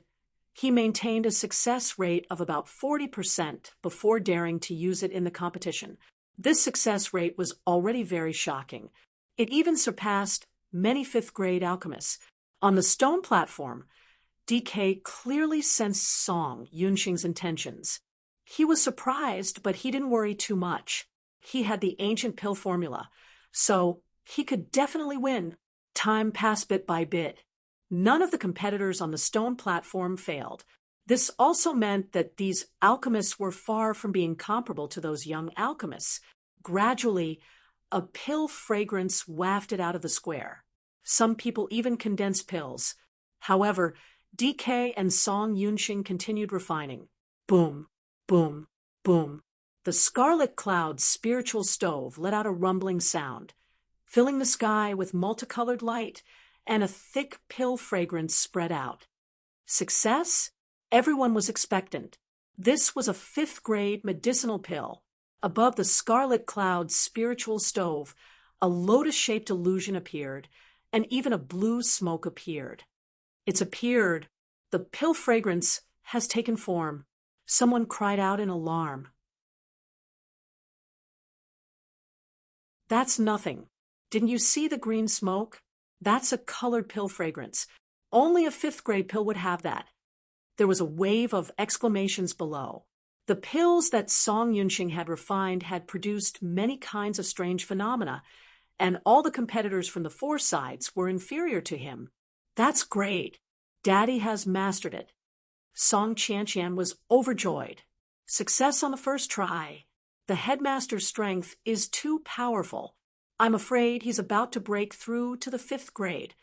he maintained a success rate of about 40% before daring to use it in the competition. This success rate was already very shocking. It even surpassed many fifth-grade alchemists. On the stone platform, DK clearly sensed Song Yunqing's intentions. He was surprised, but he didn't worry too much. He had the ancient pill formula, so he could definitely win. Time passed bit by bit. None of the competitors on the stone platform failed. This also meant that these alchemists were far from being comparable to those young alchemists. Gradually, a pill fragrance wafted out of the square. Some people even condensed pills. However, DK and Song Yunqing continued refining. Boom, boom, boom. The Scarlet Cloud's spiritual stove let out a rumbling sound, filling the sky with multicolored light, and a thick pill fragrance spread out. Success? Everyone was expectant. This was a fifth-grade medicinal pill. Above the Scarlet Cloud's spiritual stove, a lotus-shaped illusion appeared, and even a blue smoke appeared. It's appeared. The pill fragrance has taken form. Someone cried out in alarm. That's nothing. Didn't you see the green smoke? That's a colored pill fragrance. Only a fifth-grade pill would have that. There was a wave of exclamations below. The pills that Song Yunqing had refined had produced many kinds of strange phenomena, and all the competitors from the four sides were inferior to him. That's great. Daddy has mastered it. Song Qianqian was overjoyed. Success on the first try. The headmaster's strength is too powerful. I'm afraid he's about to break through to the fifth grade.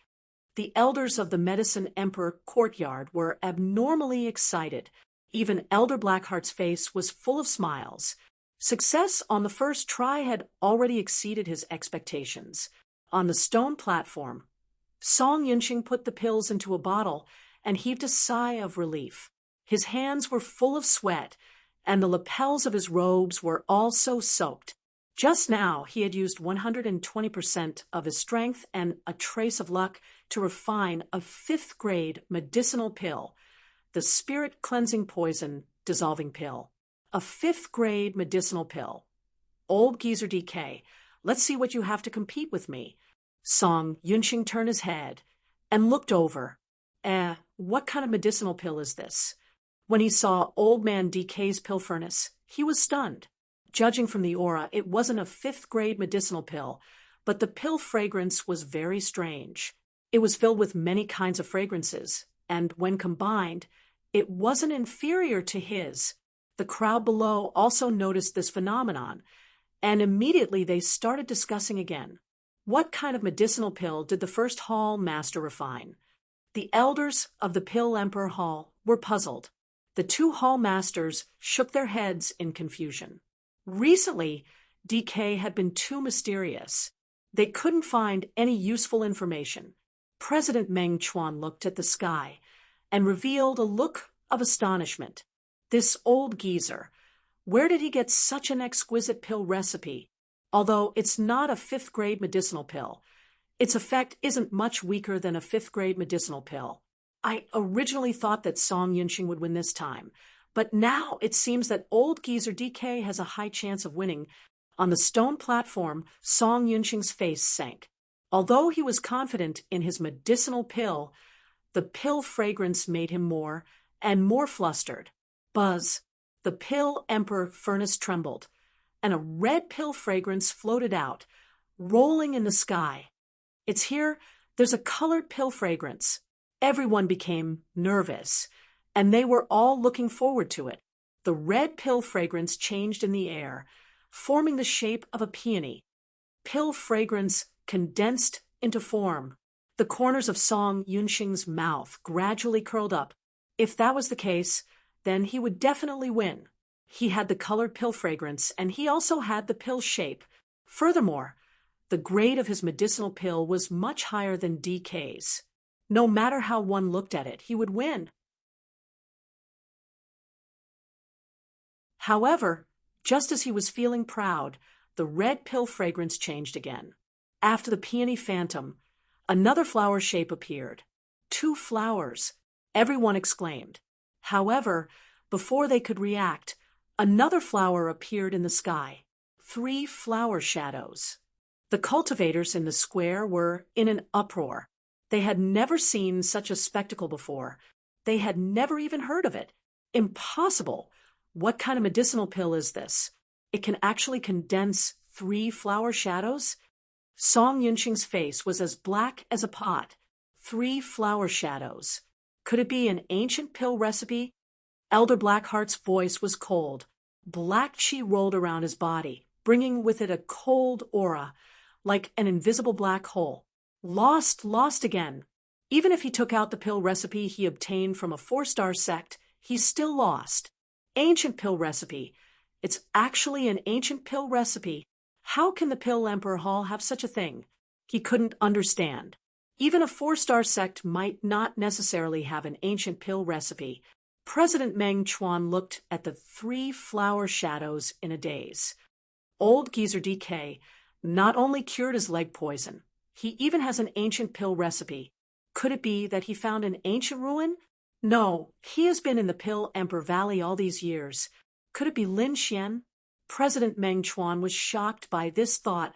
The elders of the Medicine Emperor courtyard were abnormally excited. Even Elder Blackheart's face was full of smiles. Success on the first try had already exceeded his expectations. On the stone platform, Song Yunqing put the pills into a bottle and heaved a sigh of relief. His hands were full of sweat, and the lapels of his robes were also soaked. Just now, he had used 120% of his strength and a trace of luck to refine a fifth-grade medicinal pill, the Spirit Cleansing Poison Dissolving Pill. A fifth-grade medicinal pill. Old Geezer DK, let's see what you have to compete with me. Song Yunqing turned his head and looked over. What kind of medicinal pill is this? When he saw Old Man DK's pill furnace, he was stunned. Judging from the aura, it wasn't a fifth-grade medicinal pill, but the pill fragrance was very strange. It was filled with many kinds of fragrances, and when combined, it wasn't inferior to his. The crowd below also noticed this phenomenon, and immediately they started discussing again. What kind of medicinal pill did the first hall master refine? The elders of the Pill Emperor Hall were puzzled. The two hall masters shook their heads in confusion. Recently, DK had been too mysterious. They couldn't find any useful information. President Meng Chuan looked at the sky and revealed a look of astonishment. This old geezer, where did he get such an exquisite pill recipe? Although it's not a fifth-grade medicinal pill, its effect isn't much weaker than a fifth-grade medicinal pill. I originally thought that Song Yunxing would win this time, but now it seems that old geezer DK has a high chance of winning. On the stone platform, Song Yunxing's face sank. Although he was confident in his medicinal pill, the pill fragrance made him more and more flustered. Buzz! The Pill Emperor furnace trembled, and a red pill fragrance floated out, rolling in the sky. It's here, there's a colored pill fragrance. Everyone became nervous, and they were all looking forward to it. The red pill fragrance changed in the air, forming the shape of a peony. Pill fragrance condensed into form. The corners of Song Yunxing's mouth gradually curled up. If that was the case, then he would definitely win. He had the colored pill fragrance, and he also had the pill shape. Furthermore, the grade of his medicinal pill was much higher than DK's. No matter how one looked at it, he would win. However, just as he was feeling proud, the red pill fragrance changed again. After the peony phantom, another flower shape appeared. 2 flowers, everyone exclaimed. However, before they could react, another flower appeared in the sky. 3 flower shadows. The cultivators in the square were in an uproar. They had never seen such a spectacle before. They had never even heard of it. Impossible! What kind of medicinal pill is this? It can actually condense 3 flower shadows? Song Yunxing's face was as black as a pot. 3 flower shadows. Could it be an ancient pill recipe? Elder Blackheart's voice was cold. Black chi rolled around his body, bringing with it a cold aura, like an invisible black hole. Lost again. Even if he took out the pill recipe he obtained from a 4-star sect, he still lost. Ancient pill recipe. It's actually an ancient pill recipe. How can the Pill Emperor Hall have such a thing? He couldn't understand. Even a 4-star sect might not necessarily have an ancient pill recipe. President Meng Chuan looked at the 3 flower shadows in a daze. Old geezer DK not only cured his leg poison, he even has an ancient pill recipe. Could it be that he found an ancient ruin? No, he has been in the Pill Emperor Valley all these years. Could it be Lin Xian? President Meng Chuan was shocked by this thought.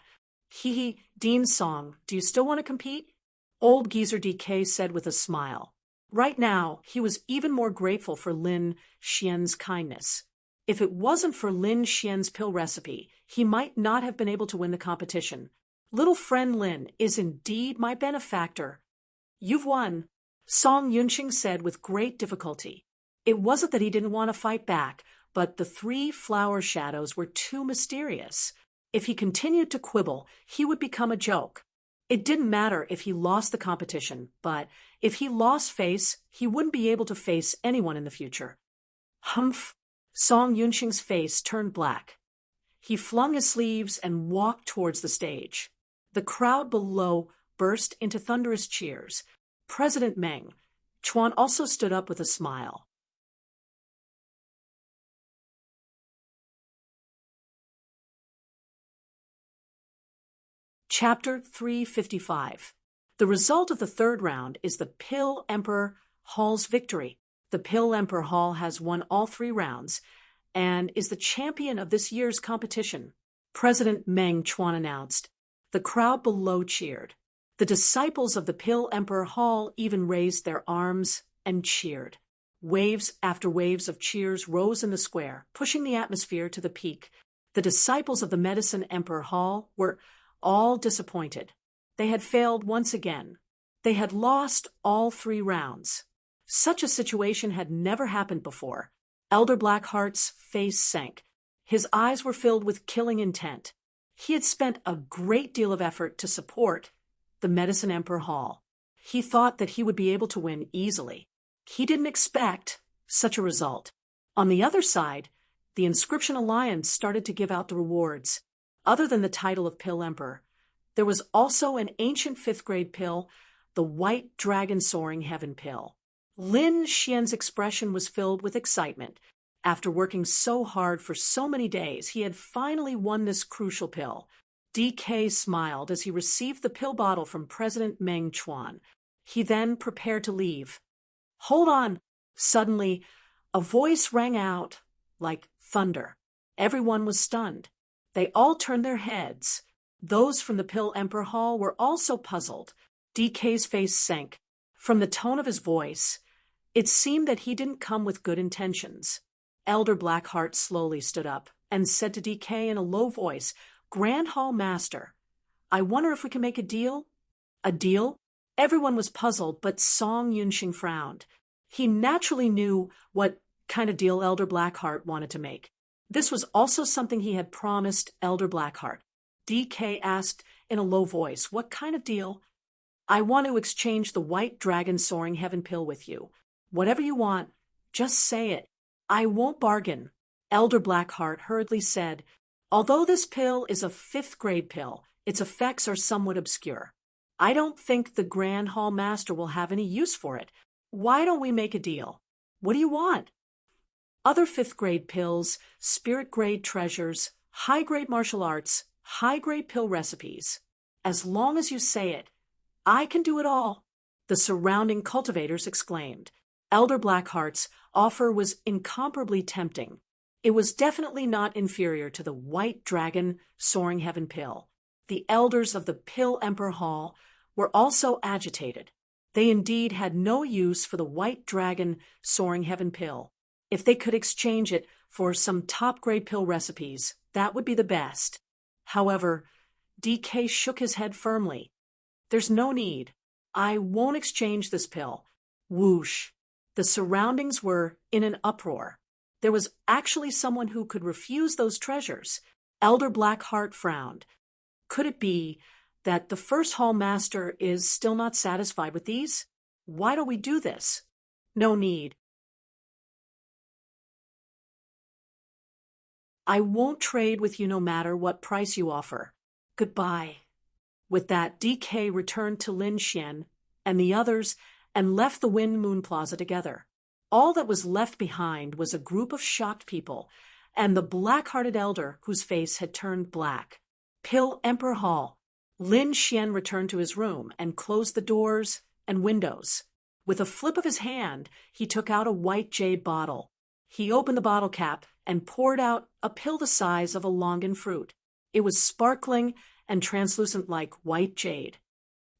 Dean Song, do you still want to compete? Old geezer DK said with a smile. Right now, he was even more grateful for Lin Xian's kindness. If it wasn't for Lin Xian's pill recipe, he might not have been able to win the competition. Little friend Lin is indeed my benefactor. You've won, Song Yunxing said with great difficulty. It wasn't that he didn't want to fight back, but the 3 flower shadows were too mysterious. If he continued to quibble, he would become a joke. It didn't matter if he lost the competition, but if he lost face, he wouldn't be able to face anyone in the future. Humph! Song Yunxing's face turned black. He flung his sleeves and walked towards the stage. The crowd below burst into thunderous cheers. President Meng Chuan also stood up with a smile. Chapter 355. The result of the 3rd round is the Pill Emperor Hall's victory. The Pill Emperor Hall has won all 3 rounds and is the champion of this year's competition, President Meng Chuan announced. The crowd below cheered. The disciples of the Pill Emperor Hall even raised their arms and cheered. Waves after waves of cheers rose in the square, pushing the atmosphere to the peak. The disciples of the Medicine Emperor Hall were all disappointed. They had failed once again. They had lost all 3 rounds. Such a situation had never happened before. Elder Blackheart's face sank. His eyes were filled with killing intent. He had spent a great deal of effort to support the Medicine Emperor Hall. He thought that he would be able to win easily. He didn't expect such a result. On the other side, the Inscription Alliance started to give out the rewards. Other than the title of Pill Emperor, there was also an ancient 5th grade pill, the White Dragon Soaring Heaven pill. Lin Xian's expression was filled with excitement. After working so hard for so many days, he had finally won this crucial pill. DK smiled as he received the pill bottle from President Meng Chuan. He then prepared to leave. "Hold on!" Suddenly, a voice rang out like thunder. Everyone was stunned. They all turned their heads. Those from the Pill Emperor Hall were also puzzled. DK's face sank. From the tone of his voice, it seemed that he didn't come with good intentions. Elder Blackheart slowly stood up and said to DK in a low voice, "Grand Hall Master, I wonder if we can make a deal?" "A deal?" Everyone was puzzled, but Song Yunxing frowned. He naturally knew what kind of deal Elder Blackheart wanted to make. This was also something he had promised Elder Blackheart. DK asked in a low voice, "What kind of deal?" "I want to exchange the White Dragon Soaring Heaven pill with you. Whatever you want, just say it. I won't bargain." Elder Blackheart hurriedly said, "Although this pill is a 5th grade pill, its effects are somewhat obscure. I don't think the Grand Hall Master will have any use for it. Why don't we make a deal? What do you want?" "Other 5th grade pills, spirit grade treasures, high grade martial arts, high grade pill recipes. As long as you say it, I can do it all," the surrounding cultivators exclaimed. Elder Blackheart's offer was incomparably tempting. It was definitely not inferior to the White Dragon Soaring Heaven pill. The elders of the Pill Emperor Hall were also agitated. They indeed had no use for the White Dragon Soaring Heaven pill. If they could exchange it for some top-grade pill recipes, that would be the best. However, DK shook his head firmly. "There's no need. I won't exchange this pill." Whoosh! The surroundings were in an uproar. There was actually someone who could refuse those treasures. Elder Blackheart frowned. Could it be that the first hall master is still not satisfied with these? Why don't we do this? "No need. I won't trade with you no matter what price you offer. Goodbye." With that, DK returned to Lin Xian and the others and left the Wind Moon Plaza together. All that was left behind was a group of shocked people and the black-hearted elder whose face had turned black. Pill Emperor Hall. Lin Xian returned to his room and closed the doors and windows. With a flip of his hand, he took out a white jade bottle. He opened the bottle cap and poured out a pill the size of a longan fruit. It was sparkling and translucent like white jade.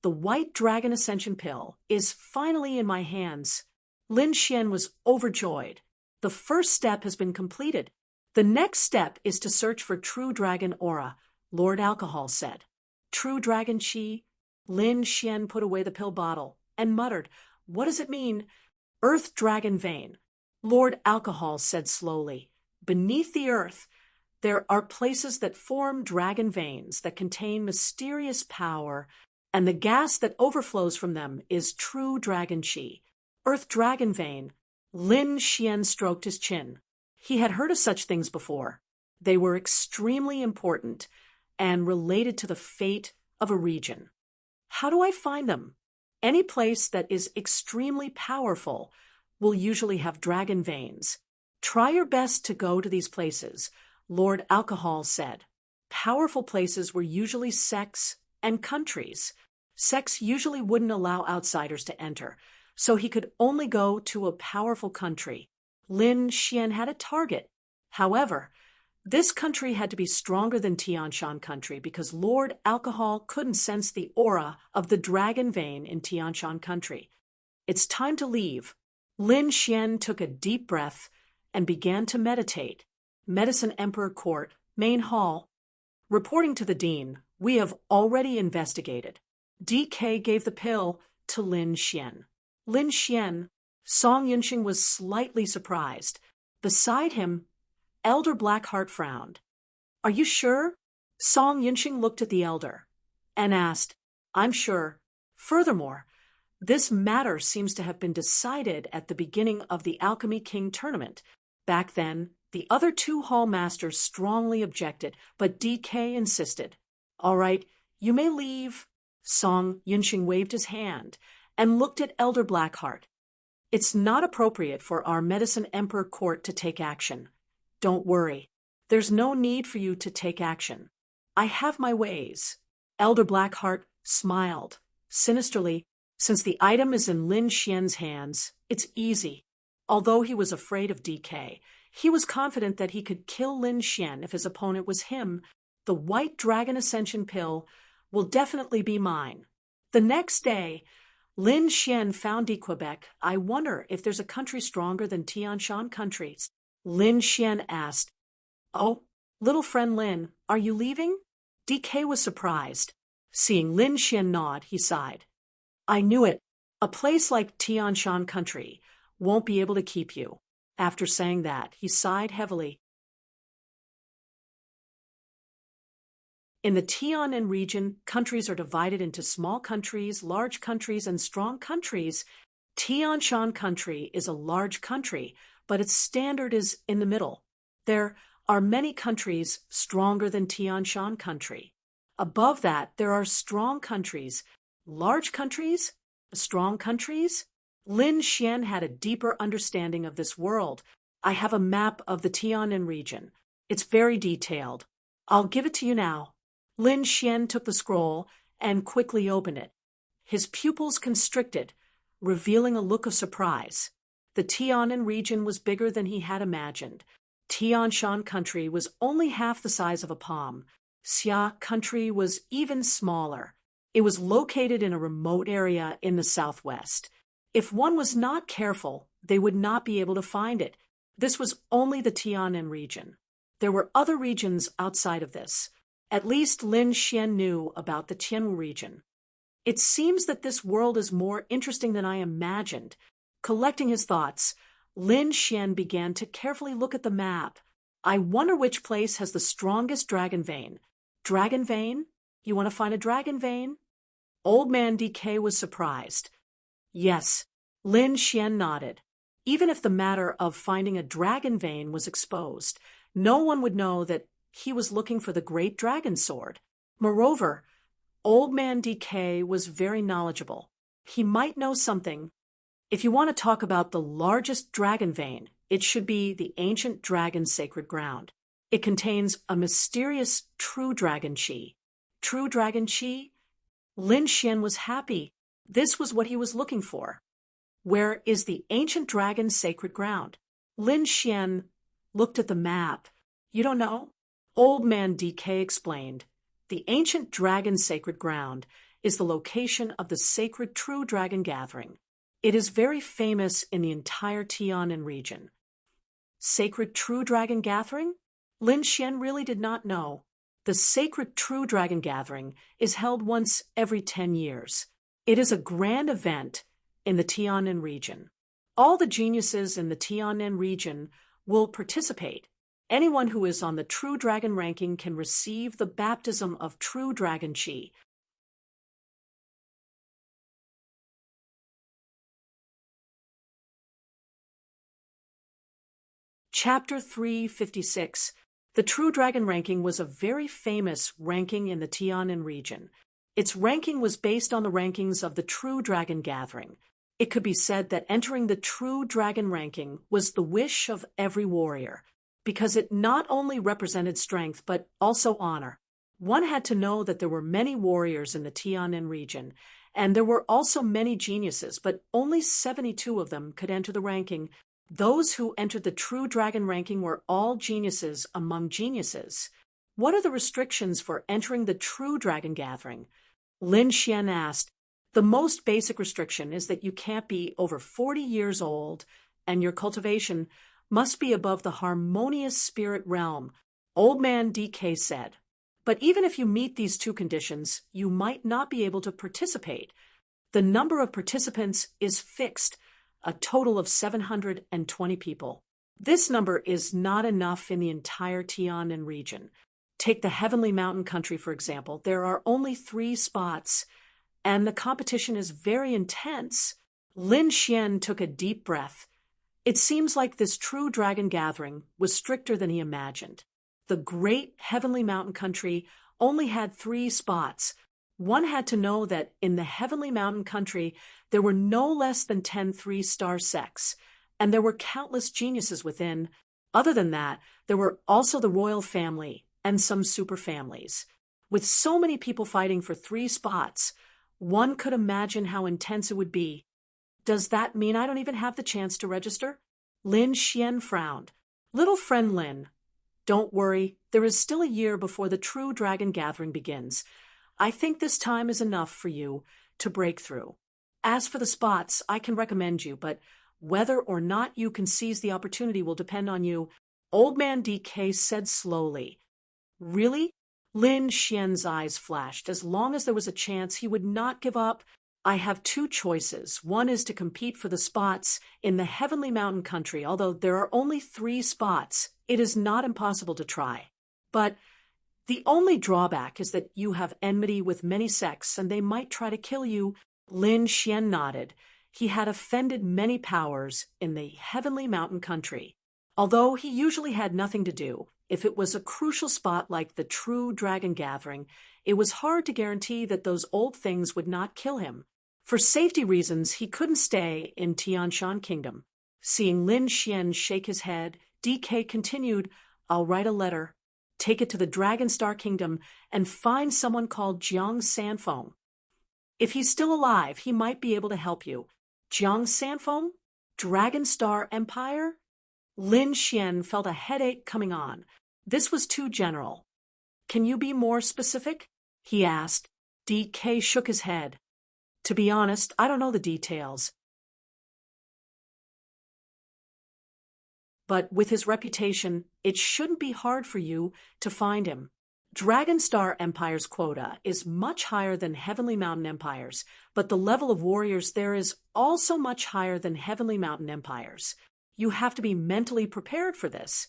"The White Dragon Ascension pill is finally in my hands." Lin Xian was overjoyed. The first step has been completed. "The next step is to search for True Dragon Aura," Lord Alcohol said. "True Dragon Chi?" Lin Xian put away the pill bottle and muttered, "What does it mean?" "Earth Dragon Vein," Lord Alcohol said slowly. "Beneath the earth, there are places that form dragon veins that contain mysterious power, and the gas that overflows from them is true dragon chi. Earth Dragon Vein." Lin Xian stroked his chin. He had heard of such things before. They were extremely important and related to the fate of a region. "How do I find them?" "Any place that is extremely powerful will usually have dragon veins. Try your best to go to these places," Lord Alcohol said. Powerful places were usually sects and countries. Sects usually wouldn't allow outsiders to enter, so he could only go to a powerful country. Lin Xian had a target. However, this country had to be stronger than Tianshan country because Lord Alcohol couldn't sense the aura of the dragon vein in Tianshan country. "It's time to leave." Lin Xian took a deep breath and began to meditate. Medicine Emperor Court, Main Hall. Reporting to the Dean, We have already investigated. DK gave the pill to Lin Xian. Lin Xian, Song Yunxing was slightly surprised. Beside him, Elder Blackheart frowned. Are you sure? Song Yunxing looked at the elder and asked, I'm sure. Furthermore, this matter seems to have been decided at the beginning of the Alchemy King tournament. Back then, the other two hall masters strongly objected, but DK insisted. All right, you may leave. Song Yunxing waved his hand and looked at Elder Blackheart. It's not appropriate for our Medicine Emperor court to take action. Don't worry. There's no need for you to take action. I have my ways. Elder Blackheart smiled sinisterly. Since the item is in Lin Xian's hands, it's easy. Although he was afraid of DK, he was confident that he could kill Lin Xian if his opponent was him. The White Dragon Ascension pill will definitely be mine. The next day, Lin Xian found Quebec. I wonder if there's a country stronger than Tianshan country. Lin Xian asked. Oh, little friend Lin, are you leaving? DK was surprised. Seeing Lin Xian nod, he sighed. I knew it. A place like Tianshan country won't be able to keep you. After saying that, he sighed heavily. In the Tianan region, countries are divided into small countries, large countries, and strong countries. Tianshan country is a large country, but its standard is in the middle. There are many countries stronger than Tianshan country. Above that, there are strong countries, large countries, strong countries. Lin Xian had a deeper understanding of this world. I have a map of the Tianan region. It's very detailed. I'll give it to you now. Lin Xian took the scroll and quickly opened it. His pupils constricted, revealing a look of surprise. The Tianan region was bigger than he had imagined. Tianshan country was only half the size of a palm. Xia country was even smaller. It was located in a remote area in the southwest. If one was not careful, they would not be able to find it. This was only the Tianan region. There were other regions outside of this. At least Lin Xian knew about the Tianwu region. It seems that this world is more interesting than I imagined. Collecting his thoughts, Lin Xian began to carefully look at the map. I wonder which place has the strongest dragon vein. Dragon vein? You want to find a dragon vein? Old Man DK was surprised. Yes, Lin Xian nodded. Even if the matter of finding a dragon vein was exposed, no one would know that he was looking for the great dragon sword. Moreover, Old Man DK was very knowledgeable. He might know something. If you want to talk about the largest dragon vein, it should be the ancient dragon's sacred ground. It contains a mysterious true dragon chi. True dragon chi? Lin Xian was happy. This was what he was looking for. Where is the ancient dragon's sacred ground? Lin Xian looked at the map. You don't know? Old Man DK explained. The ancient dragon's sacred ground is the location of the sacred true dragon gathering. It is very famous in the entire Tianan region. Sacred true dragon gathering? Lin Xian really did not know. The sacred true dragon gathering is held once every 10 years. It is a grand event in the Tianan region. All the geniuses in the Tianan region will participate. Anyone who is on the True Dragon ranking can receive the baptism of True Dragon Chi. Chapter 356. The True Dragon ranking was a very famous ranking in the Tianan region. Its ranking was based on the rankings of the True Dragon Gathering. It could be said that entering the True Dragon ranking was the wish of every warrior, because it not only represented strength but also honor. One had to know that there were many warriors in the Tianan region, and there were also many geniuses, but only 72 of them could enter the ranking. Those who entered the True Dragon ranking were all geniuses among geniuses. What are the restrictions for entering the True Dragon Gathering? Lin Xian asked. The most basic restriction is that you can't be over 40 years old, and your cultivation must be above the harmonious spirit realm, Old Man DK said. But even if you meet these two conditions, you might not be able to participate. The number of participants is fixed, a total of 720 people. This number is not enough in the entire Tianan region. Take the Heavenly Mountain country, for example. There are only 3 spots, and the competition is very intense. Lin Xian took a deep breath. It seems like this true dragon gathering was stricter than he imagined. The great Heavenly Mountain country only had 3 spots. One had to know that in the Heavenly Mountain country there were no less than 10 3-star sects, and there were countless geniuses within. Other than that, there were also the royal family and some super families. With so many people fighting for 3 spots, one could imagine how intense it would be. Does that mean I don't even have the chance to register? Lin Xian frowned. Little friend Lin, don't worry, there is still a year before the true dragon gathering begins. I think this time is enough for you to break through. As for the spots, I can recommend you, but whether or not you can seize the opportunity will depend on you. Old Man DK said slowly. Really? Lin Xian's eyes flashed. As long as there was a chance, he would not give up. I have 2 choices. One is to compete for the spots in the Heavenly Mountain country. Although there are only 3 spots, it is not impossible to try. But the only drawback is that you have enmity with many sects, and they might try to kill you. Lin Xian nodded. He had offended many powers in the Heavenly Mountain country. Although he usually had nothing to do, if it was a crucial spot like the true dragon gathering, it was hard to guarantee that those old things would not kill him. For safety reasons, he couldn't stay in Tianshan Kingdom. Seeing Lin Xian shake his head, DK continued, I'll write a letter, take it to the Dragon Star Kingdom, and find someone called Jiang Sanfeng. If he's still alive, he might be able to help you. Jiang Sanfeng? Dragon Star Empire? Lin Xian felt a headache coming on. This was too general. Can you be more specific? He asked. DK shook his head. To be honest, I don't know the details. But with his reputation, it shouldn't be hard for you to find him. Dragon Star Empire's quota is much higher than Heavenly Mountain Empire's, but the level of warriors there is also much higher than Heavenly Mountain Empire's. You have to be mentally prepared for this.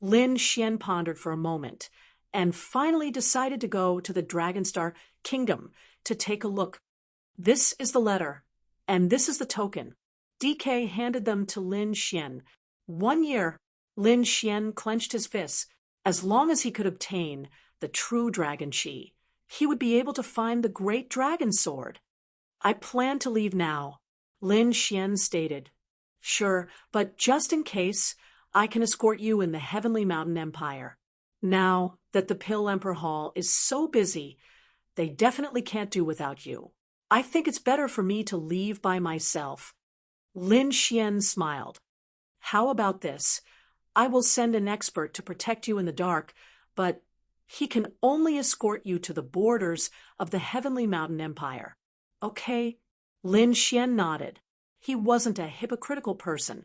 Lin Xian pondered for a moment, and finally decided to go to the Dragon Star Kingdom to take a look. This is the letter, and this is the token. DK handed them to Lin Xian. 1 year, Lin Xian clenched his fists. As long as he could obtain the true dragon chi, he would be able to find the great dragon sword. I plan to leave now, Lin Xian stated. Sure, but just in case, I can escort you in the Heavenly Mountain Empire. Now that the Pill Emperor Hall is so busy, they definitely can't do without you. I think it's better for me to leave by myself. Lin Xian smiled. How about this? I will send an expert to protect you in the dark, but he can only escort you to the borders of the Heavenly Mountain Empire. Okay? Lin Xian nodded. He wasn't a hypocritical person,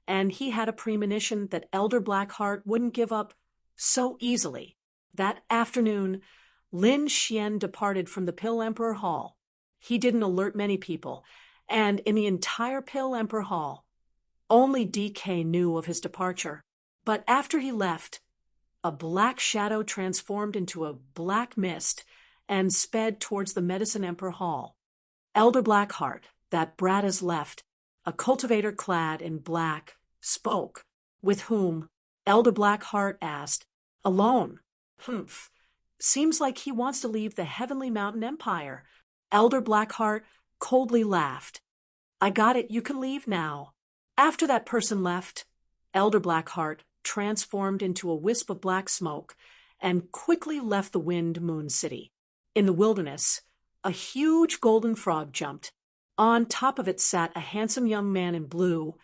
and he had a premonition that Elder Blackheart wouldn't give up so easily. That afternoon, Lin Xian departed from the Pill Emperor Hall. He didn't alert many people, and in the entire Pill Emperor Hall, only DK knew of his departure. But after he left, a black shadow transformed into a black mist and sped towards the Medicine Emperor Hall. Elder Blackheart, that brat has left, a cultivator clad in black, spoke. With whom? Elder Blackheart asked. Alone. Humph. Seems like he wants to leave the Heavenly Mountain Empire. Elder Blackheart coldly laughed. I got it, you can leave now. After that person left, Elder Blackheart transformed into a wisp of black smoke and quickly left the Wind Moon City. In the wilderness, a huge golden frog jumped. On top of it sat a handsome young man in blue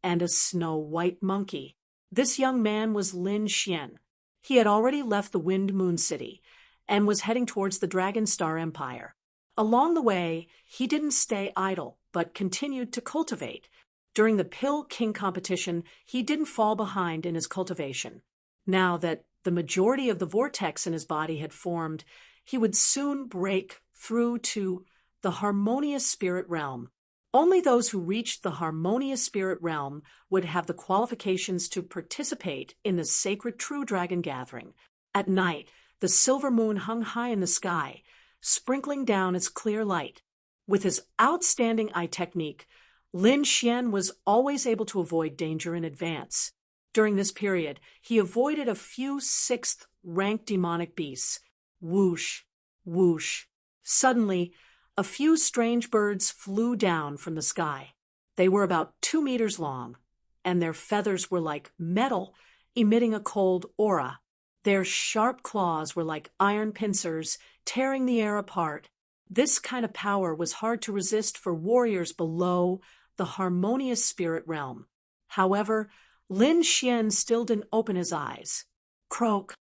and a snow-white monkey. This young man was Lin Xian. He had already left the Wind Moon City and was heading towards the Dragon Star Empire. Along the way, he didn't stay idle, but continued to cultivate. During the Pill King competition, he didn't fall behind in his cultivation. Now that the majority of the vortex in his body had formed, he would soon break through to the harmonious spirit realm. Only those who reached the harmonious spirit realm would have the qualifications to participate in the sacred True Dragon Gathering. At night, the silver moon hung high in the sky, sprinkling down its clear light. With his outstanding eye technique, Lin Xian was always able to avoid danger in advance. During this period, he avoided a few sixth-rank demonic beasts. Whoosh, whoosh. Suddenly, a few strange birds flew down from the sky. They were about 2 meters long, and their feathers were like metal, emitting a cold aura. Their sharp claws were like iron pincers, tearing the air apart. This kind of power was hard to resist for warriors below the harmonious spirit realm. However, Lin Xian still didn't open his eyes. Croak.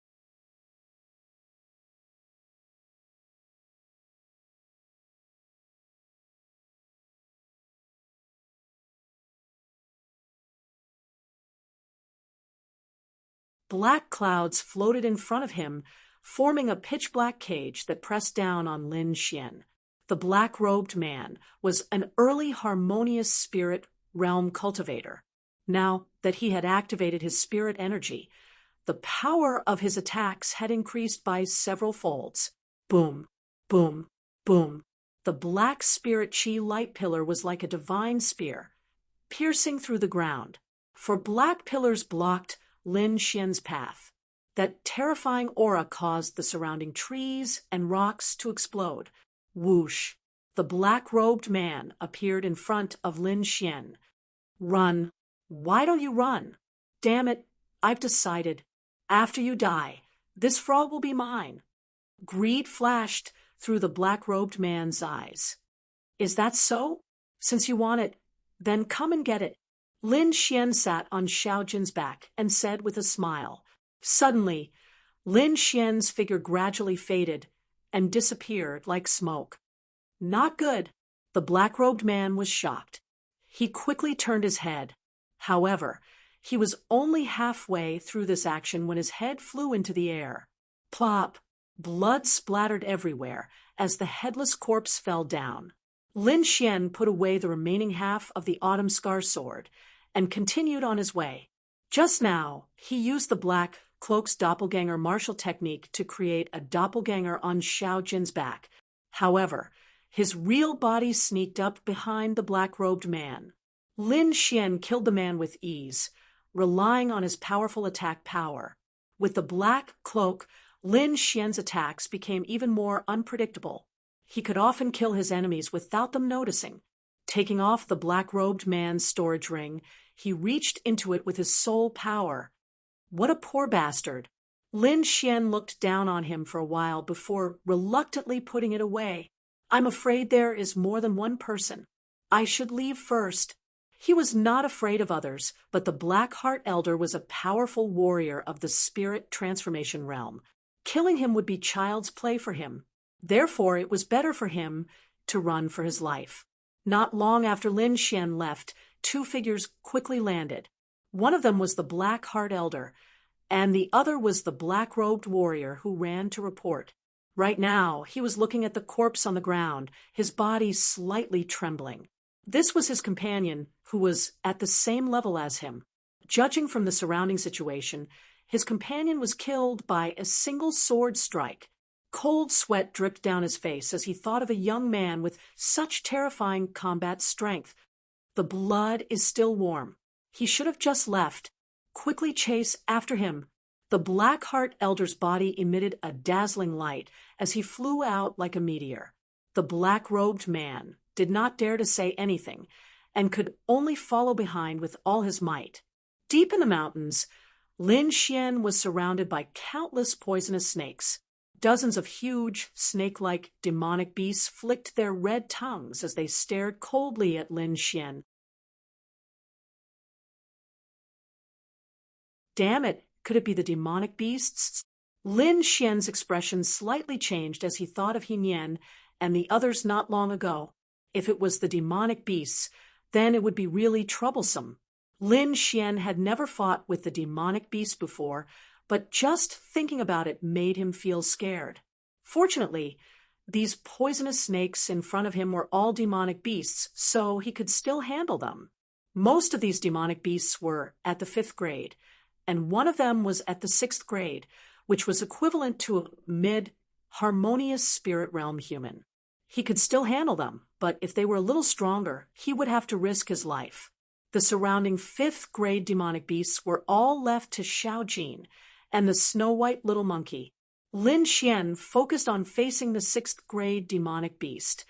Black clouds floated in front of him, forming a pitch-black cage that pressed down on Lin Xian. The black-robed man was an early harmonious spirit realm cultivator. Now that he had activated his spirit energy, the power of his attacks had increased by several folds. Boom, boom, boom. The black spirit chi light pillar was like a divine spear, piercing through the ground. For black pillars blocked Lin Xian's path. That terrifying aura caused the surrounding trees and rocks to explode. Whoosh! The black-robed man appeared in front of Lin Xian. Run! Why don't you run? Damn it, I've decided. After you die, this frog will be mine. Greed flashed through the black-robed man's eyes. Is that so? Since you want it, then come and get it. Lin Xian sat on Xiaojin's back and said with a smile. Suddenly, Lin Xian's figure gradually faded and disappeared like smoke. Not good. The black-robed man was shocked. He quickly turned his head. However, he was only halfway through this action when his head flew into the air. Plop! Blood splattered everywhere as the headless corpse fell down. Lin Xian put away the remaining half of the Autumn Scar sword and continued on his way. Just now, he used the Black Cloak's doppelganger martial technique to create a doppelganger on Xiaojin's back. However, his real body sneaked up behind the black-robed man. Lin Xian killed the man with ease, relying on his powerful attack power. With the Black Cloak, Lin Xian's attacks became even more unpredictable. He could often kill his enemies without them noticing. Taking off the black-robed man's storage ring, he reached into it with his soul power. What a poor bastard! Lin Xian looked down on him for a while before reluctantly putting it away. I'm afraid there is more than one person. I should leave first. He was not afraid of others, but the Black Heart Elder was a powerful warrior of the spirit transformation realm. Killing him would be child's play for him. Therefore, it was better for him to run for his life. Not long after Lin Xian left, 2 figures quickly landed. One of them was the Black Heart Elder, and the other was the black-robed warrior who ran to report. Right now, he was looking at the corpse on the ground, his body slightly trembling. This was his companion, who was at the same level as him. Judging from the surrounding situation, his companion was killed by a single sword strike. Cold sweat dripped down his face as he thought of a young man with such terrifying combat strength. The blood is still warm. He should have just left. Quickly chase after him. The Black Heart Elder's body emitted a dazzling light as he flew out like a meteor. The black-robed man did not dare to say anything and could only follow behind with all his might. Deep in the mountains, Lin Xian was surrounded by countless poisonous snakes. Dozens of huge, snake-like demonic beasts flicked their red tongues as they stared coldly at Lin Xian. Damn it, could it be the demonic beasts? Lin Xian's expression slightly changed as he thought of Hinian and the others not long ago. If it was the demonic beasts, then it would be really troublesome. Lin Xian had never fought with the demonic beasts before, but just thinking about it made him feel scared. Fortunately, these poisonous snakes in front of him were all demonic beasts, so he could still handle them. Most of these demonic beasts were at the 5th grade, and one of them was at the 6th grade, which was equivalent to a mid-harmonious spirit realm human. He could still handle them, but if they were a little stronger, he would have to risk his life. The surrounding 5th grade demonic beasts were all left to Xiao Jin and the snow-white little monkey. Lin Xian focused on facing the 6th grade demonic beast.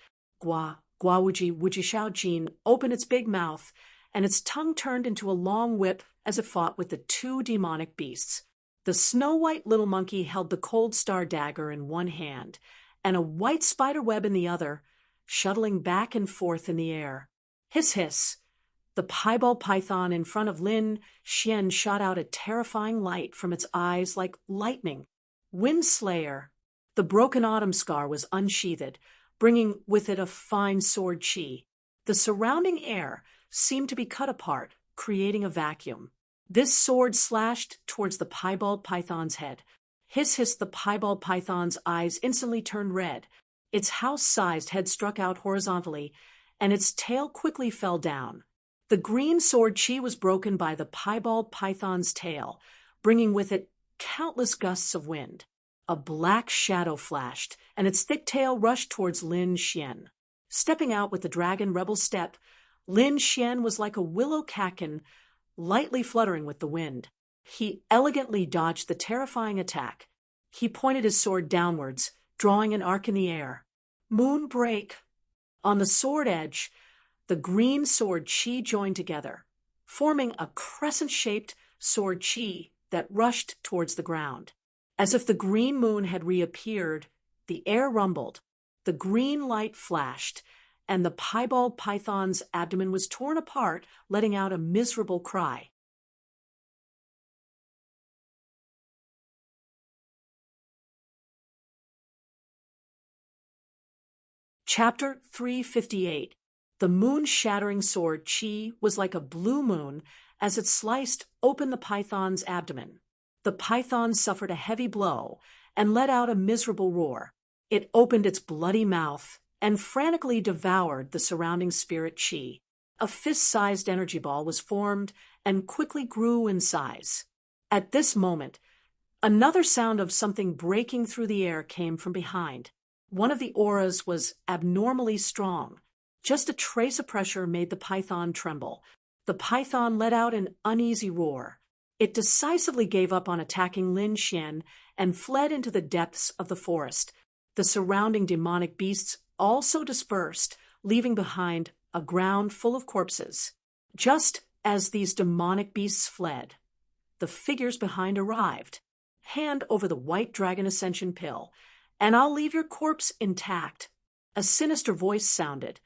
Wuji Xiao Jin opened its big mouth, and its tongue turned into a long whip as it fought with the 2 demonic beasts. The snow-white little monkey held the cold star dagger in one hand and a white spider web in the other, shuttling back and forth in the air. Hiss, hiss. The piebald python in front of Lin Xian shot out a terrifying light from its eyes like lightning. Wind Slayer. The broken autumn scar was unsheathed, bringing with it a fine sword chi. The surrounding air seemed to be cut apart, creating a vacuum. This sword slashed towards the piebald python's head. Hiss, hiss, the piebald python's eyes instantly turned red. Its house-sized head struck out horizontally, and its tail quickly fell down. The green sword chi was broken by the piebald python's tail, bringing with it countless gusts of wind. A black shadow flashed, and its thick tail rushed towards Lin Xian. Stepping out with the dragon rebel step, Lin Xian was like a willow catkin, lightly fluttering with the wind. He elegantly dodged the terrifying attack. He pointed his sword downwards, drawing an arc in the air. Moon break. On the sword edge, the green sword chi joined together, forming a crescent-shaped sword chi that rushed towards the ground. As if the green moon had reappeared, the air rumbled, the green light flashed, and the piebald python's abdomen was torn apart, letting out a miserable cry. Chapter 358. The moon-shattering sword chi was like a blue moon as it sliced open the python's abdomen. The python suffered a heavy blow and let out a miserable roar. It opened its bloody mouth and frantically devoured the surrounding spirit chi. A fist-sized energy ball was formed and quickly grew in size. At this moment, another sound of something breaking through the air came from behind. One of the auras was abnormally strong. Just a trace of pressure made the python tremble. The python let out an uneasy roar. It decisively gave up on attacking Lin Xian and fled into the depths of the forest. The surrounding demonic beasts also dispersed, leaving behind a ground full of corpses. Just as these demonic beasts fled, the figures behind arrived. Hand over the white dragon ascension pill, and I'll leave your corpse intact. A sinister voice sounded,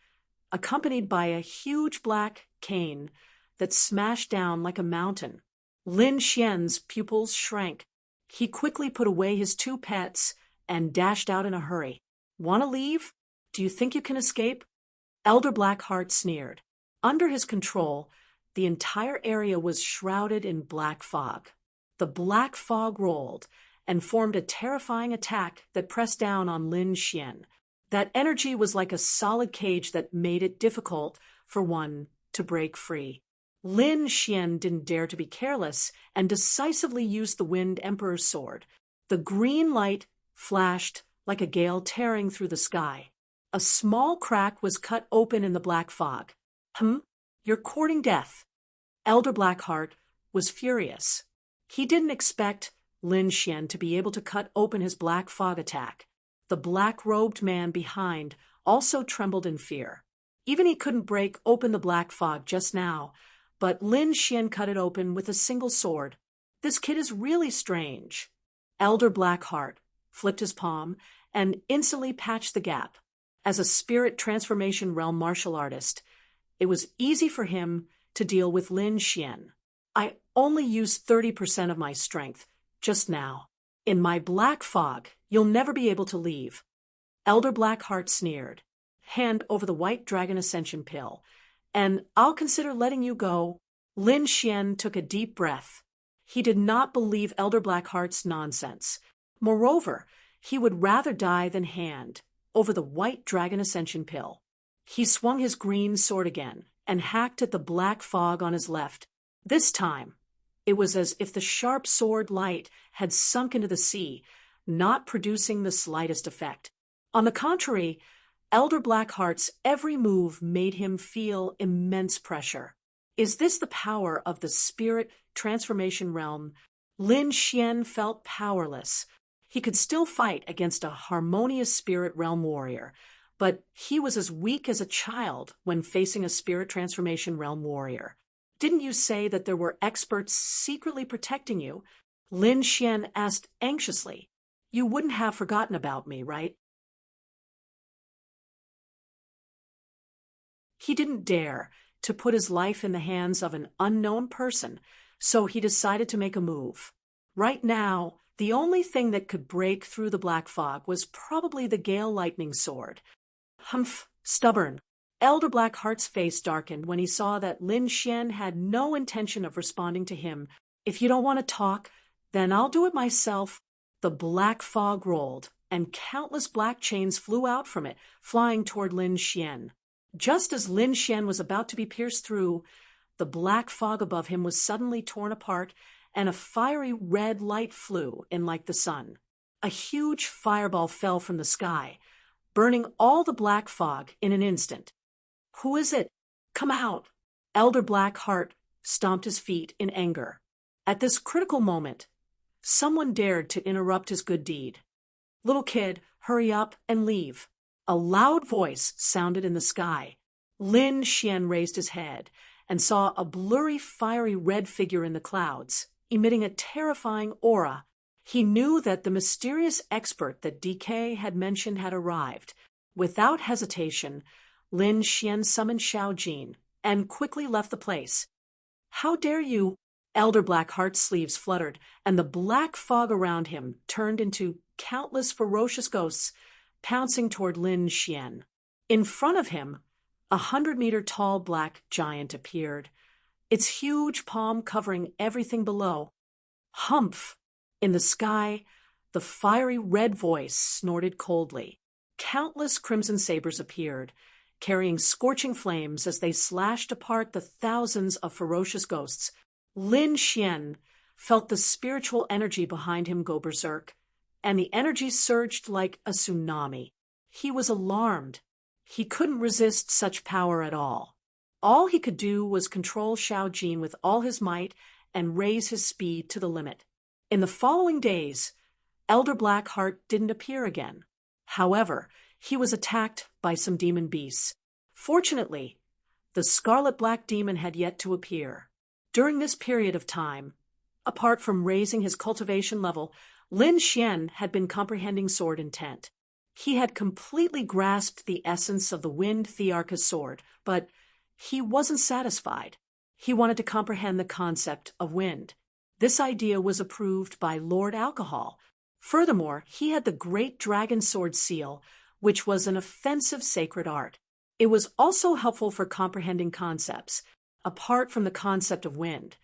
accompanied by a huge black cane that smashed down like a mountain. Lin Xian's pupils shrank. He quickly put away his 2 pets and dashed out in a hurry. Want to leave? Do you think you can escape? Elder Blackheart sneered. Under his control, the entire area was shrouded in black fog. The black fog rolled and formed a terrifying attack that pressed down on Lin Xian. That energy was like a solid cage that made it difficult for one to break free. Lin Xian didn't dare to be careless and decisively used the Wind Emperor's sword. The green light flashed like a gale tearing through the sky. A small crack was cut open in the black fog. You're courting death. Elder Blackheart was furious. He didn't expect Lin Xian to be able to cut open his black fog attack. The black-robed man behind also trembled in fear. Even he couldn't break open the black fog just now, but Lin Xian cut it open with a single sword. This kid is really strange. Elder Blackheart flipped his palm and instantly patched the gap. As a spirit transformation realm martial artist, it was easy for him to deal with Lin Xian. I only used 30% of my strength just now. In my black fog, you'll never be able to leave. Elder Blackheart sneered. Hand over the white dragon ascension pill, and I'll consider letting you go. Lin Xian took a deep breath. He did not believe Elder Blackheart's nonsense. Moreover, he would rather die than hand over the white dragon ascension pill. He swung his green sword again and hacked at the black fog on his left. This time, it was as if the sharp sword light had sunk into the sea, not producing the slightest effect. On the contrary, Elder Blackheart's every move made him feel immense pressure. Is this the power of the spirit transformation realm? Lin Xian felt powerless. He could still fight against a harmonious spirit realm warrior, but he was as weak as a child when facing a spirit transformation realm warrior. Didn't you say that there were experts secretly protecting you? Lin Xian asked anxiously. You wouldn't have forgotten about me, right? He didn't dare to put his life in the hands of an unknown person, so he decided to make a move. Right now, the only thing that could break through the black fog was probably the Gale Lightning Sword. Humph, stubborn. Elder Blackheart's face darkened when he saw that Lin Xian had no intention of responding to him. If you don't want to talk, then I'll do it myself. The black fog rolled, and countless black chains flew out from it, flying toward Lin Xian. Just as Lin Xian was about to be pierced through, the black fog above him was suddenly torn apart, and a fiery red light flew in like the sun. A huge fireball fell from the sky, burning all the black fog in an instant. Who is it? Come out! Elder Blackheart stomped his feet in anger. At this critical moment, someone dared to interrupt his good deed. Little kid, hurry up and leave. A loud voice sounded in the sky. Lin Xian raised his head and saw a blurry, fiery red figure in the clouds, emitting a terrifying aura. He knew that the mysterious expert that DK had mentioned had arrived. Without hesitation, Lin Xian summoned Xiao Jin and quickly left the place. How dare you? Elder Blackheart's sleeves fluttered, and the black fog around him turned into countless ferocious ghosts, pouncing toward Lin Xian. In front of him, 100-meter-tall black giant appeared, its huge palm covering everything below. Humph! In the sky, the fiery red voice snorted coldly. Countless crimson sabers appeared, carrying scorching flames as they slashed apart the thousands of ferocious ghosts. Lin Xian felt the spiritual energy behind him go berserk, and the energy surged like a tsunami. He was alarmed. He couldn't resist such power at all. All he could do was control Xiao Jin with all his might and raise his speed to the limit. In the following days, Elder Blackheart didn't appear again. However, he was attacked by some demon beasts. Fortunately, the Scarlet Black Demon had yet to appear. During this period of time, apart from raising his cultivation level, Lin Xian had been comprehending sword intent. He had completely grasped the essence of the Wind Thearchus sword, but he wasn't satisfied. He wanted to comprehend the concept of wind. This idea was approved by Lord Alcohol. Furthermore, he had the Great Dragon Sword seal, which was an offensive sacred art. It was also helpful for comprehending concepts. Apart from the concept of wind,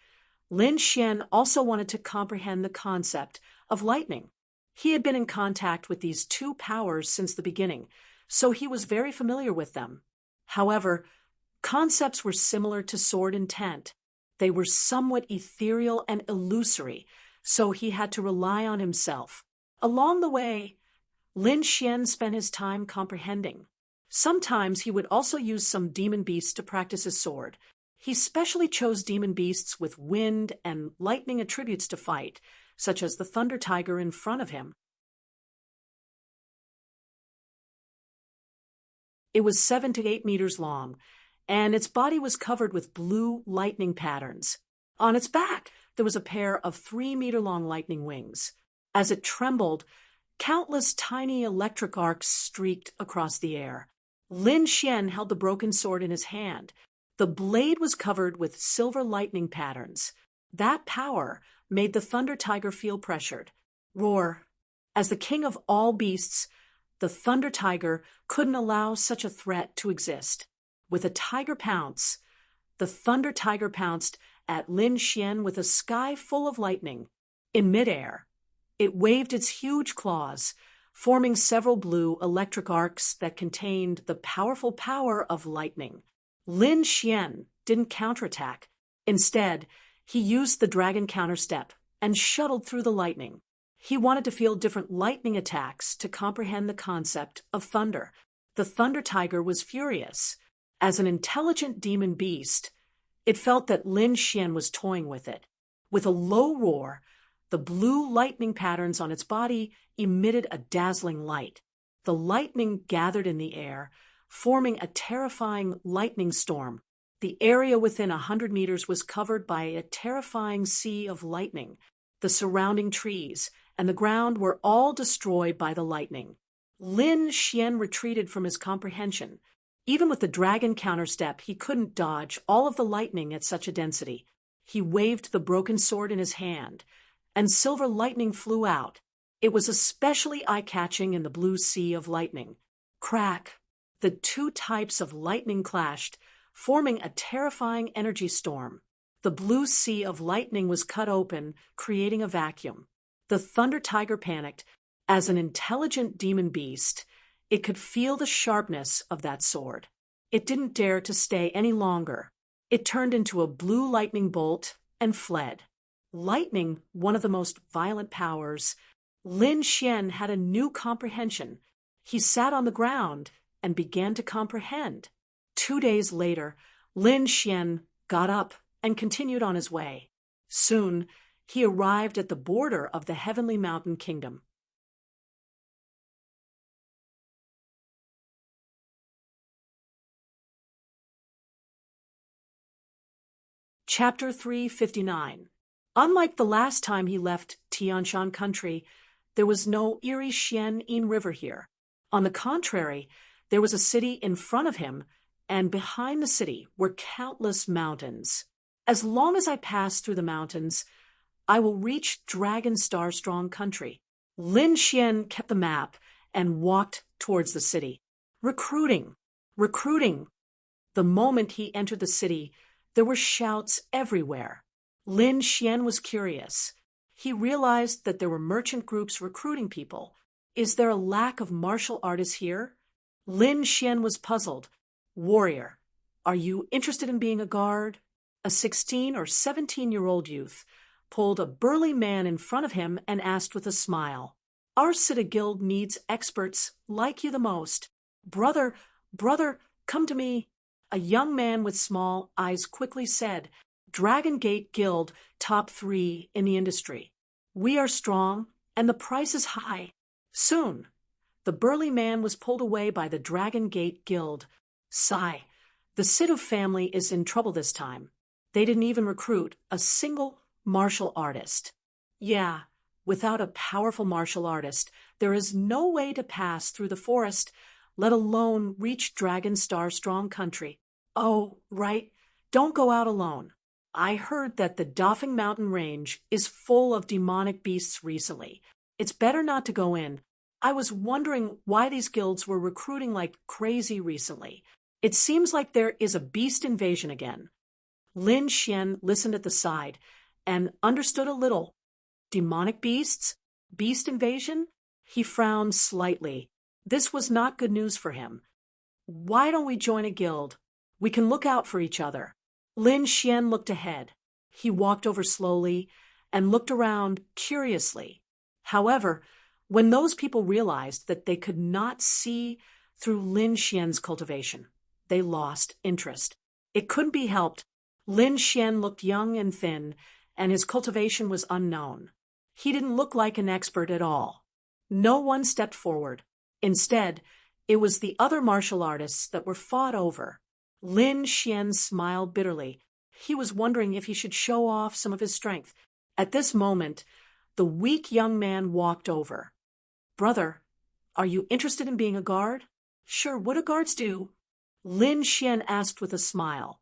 Lin Xian also wanted to comprehend the concept of lightning. He had been in contact with these two powers since the beginning, so he was very familiar with them. However, concepts were similar to sword intent. They were somewhat ethereal and illusory, so he had to rely on himself. Along the way, Lin Xian spent his time comprehending. Sometimes he would also use some demon beasts to practice his sword. He specially chose demon beasts with wind and lightning attributes to fight, such as the Thunder Tiger in front of him. It was 7 to 8 meters long, and its body was covered with blue lightning patterns. On its back, there was a pair of 3-meter-long lightning wings. As it trembled, countless tiny electric arcs streaked across the air. Lin Xian held the broken sword in his hand. The blade was covered with silver lightning patterns. That power made the Thunder Tiger feel pressured. Roar! As the king of all beasts, the Thunder Tiger couldn't allow such a threat to exist. With a tiger pounce, the Thunder Tiger pounced at Lin Xian with a sky full of lightning. In midair, it waved its huge claws, forming several blue electric arcs that contained the powerful power of lightning. Lin Xian didn't counterattack. Instead, he used the dragon counterstep and shuttled through the lightning. He wanted to feel different lightning attacks to comprehend the concept of thunder. The Thunder Tiger was furious. As an intelligent demon beast, it felt that Lin Xian was toying with it. With a low roar, the blue lightning patterns on its body emitted a dazzling light. The lightning gathered in the air, forming a terrifying lightning storm. The area within 100 meters was covered by a terrifying sea of lightning. The surrounding trees and the ground were all destroyed by the lightning. Lin Xian retreated from his comprehension. Even with the dragon counterstep, he couldn't dodge all of the lightning at such a density. He waved the broken sword in his hand, and silver lightning flew out. It was especially eye-catching in the blue sea of lightning. Crack! The two types of lightning clashed, forming a terrifying energy storm. The blue sea of lightning was cut open, creating a vacuum. The Thunder Tiger panicked. As an intelligent demon beast, it could feel the sharpness of that sword. It didn't dare to stay any longer. It turned into a blue lightning bolt and fled. Lightning, one of the most violent powers, Lin Xian had a new comprehension. He sat on the ground and began to comprehend. 2 days later, Lin Xian got up and continued on his way. Soon, he arrived at the border of the Heavenly Mountain Kingdom. Chapter 359. Unlike the last time he left Tianshan country, there was no Iri Xian Yin River here. On the contrary, there was a city in front of him, and behind the city were countless mountains. As long as I pass through the mountains, I will reach Dragon Star Strong country. Lin Xian kept the map and walked towards the city. Recruiting! Recruiting! The moment he entered the city, there were shouts everywhere. Lin Xian was curious. He realized that there were merchant groups recruiting people. Is there a lack of martial artists here? Lin Xian was puzzled. Warrior, are you interested in being a guard? A 16 or 17-year-old youth pulled a burly man in front of him and asked with a smile. Our City Guild needs experts like you the most. Brother, come to me. A young man with small eyes quickly said, Dragon Gate Guild, top 3 in the industry. We are strong, and the price is high. Soon, the burly man was pulled away by the Dragon Gate Guild. Sigh, the Sidhu family is in trouble this time. They didn't even recruit a single martial artist. Yeah, without a powerful martial artist, there is no way to pass through the forest, let alone reach Dragon Star Strong country. Oh, right, don't go out alone. I heard that the Doffing Mountain Range is full of demonic beasts recently. It's better not to go in. I was wondering why these guilds were recruiting like crazy recently. It seems like there is a beast invasion again. Lin Xian listened at the side and understood a little. Demonic beasts? Beast invasion? He frowned slightly. This was not good news for him. Why don't we join a guild? We can look out for each other. Lin Xian looked ahead. He walked over slowly and looked around curiously. However, when those people realized that they could not see through Lin Xian's cultivation, they lost interest. It couldn't be helped. Lin Xian looked young and thin, and his cultivation was unknown. He didn't look like an expert at all. No one stepped forward. Instead, it was the other martial artists that were fought over. Lin Xian smiled bitterly. He was wondering if he should show off some of his strength. At this moment, the weak young man walked over. Brother, are you interested in being a guard? Sure, what do guards do? Lin Xian asked with a smile.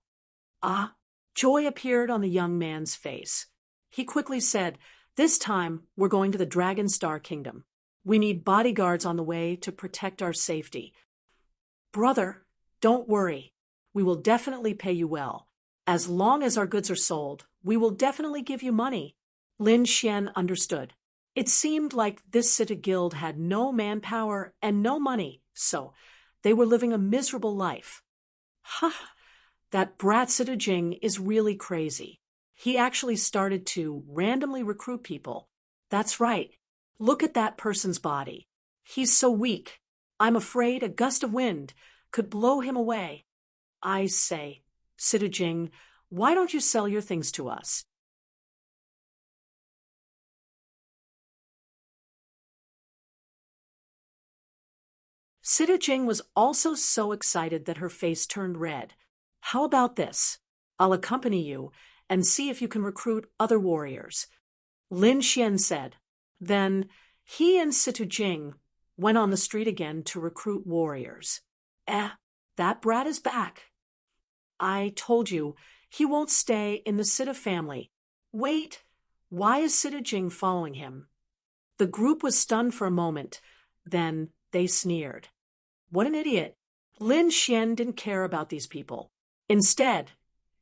Ah, joy appeared on the young man's face. He quickly said, This time we're going to the Dragon Star Kingdom. We need bodyguards on the way to protect our safety. Brother, don't worry. We will definitely pay you well. As long as our goods are sold, We will definitely give you money. Lin Xian understood. It seemed like this city guild had no manpower and no money, so they were living a miserable life. Ha! That brat Sita Jing is really crazy. He actually started to randomly recruit people. That's right. Look at that person's body. He's so weak. I'm afraid a gust of wind could blow him away. I say, Sita Jing, why don't you sell your things to us? Sita Jing was also so excited that her face turned red. How about this? I'll accompany you and see if you can recruit other warriors. Lin Xian said. Then he and Sita Jing went on the street again to recruit warriors. That brat is back. I told you, he won't stay in the Sita family. Wait, why is Sita Jing following him? The group was stunned for a moment. Then they sneered. What an idiot. Lin Xian didn't care about these people. Instead,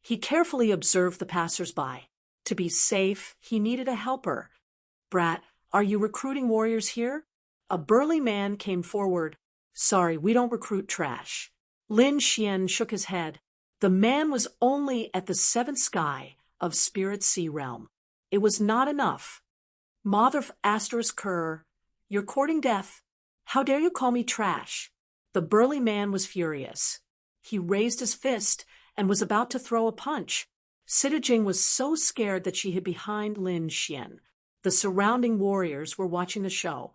he carefully observed the passers-by. To be safe, he needed a helper. Brat, are you recruiting warriors here? A burly man came forward. Sorry, we don't recruit trash. Lin Xian shook his head. The man was only at the seventh sky of Spirit Sea Realm. It was not enough. Mother asterisk cur, you're courting death. How dare you call me trash? The burly man was furious. He raised his fist and was about to throw a punch. Sita Jing was so scared that she hid behind Lin Xian. The surrounding warriors were watching the show.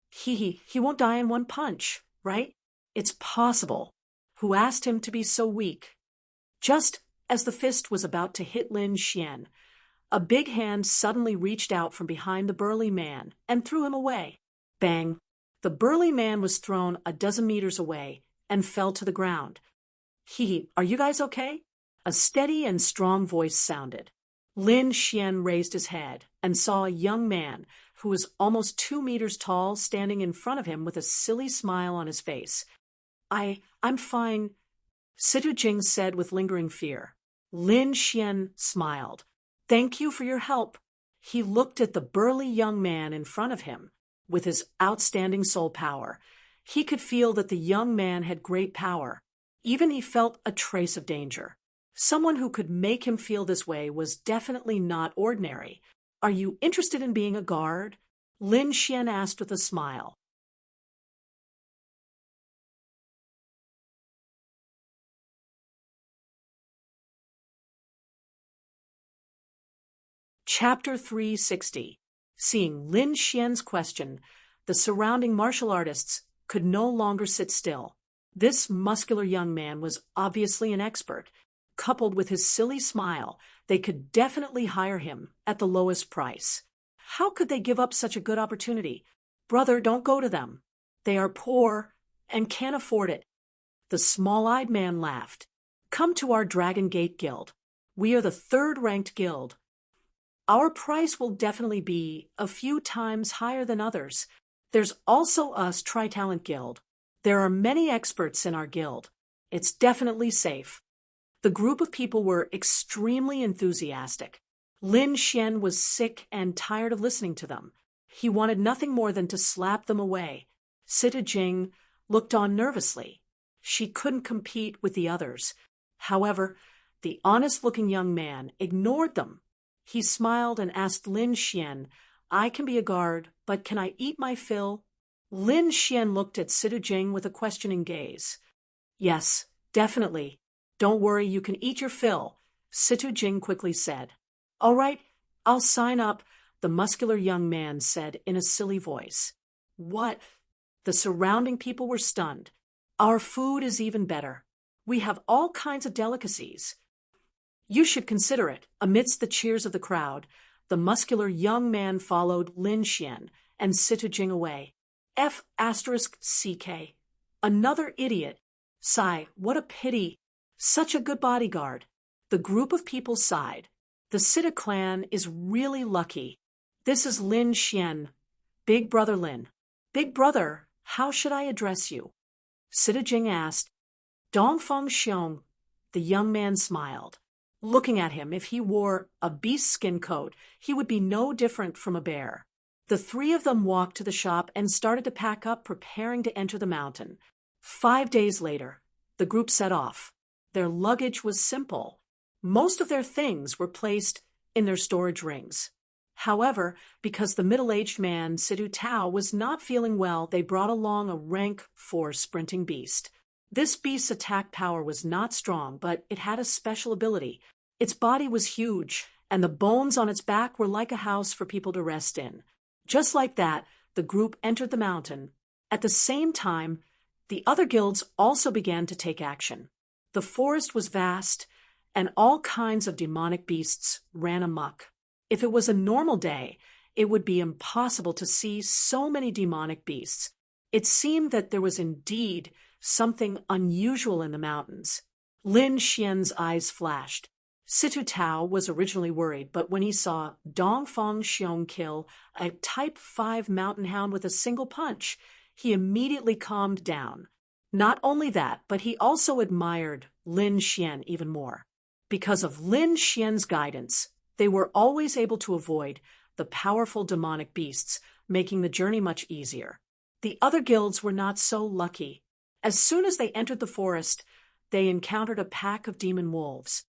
He won't die in one punch, right? It's possible. Who asked him to be so weak? Just as the fist was about to hit Lin Xian, a big hand suddenly reached out from behind the burly man and threw him away. Bang! The burly man was thrown a dozen meters away and fell to the ground. Are you guys okay? A steady and strong voice sounded. Lin Xian raised his head and saw a young man who was almost 2 meters tall standing in front of him with a silly smile on his face. I'm fine, Sita Jing said with lingering fear. Lin Xian smiled. Thank you for your help. He looked at the burly young man in front of him. With his outstanding soul power, he could feel that the young man had great power. Even he felt a trace of danger. Someone who could make him feel this way was definitely not ordinary. Are you interested in being a guard? Lin Xian asked with a smile. Chapter 360. Seeing Lin Xian's question, the surrounding martial artists could no longer sit still. This muscular young man was obviously an expert. Coupled with his silly smile, they could definitely hire him at the lowest price. How could they give up such a good opportunity? Brother, don't go to them. They are poor and can't afford it. The small-eyed man laughed. Come to our Dragon Gate Guild. We are the third-ranked guild. Our price will definitely be a few times higher than others. There's also us Tri-Talent Guild. There are many experts in our guild. It's definitely safe. The group of people were extremely enthusiastic. Lin Xian was sick and tired of listening to them. He wanted nothing more than to slap them away. Sita Jing looked on nervously. She couldn't compete with the others. However, the honest-looking young man ignored them. He smiled and asked Lin Xian, I can be a guard, but can I eat my fill? Lin Xian looked at Sita Jing with a questioning gaze. Yes, definitely. Don't worry, you can eat your fill, Sita Jing quickly said. All right, I'll sign up, the muscular young man said in a silly voice. What? The surrounding people were stunned. Our food is even better. We have all kinds of delicacies. You should consider it. Amidst the cheers of the crowd, the muscular young man followed Lin Xian and Sita Jing away. F***CK. Another idiot. Sigh, what a pity. Such a good bodyguard. The group of people sighed. The Sita clan is really lucky. This is Lin Xian. Big brother Lin. Big brother, how should I address you? Sita Jing asked. Dongfeng Xiong. The young man smiled. Looking at him, if he wore a beast skin coat, he would be no different from a bear. The three of them walked to the shop and started to pack up, preparing to enter the mountain. 5 days later, the group set off. Their luggage was simple. Most of their things were placed in their storage rings. However, because the middle-aged man, Sidu Tao, was not feeling well, they brought along a rank 4 sprinting beast. This beast's attack power was not strong, but it had a special ability. Its body was huge, and the bones on its back were like a house for people to rest in. Just like that, the group entered the mountain. At the same time, the other guilds also began to take action. The forest was vast, and all kinds of demonic beasts ran amok. If it was a normal day, it would be impossible to see so many demonic beasts. It seemed that there was indeed something unusual in the mountains. Lin Xian's eyes flashed. Situ Tao was originally worried, but when he saw Dongfang Xiong kill a Type 5 mountain hound with a single punch, he immediately calmed down. Not only that, but he also admired Lin Xian even more. Because of Lin Xian's guidance, they were always able to avoid the powerful demonic beasts, making the journey much easier. The other guilds were not so lucky. As soon as they entered the forest, they encountered a pack of demon wolves.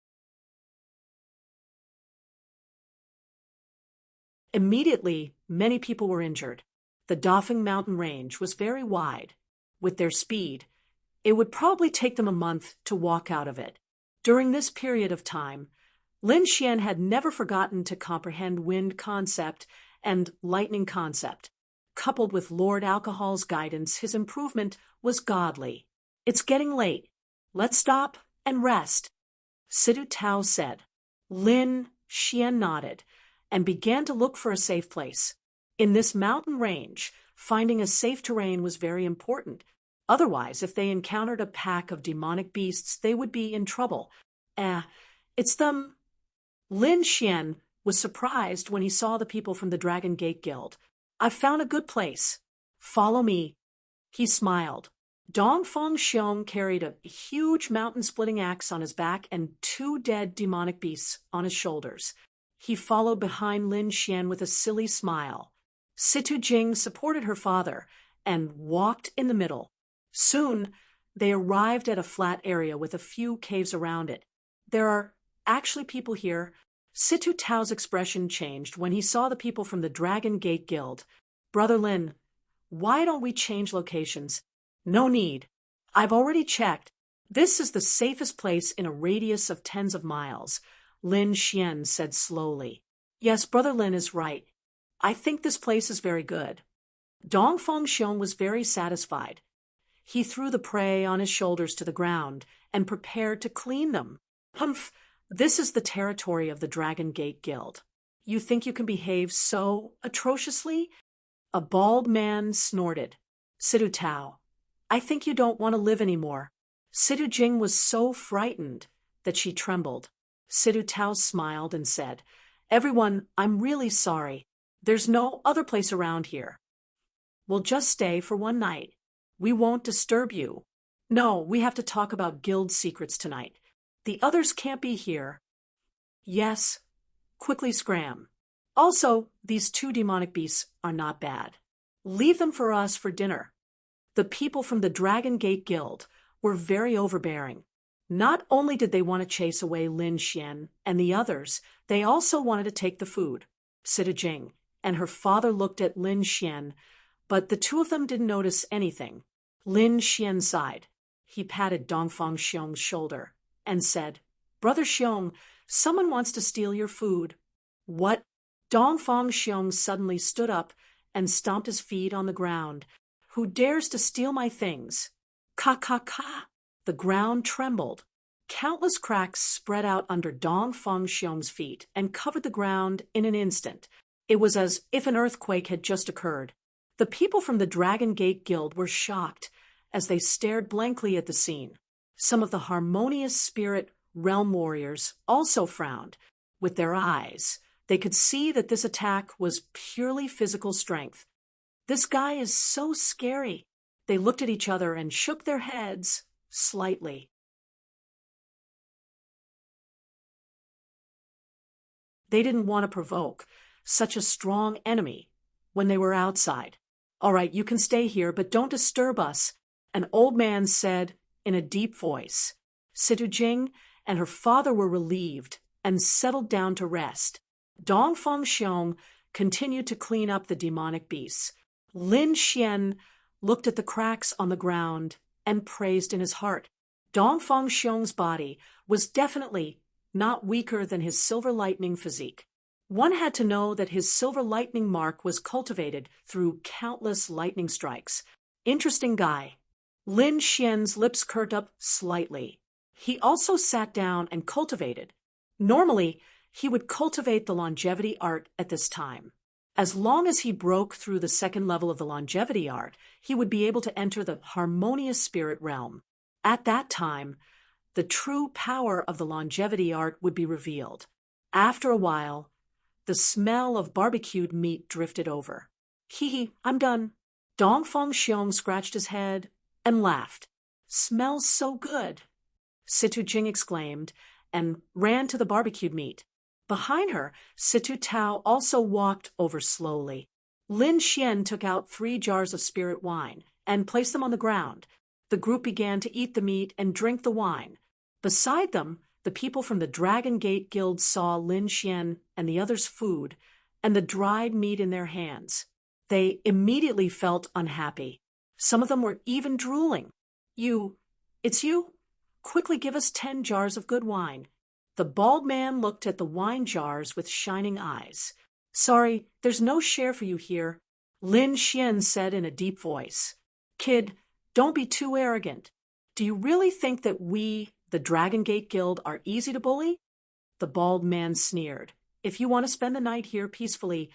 Immediately, many people were injured. The Dafeng mountain range was very wide. With their speed, it would probably take them a month to walk out of it. During this period of time, Lin Xian had never forgotten to comprehend wind concept and lightning concept. Coupled with Lord Alcohol's guidance, his improvement was godly. "It's getting late. Let's stop and rest," Sidu Tao said. Lin Xian nodded and began to look for a safe place. In this mountain range, finding a safe terrain was very important. Otherwise, if they encountered a pack of demonic beasts, they would be in trouble. It's them. Lin Xian was surprised when he saw the people from the Dragon Gate Guild. "I've found a good place. Follow me." He smiled. Dongfang Xiong carried a huge mountain-splitting axe on his back and 2 dead demonic beasts on his shoulders. He followed behind Lin Xian with a silly smile. Situ Jing supported her father and walked in the middle. Soon, they arrived at a flat area with a few caves around it. "There are actually people here." Situ Tao's expression changed when he saw the people from the Dragon Gate Guild. "Brother Lin, why don't we change locations?" "No need. I've already checked. This is the safest place in a radius of tens of miles," Lin Xian said slowly. "Yes, Brother Lin is right. I think this place is very good." Dongfang Xiong was very satisfied. He threw the prey on his shoulders to the ground and prepared to clean them. "Humph, this is the territory of the Dragon Gate Guild. You think you can behave so atrociously?" A bald man snorted. "Sidu Tao, I think you don't want to live anymore." Sidu Jing was so frightened that she trembled. Sidu Tao smiled and said, "Everyone, I'm really sorry. There's no other place around here. We'll just stay for one night. We won't disturb you. No, we have to talk about guild secrets tonight. The others can't be here." "Yes, quickly scram. Also, these 2 demonic beasts are not bad. Leave them for us for dinner." The people from the Dragon Gate Guild were very overbearing. Not only did they want to chase away Lin Xian and the others, they also wanted to take the food. Sidu Jing and her father looked at Lin Xian, but the 2 of them didn't notice anything. Lin Xian sighed. He patted Dongfang Xiong's shoulder and said, "Brother Xiong, someone wants to steal your food." "What?" Dongfang Xiong suddenly stood up and stomped his feet on the ground. "Who dares to steal my things?" "Ka ka ka!" The ground trembled. Countless cracks spread out under Dongfang Xiong's feet and covered the ground in an instant. It was as if an earthquake had just occurred. The people from the Dragon Gate Guild were shocked as they stared blankly at the scene. Some of the harmonious spirit realm warriors also frowned. With their eyes, they could see that this attack was purely physical strength. "This guy is so scary." They looked at each other and shook their heads slightly. They didn't want to provoke such a strong enemy when they were outside. All right, you can stay here, but don't disturb us, an old man said in a deep voice. Situ Jing and her father were relieved and settled down to rest. Dong Fengxiong continued to clean up the demonic beasts. Lin Xian looked at the cracks on the ground and praised in his heart. Dong Fengxiong's body was definitely not weaker than his silver lightning physique. One had to know that his silver lightning mark was cultivated through countless lightning strikes. Interesting guy. Lin Xian's lips curled up slightly. He also sat down and cultivated. Normally, he would cultivate the longevity art at this time. As long as he broke through the second level of the longevity art, he would be able to enter the harmonious spirit realm. At that time, the true power of the longevity art would be revealed. After a while, the smell of barbecued meat drifted over. Hee, I'm done. Dong Fengxiong scratched his head and laughed. Smells so good, Situ Jing exclaimed and ran to the barbecued meat. Behind her, Situ Tao also walked over slowly. Lin Xian took out 3 jars of spirit wine and placed them on the ground. The group began to eat the meat and drink the wine. Beside them, the people from the Dragon Gate Guild saw Lin Xian and the others' food and the dried meat in their hands. They immediately felt unhappy. Some of them were even drooling. It's you? Quickly give us 10 jars of good wine. The bald man looked at the wine jars with shining eyes. Sorry, there's no share for you here, Lin Xian said in a deep voice. Kid, don't be too arrogant. Do you really think that we, the Dragon Gate Guild, are easy to bully? The bald man sneered. If you want to spend the night here peacefully,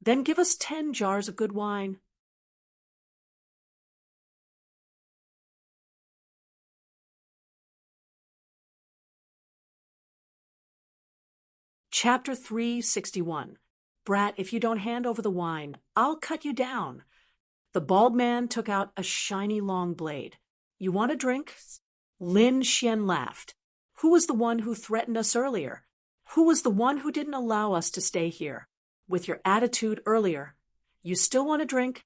then give us 10 jars of good wine. Chapter 361. Brat, if you don't hand over the wine, I'll cut you down. The bald man took out a shiny long blade. You want a drink? Lin Xian laughed. Who was the one who threatened us earlier? Who was the one who didn't allow us to stay here? With your attitude earlier, you still want a drink?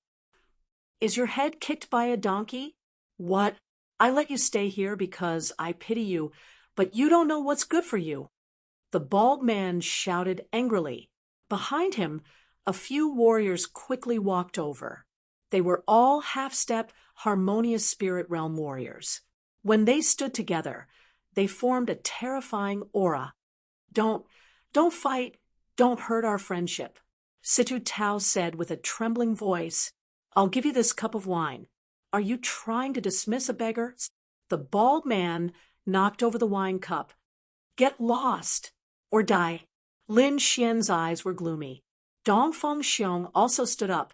Is your head kicked by a donkey? What? I let you stay here because I pity you, but you don't know what's good for you. The bald man shouted angrily. Behind him, a few warriors quickly walked over. They were all half-step, harmonious spirit realm warriors. When they stood together, they formed a terrifying aura. Don't fight, don't hurt our friendship, Situ Tao said with a trembling voice. I'll give you this cup of wine. Are you trying to dismiss a beggar? The bald man knocked over the wine cup. Get lost or die. Lin Xian's eyes were gloomy. Dong Fengxiong also stood up.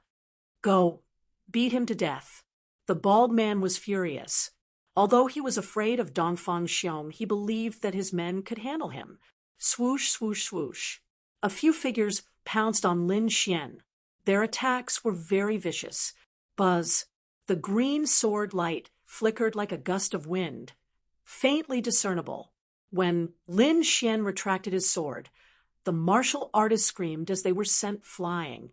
Go, beat him to death. The bald man was furious. Although he was afraid of Dong Fengxiong, he believed that his men could handle him. Swoosh, swoosh, swoosh. A few figures pounced on Lin Xian. Their attacks were very vicious. Buzz. The green sword light flickered like a gust of wind, faintly discernible. When Lin Xian retracted his sword, the martial artists screamed as they were sent flying.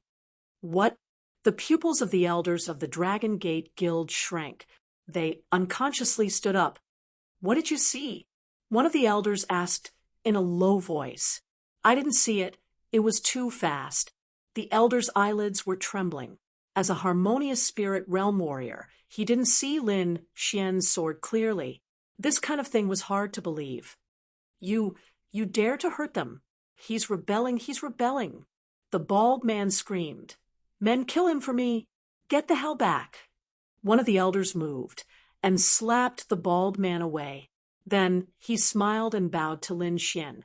What? The pupils of the elders of the Dragon Gate Guild shrank. They unconsciously stood up. What did you see? One of the elders asked in a low voice. I didn't see it. It was too fast. The elder's eyelids were trembling. As a harmonious spirit realm warrior, he didn't see Lin Xian's sword clearly. This kind of thing was hard to believe. You dare to hurt them. He's rebelling. The bald man screamed. Men, kill him for me. Get the hell back. One of the elders moved and slapped the bald man away. Then he smiled and bowed to Lin Xian.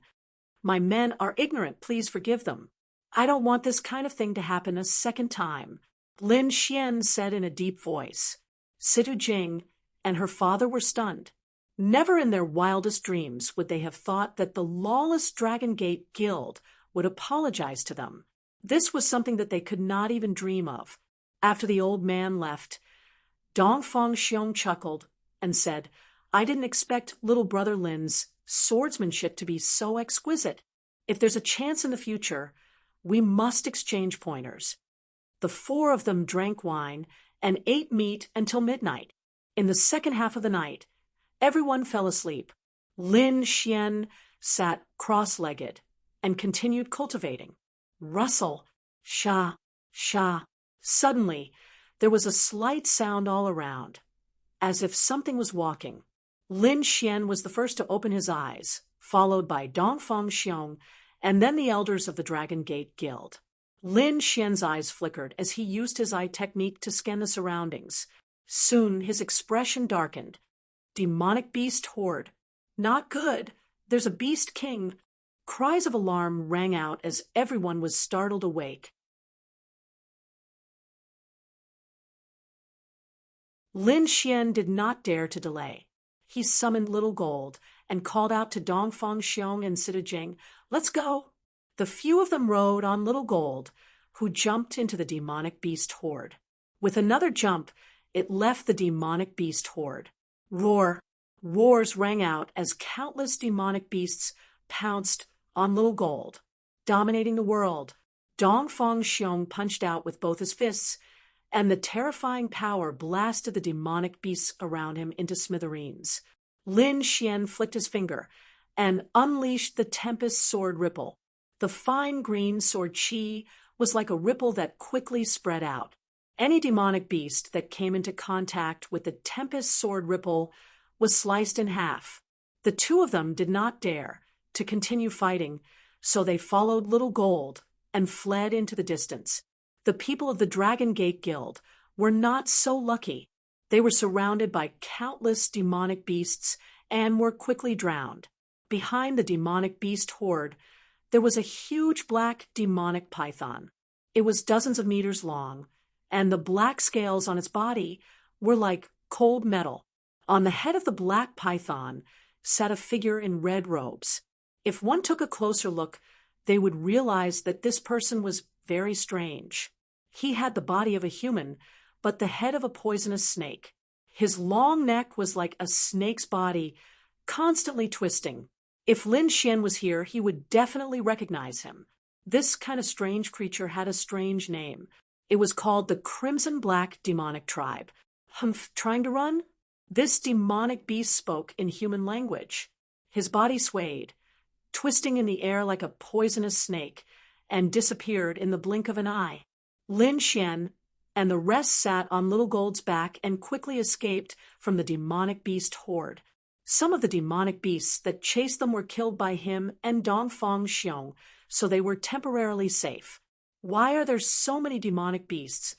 My men are ignorant. Please forgive them. I don't want this kind of thing to happen a second time, Lin Xian said in a deep voice. Situ Jing and her father were stunned. Never in their wildest dreams would they have thought that the lawless Dragon Gate Guild would apologize to them. This was something that they could not even dream of. After the old man left, Dong Fengxiong chuckled and said, I didn't expect little brother Lin's swordsmanship to be so exquisite. If there's a chance in the future, we must exchange pointers. The four of them drank wine and ate meat until midnight. In the second half of the night, everyone fell asleep. Lin Xian sat cross-legged and continued cultivating. Rustle, sha, sha. Suddenly, there was a slight sound all around, as if something was walking. Lin Xian was the first to open his eyes, followed by Dongfang Xiong, and then the elders of the Dragon Gate Guild. Lin Xian's eyes flickered as he used his eye technique to scan the surroundings. Soon his expression darkened. Demonic beast horde. Not good. There's a beast king. Cries of alarm rang out as everyone was startled awake. Lin Xian did not dare to delay. He summoned Little Gold and called out to Dongfang Xiong and Sita Jing, "Let's go!" The few of them rode on Little Gold, who jumped into the demonic beast horde. With another jump, it left the demonic beast horde. Roars rang out as countless demonic beasts pounced on Little Gold. Dominating the world, Dongfang Xiong punched out with both his fists, and the terrifying power blasted the demonic beasts around him into smithereens. Lin Xian flicked his finger and unleashed the Tempest Sword Ripple. The fine green sword chi was like a ripple that quickly spread out. Any demonic beast that came into contact with the Tempest Sword Ripple was sliced in half. The two of them did not dare to continue fighting, so they followed Little Gold and fled into the distance. The people of the Dragon Gate Guild were not so lucky. They were surrounded by countless demonic beasts and were quickly drowned. Behind the demonic beast horde, there was a huge black demonic python. It was dozens of meters long, and the black scales on its body were like cold metal. On the head of the black python sat a figure in red robes. If one took a closer look, they would realize that this person was very strange. He had the body of a human, but the head of a poisonous snake. His long neck was like a snake's body, constantly twisting. If Lin Xian was here, he would definitely recognize him. This kind of strange creature had a strange name. It was called the Crimson Black Demonic Tribe. Humph, trying to run? This demonic beast spoke in human language. His body swayed, twisting in the air like a poisonous snake, and disappeared in the blink of an eye. Lin Xian and the rest sat on Little Gold's back and quickly escaped from the demonic beast horde. Some of the demonic beasts that chased them were killed by him and Dongfang Xiong, so they were temporarily safe. Why are there so many demonic beasts?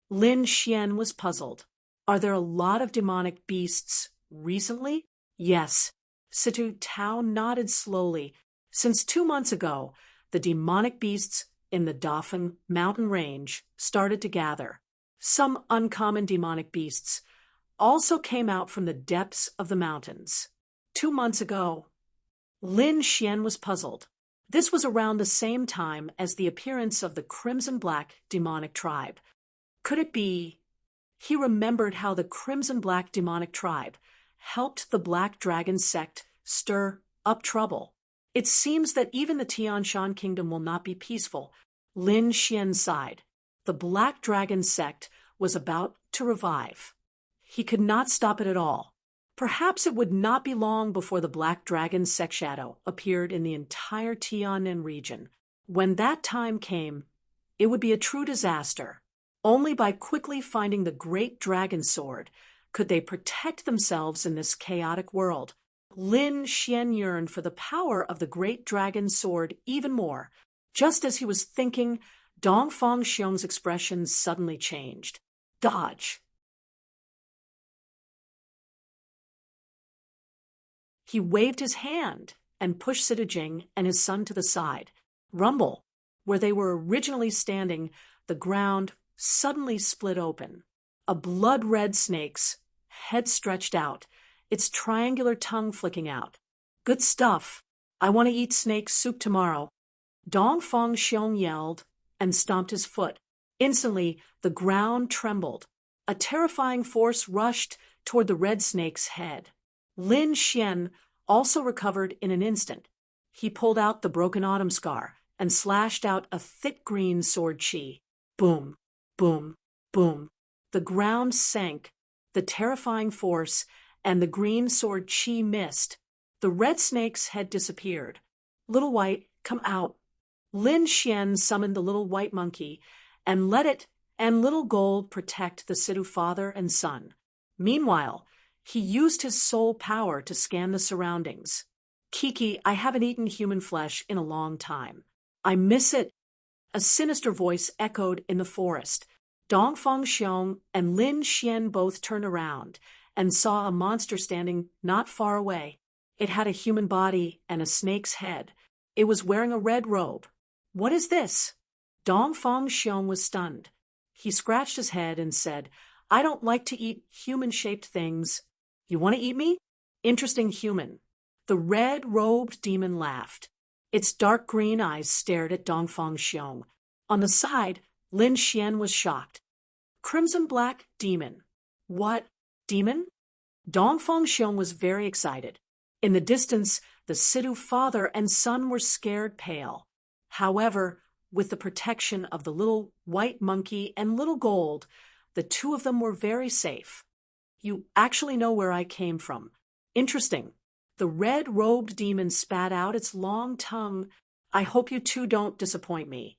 Lin Xian was puzzled. Are there a lot of demonic beasts recently? Yes. Situ Tao nodded slowly. Since 2 months ago, the demonic beasts in the Dafeng mountain range started to gather. Some uncommon demonic beasts also came out from the depths of the mountains. 2 months ago, Lin Xian was puzzled. This was around the same time as the appearance of the Crimson Black Demonic Tribe. Could it be? He remembered how the Crimson Black Demonic Tribe helped the Black Dragon sect stir up trouble. It seems that even the Tianshan kingdom will not be peaceful. Lin Xian sighed. The Black Dragon sect was about to revive. He could not stop it at all. Perhaps it would not be long before the Black Dragon sect shadow appeared in the entire Tianan region. When that time came, it would be a true disaster. Only by quickly finding the Great Dragon Sword could they protect themselves in this chaotic world. Lin Xian yearned for the power of the Great Dragon Sword even more. Just as he was thinking, Dongfang Xiong's expression suddenly changed. Dodge. He waved his hand and pushed Sita Jing and his son to the side. Rumble. Where they were originally standing, the ground suddenly split open. A blood-red snake's head stretched out, its triangular tongue flicking out. Good stuff. I want to eat snake soup tomorrow. Dongfang Xiong yelled and stomped his foot. Instantly, the ground trembled. A terrifying force rushed toward the red snake's head. Lin Xian also recovered in an instant. He pulled out the broken autumn scar and slashed out a thick green sword chi. Boom, boom, boom. The ground sank, the terrifying force, and the green sword chi missed. The red snake's head disappeared. Little White, come out. Lin Xian summoned the little white monkey and let it and Little Gold protect the Sidhu father and son. Meanwhile, he used his soul power to scan the surroundings. Kiki, I haven't eaten human flesh in a long time. I miss it. A sinister voice echoed in the forest. Dongfang Xiong and Lin Xian both turned around and saw a monster standing not far away. It had a human body and a snake's head. It was wearing a red robe. What is this? Dongfang Xiong was stunned. He scratched his head and said, I don't like to eat human-shaped things. You want to eat me? Interesting human. The red-robed demon laughed. Its dark green eyes stared at Dongfang Xiong. On the side, Lin Xian was shocked. Crimson-black demon. What? Demon? Dongfang Xiong was very excited. In the distance, the Sidhu father and son were scared pale. However, with the protection of the little white monkey and Little Gold, the two of them were very safe. You actually know where I came from. Interesting. The red-robed demon spat out its long tongue. I hope you two don't disappoint me.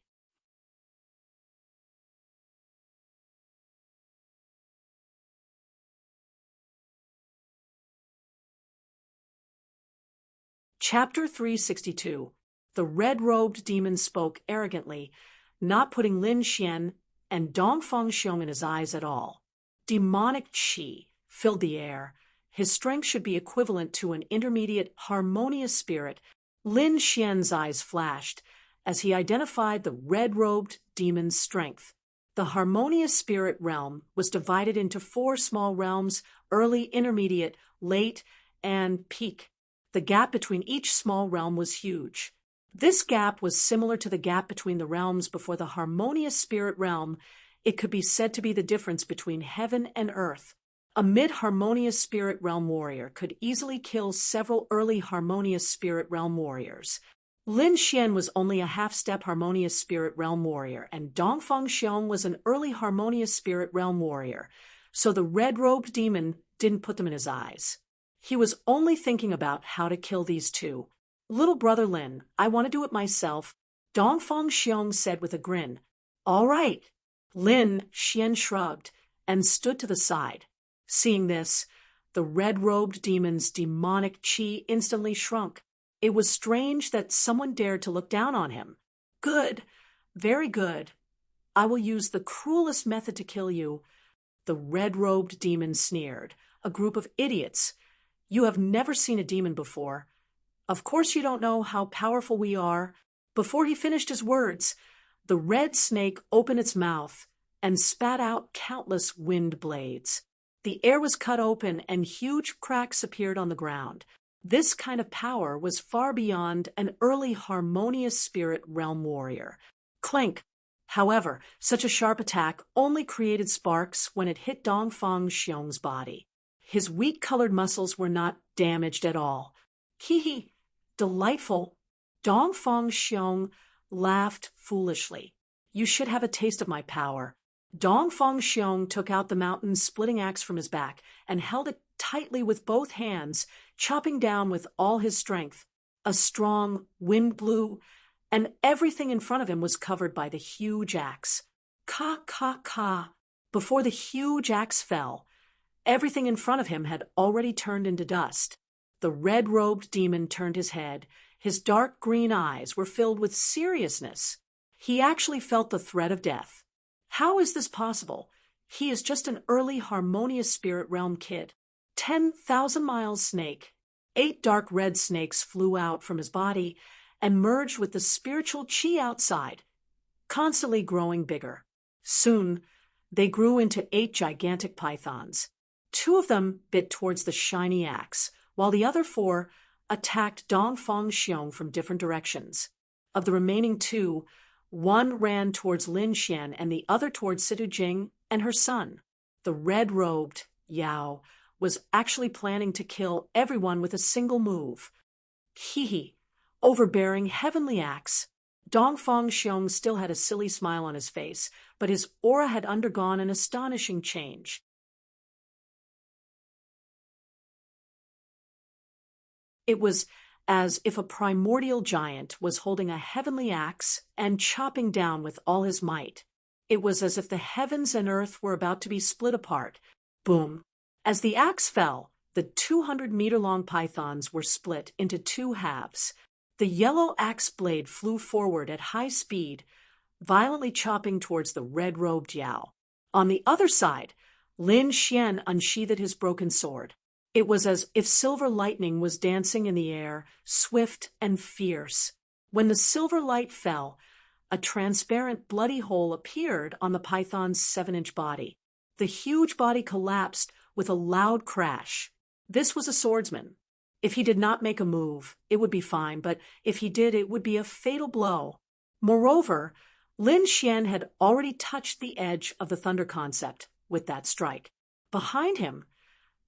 Chapter 362. The red-robed demon spoke arrogantly, not putting Lin Xian and Dongfang Xiong in his eyes at all. Demonic qi filled the air. His strength should be equivalent to an intermediate harmonious spirit. Lin Xian's eyes flashed as he identified the red-robed demon's strength. The harmonious spirit realm was divided into 4 small realms: early, intermediate, late, and peak. The gap between each small realm was huge. This gap was similar to the gap between the realms before the harmonious spirit realm. It could be said to be the difference between heaven and earth. A mid-harmonious spirit realm warrior could easily kill several early harmonious spirit realm warriors. Lin Xian was only a half-step harmonious spirit realm warrior, and Dongfang Xiong was an early harmonious spirit realm warrior, so the red-robed demon didn't put them in his eyes. He was only thinking about how to kill these two. Little brother Lin, I want to do it myself, Dongfang Xiong said with a grin. All right. Lin Xian shrugged and stood to the side. Seeing this, the red-robed demon's demonic qi instantly shrunk. It was strange that someone dared to look down on him. Good, very good. I will use the cruelest method to kill you. The red-robed demon sneered. A group of idiots. You have never seen a demon before. Of course you don't know how powerful we are. Before he finished his words, the red snake opened its mouth and spat out countless wind blades. The air was cut open and huge cracks appeared on the ground. This kind of power was far beyond an early harmonious spirit realm warrior. Clink! However, such a sharp attack only created sparks when it hit Dongfang Xiong's body. His weak-colored muscles were not damaged at all. Hee-hee! Delightful! Dongfang Xiong laughed foolishly. You should have a taste of my power. Dongfang Xiong took out the mountain-splitting axe from his back and held it tightly with both hands, chopping down with all his strength. A strong wind blew, and everything in front of him was covered by the huge axe. Ka! Before the huge axe fell, everything in front of him had already turned into dust. The red-robed demon turned his head. His dark green eyes were filled with seriousness. He actually felt the threat of death. How is this possible? He is just an early harmonious spirit realm kid. 10,000 miles snake. 8 dark red snakes flew out from his body and merged with the spiritual chi outside, constantly growing bigger. Soon, they grew into 8 gigantic pythons. 2 of them bit towards the shiny axe, while the other 4 attacked Dongfang Xiong from different directions. Of the remaining 2, one ran towards Lin Xian and the other towards Sidhu Jing and her son. The red-robed Yao was actually planning to kill everyone with a single move. Hee. overbearing heavenly axe. Dongfang Xiong still had a silly smile on his face, but his aura had undergone an astonishing change. It was as if a primordial giant was holding a heavenly axe and chopping down with all his might. It was as if the heavens and earth were about to be split apart. Boom! As the axe fell, the 200-meter-long pythons were split into two halves. The yellow axe blade flew forward at high speed, violently chopping towards the red-robed Yao. On the other side, Lin Xian unsheathed his broken sword. It was as if silver lightning was dancing in the air, swift and fierce. When the silver light fell, a transparent bloody hole appeared on the python's 7-inch body. The huge body collapsed with a loud crash. This was a swordsman. If he did not make a move, it would be fine, but if he did, it would be a fatal blow. Moreover, Lin Xian had already touched the edge of the thunder concept with that strike. Behind him,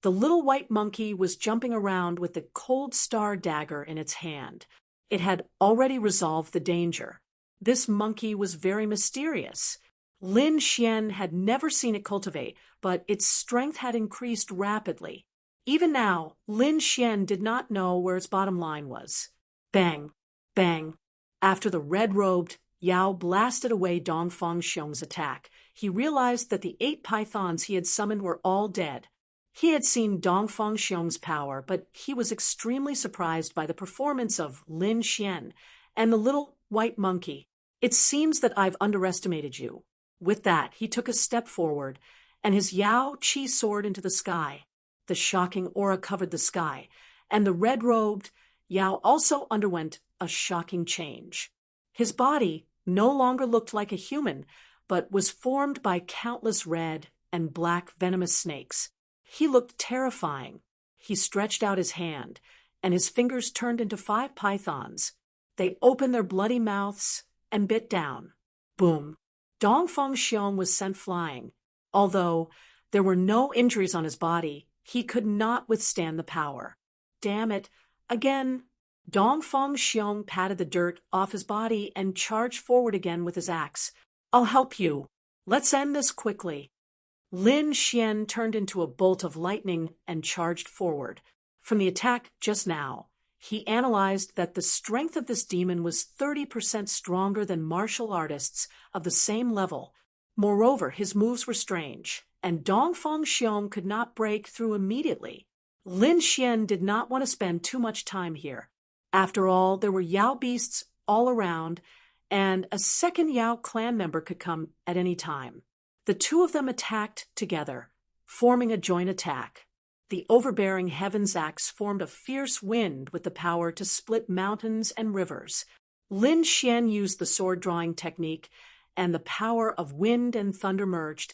the little white monkey was jumping around with the cold star dagger in its hand. It had already resolved the danger. This monkey was very mysterious. Lin Xian had never seen it cultivate, but its strength had increased rapidly. Even now, Lin Xian did not know where its bottom line was. Bang! Bang! After the red-robed Yao blasted away Dongfang Xiong's attack, he realized that the 8 pythons he had summoned were all dead. He had seen Dongfang Xiong's power, but he was extremely surprised by the performance of Lin Xian and the little white monkey. It seems that I've underestimated you. With that, he took a step forward, and his Yao Qi soared into the sky. The shocking aura covered the sky, and the red-robed Yao also underwent a shocking change. His body no longer looked like a human, but was formed by countless red and black venomous snakes. He looked terrifying. He stretched out his hand, and his fingers turned into 5 pythons. They opened their bloody mouths and bit down. Boom! Dongfang Xiong was sent flying. Although there were no injuries on his body, he could not withstand the power. Damn it! Again! Dongfang Xiong patted the dirt off his body and charged forward again with his axe. I'll help you. Let's end this quickly. Lin Xian turned into a bolt of lightning and charged forward. From the attack just now, he analyzed that the strength of this demon was 30% stronger than martial artists of the same level. Moreover, his moves were strange, and Dongfang Xiong could not break through immediately. Lin Xian did not want to spend too much time here. After all, there were Yao beasts all around, and a second Yao clan member could come at any time. The two of them attacked together, forming a joint attack. The overbearing Heaven's Axe formed a fierce wind with the power to split mountains and rivers. Lin Xian used the sword-drawing technique, and the power of wind and thunder merged,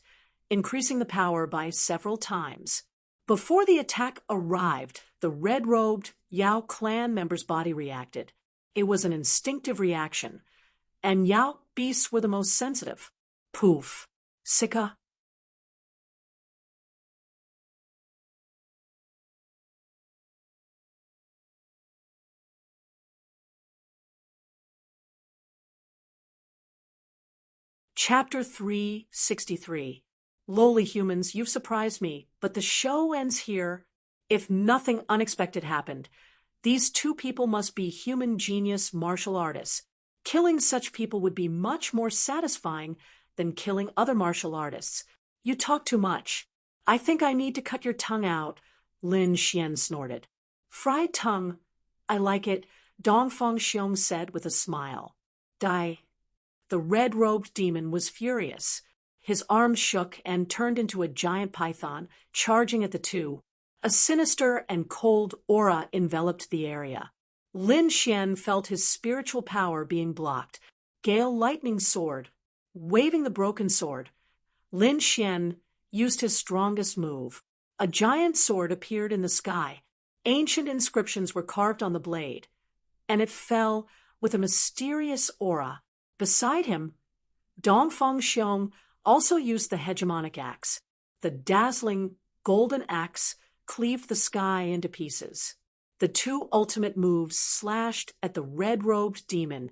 increasing the power by several times. Before the attack arrived, the red-robed Yao clan member's body reacted. It was an instinctive reaction, and Yao beasts were the most sensitive. Poof! Sika. Chapter 363. Lowly humans, you've surprised me, but the show ends here. If nothing unexpected happened, these 2 people must be human genius martial artists. Killing such people would be much more satisfying than killing other martial artists. You talk too much. I think I need to cut your tongue out, Lin Xian snorted. Fried tongue. I like it, Dongfang Xiong said with a smile. Die. The red-robed demon was furious. His arms shook and turned into a giant python, charging at the 2. A sinister and cold aura enveloped the area. Lin Xian felt his spiritual power being blocked. Gale Lightning Sword. Waving the broken sword, Lin Xian used his strongest move. A giant sword appeared in the sky. Ancient inscriptions were carved on the blade, and it fell with a mysterious aura. Beside him, Dongfang Xiong also used the hegemonic axe. The dazzling golden axe cleaved the sky into pieces. The two ultimate moves slashed at the red-robed demon,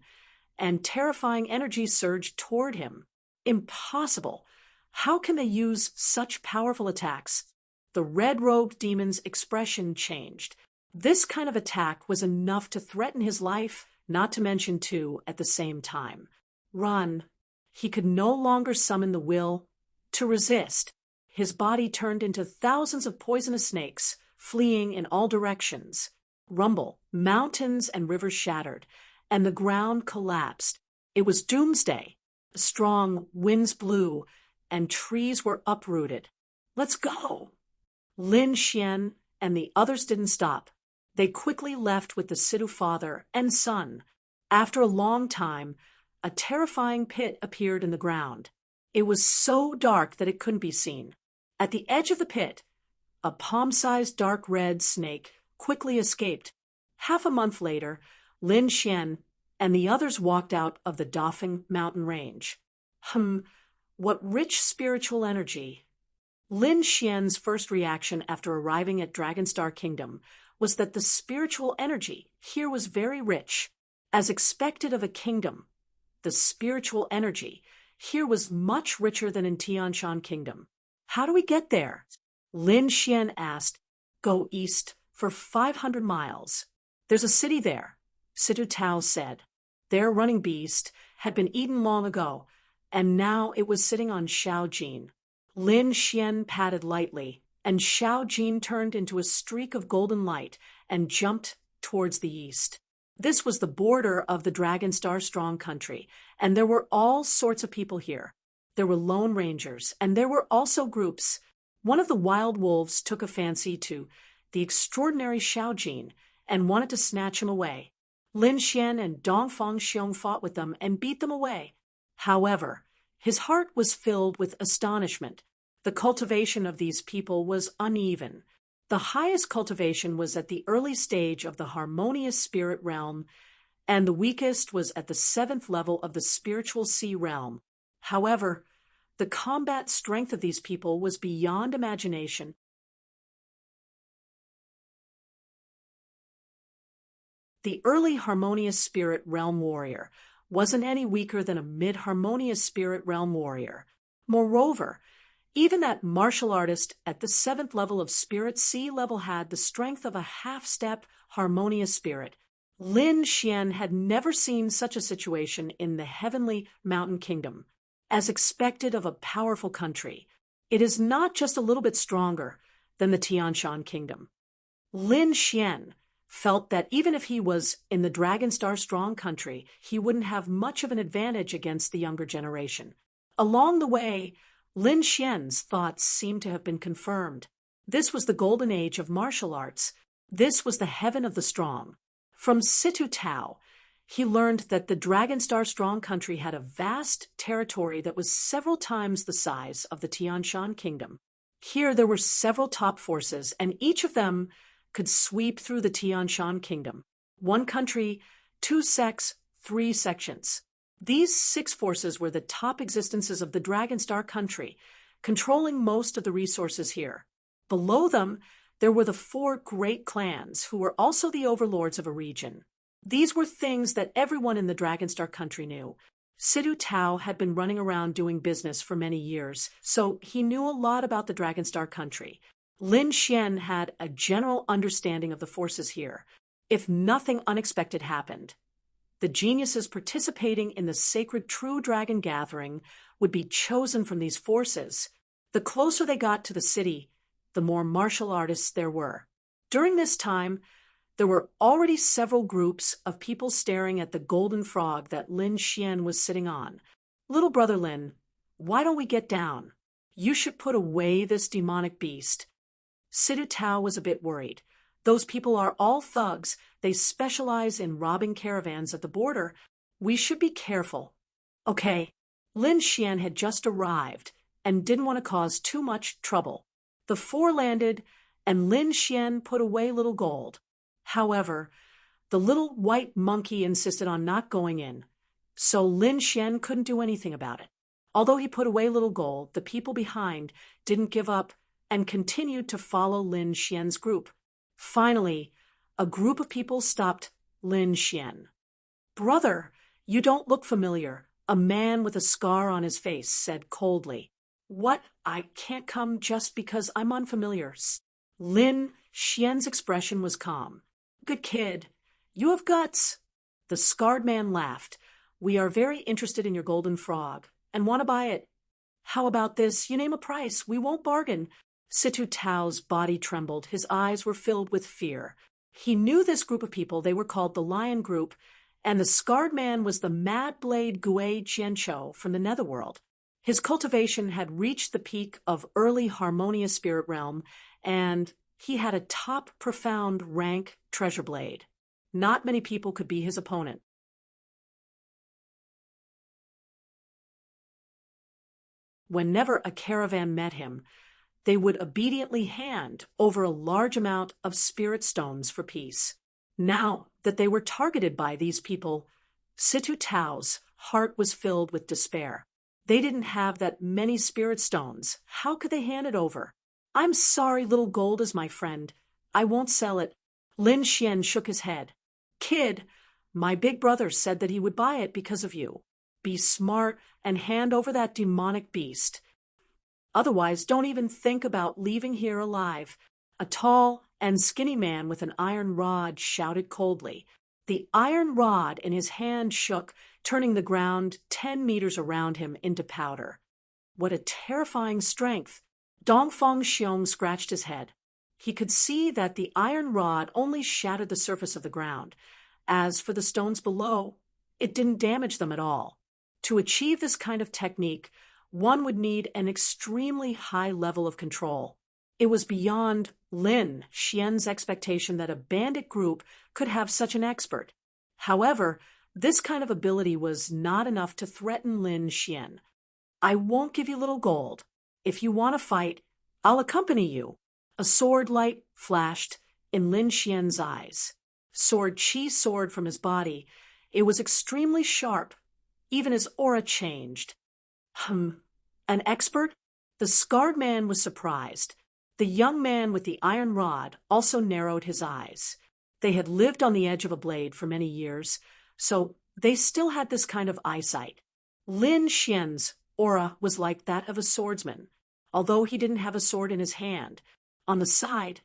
and terrifying energy surged toward him. Impossible! How can they use such powerful attacks? The red-robed demon's expression changed. This kind of attack was enough to threaten his life, not to mention two at the same time. Run! He could no longer summon the will to resist. His body turned into thousands of poisonous snakes, fleeing in all directions. Rumble, mountains and rivers shattered, and the ground collapsed. It was doomsday. Strong winds blew, and trees were uprooted. Let's go! Lin Xian and the others didn't stop. They quickly left with the Sidhu father and son. After a long time, a terrifying pit appeared in the ground. It was so dark that it couldn't be seen. At the edge of the pit, a palm-sized dark red snake quickly escaped. Half a month later, Lin Xian and the others walked out of the Dafeng mountain range. What rich spiritual energy! Lin Xian's first reaction after arriving at Dragonstar Kingdom was that the spiritual energy here was very rich. As expected of a kingdom, the spiritual energy here was much richer than in Tianshan Kingdom. How do we get there? Lin Xian asked. Go east for 500 miles. There's a city there, Sidhu Tao said. Their running beast had been eaten long ago, and now it was sitting on Xiaojin. Lin Xian patted lightly, and Xiaojin turned into a streak of golden light and jumped towards the east. This was the border of the Dragonstar Strong Country, and there were all sorts of people here. There were lone rangers, and there were also groups. One of the wild wolves took a fancy to the extraordinary Xiaojin and wanted to snatch him away. Lin Xian and Dongfang Xiong fought with them and beat them away. However, his heart was filled with astonishment. The cultivation of these people was uneven. The highest cultivation was at the early stage of the harmonious spirit realm, and the weakest was at the 7th level of the spiritual sea realm. However, the combat strength of these people was beyond imagination. The early harmonious spirit realm warrior wasn't any weaker than a mid-harmonious spirit realm warrior. Moreover, even that martial artist at the 7th level of spirit sea level had the strength of a half-step harmonious spirit. Lin Xian had never seen such a situation in the heavenly mountain kingdom. As expected of a powerful country, it is not just a little bit stronger than the Tianshan kingdom. Lin Xian felt that even if he was in the Dragonstar Strong Country, he wouldn't have much of an advantage against the younger generation. Along the way, Lin Xian's thoughts seemed to have been confirmed. This was the golden age of martial arts. This was the heaven of the strong. From Sidhu Tao, he learned that the Dragonstar Strong Country had a vast territory that was several times the size of the Tianshan Kingdom. Here there were several top forces, and each of them could sweep through the Tianshan Kingdom. 1 country, 2 sects, 3 sections. These 6 forces were the top existences of the Dragonstar Country, controlling most of the resources here. Below them, there were the 4 great clans, who were also the overlords of a region. These were things that everyone in the Dragonstar Country knew. Sidhu Tao had been running around doing business for many years, so he knew a lot about the Dragonstar Country. Lin Xian had a general understanding of the forces here. If nothing unexpected happened, the geniuses participating in the sacred True Dragon Gathering would be chosen from these forces. The closer they got to the city, the more martial artists there were. During this time, there were already several groups of people staring at the golden frog that Lin Xian was sitting on. Little brother Lin, why don't we get down? You should put away this demonic beast. Sidhu Tao was a bit worried. Those people are all thugs. They specialize in robbing caravans at the border. We should be careful. Okay. Lin Xian had just arrived and didn't want to cause too much trouble. The 4 landed, and Lin Xian put away Little Gold. However, the little white monkey insisted on not going in, so Lin Xian couldn't do anything about it. Although he put away Little Gold, the people behind didn't give up and continued to follow Lin Xian's group. Finally, a group of people stopped Lin Xian. "Brother, you don't look familiar," a man with a scar on his face said coldly. "What? I can't come just because I'm unfamiliar." Lin Xian's expression was calm. "Good kid. You have guts." The scarred man laughed. "We are very interested in your golden frog and want to buy it. How about this? You name a price. We won't bargain." Situ Tao's body trembled. His eyes were filled with fear. He knew this group of people. They were called the Lion Group, and the scarred man was the Mad Blade Gui Jianqiu from the Netherworld. His cultivation had reached the peak of early harmonious spirit realm, and he had a top profound rank treasure blade. Not many people could be his opponent. Whenever a caravan met him, they would obediently hand over a large amount of spirit stones for peace. Now that they were targeted by these people, Situ Tao's heart was filled with despair. They didn't have that many spirit stones. How could they hand it over? "I'm sorry, little gold is my friend. I won't sell it." Lin Xian shook his head. "Kid, my big brother said that he would buy it because of you. Be smart and hand over that demonic beast. Otherwise, don't even think about leaving here alive." A tall and skinny man with an iron rod shouted coldly. The iron rod in his hand shook, turning the ground 10 meters around him into powder. What a terrifying strength! Dongfeng Xiong scratched his head. He could see that the iron rod only shattered the surface of the ground. As for the stones below, it didn't damage them at all. To achieve this kind of technique, one would need an extremely high level of control. It was beyond Lin Xian's expectation that a bandit group could have such an expert. However, this kind of ability was not enough to threaten Lin Xian. "I won't give you little gold. If you want to fight, I'll accompany you." A sword light flashed in Lin Xian's eyes. Sword Qi soared from his body. It was extremely sharp. Even his aura changed. An expert? The scarred man was surprised. The young man with the iron rod also narrowed his eyes. They had lived on the edge of a blade for many years, so they still had this kind of eyesight. Lin Xian's aura was like that of a swordsman, although he didn't have a sword in his hand. On the side,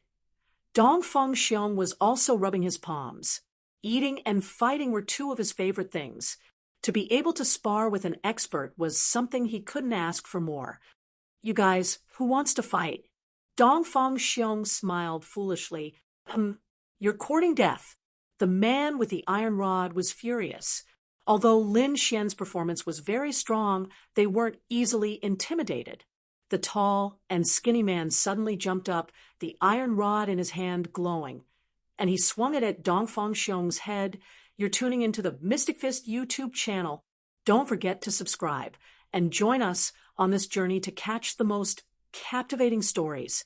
Dongfeng Xiong was also rubbing his palms. Eating and fighting were two of his favorite things. To be able to spar with an expert was something he couldn't ask for more. "You guys, who wants to fight?" Dongfeng Xiong smiled foolishly. You're courting death." The man with the iron rod was furious. Although Lin Xian's performance was very strong, they weren't easily intimidated. The tall and skinny man suddenly jumped up, the iron rod in his hand glowing, and he swung it at Dongfeng Xiong's head. You're tuning into the Mystic Fist YouTube channel. Don't forget to subscribe and join us on this journey to catch the most captivating stories.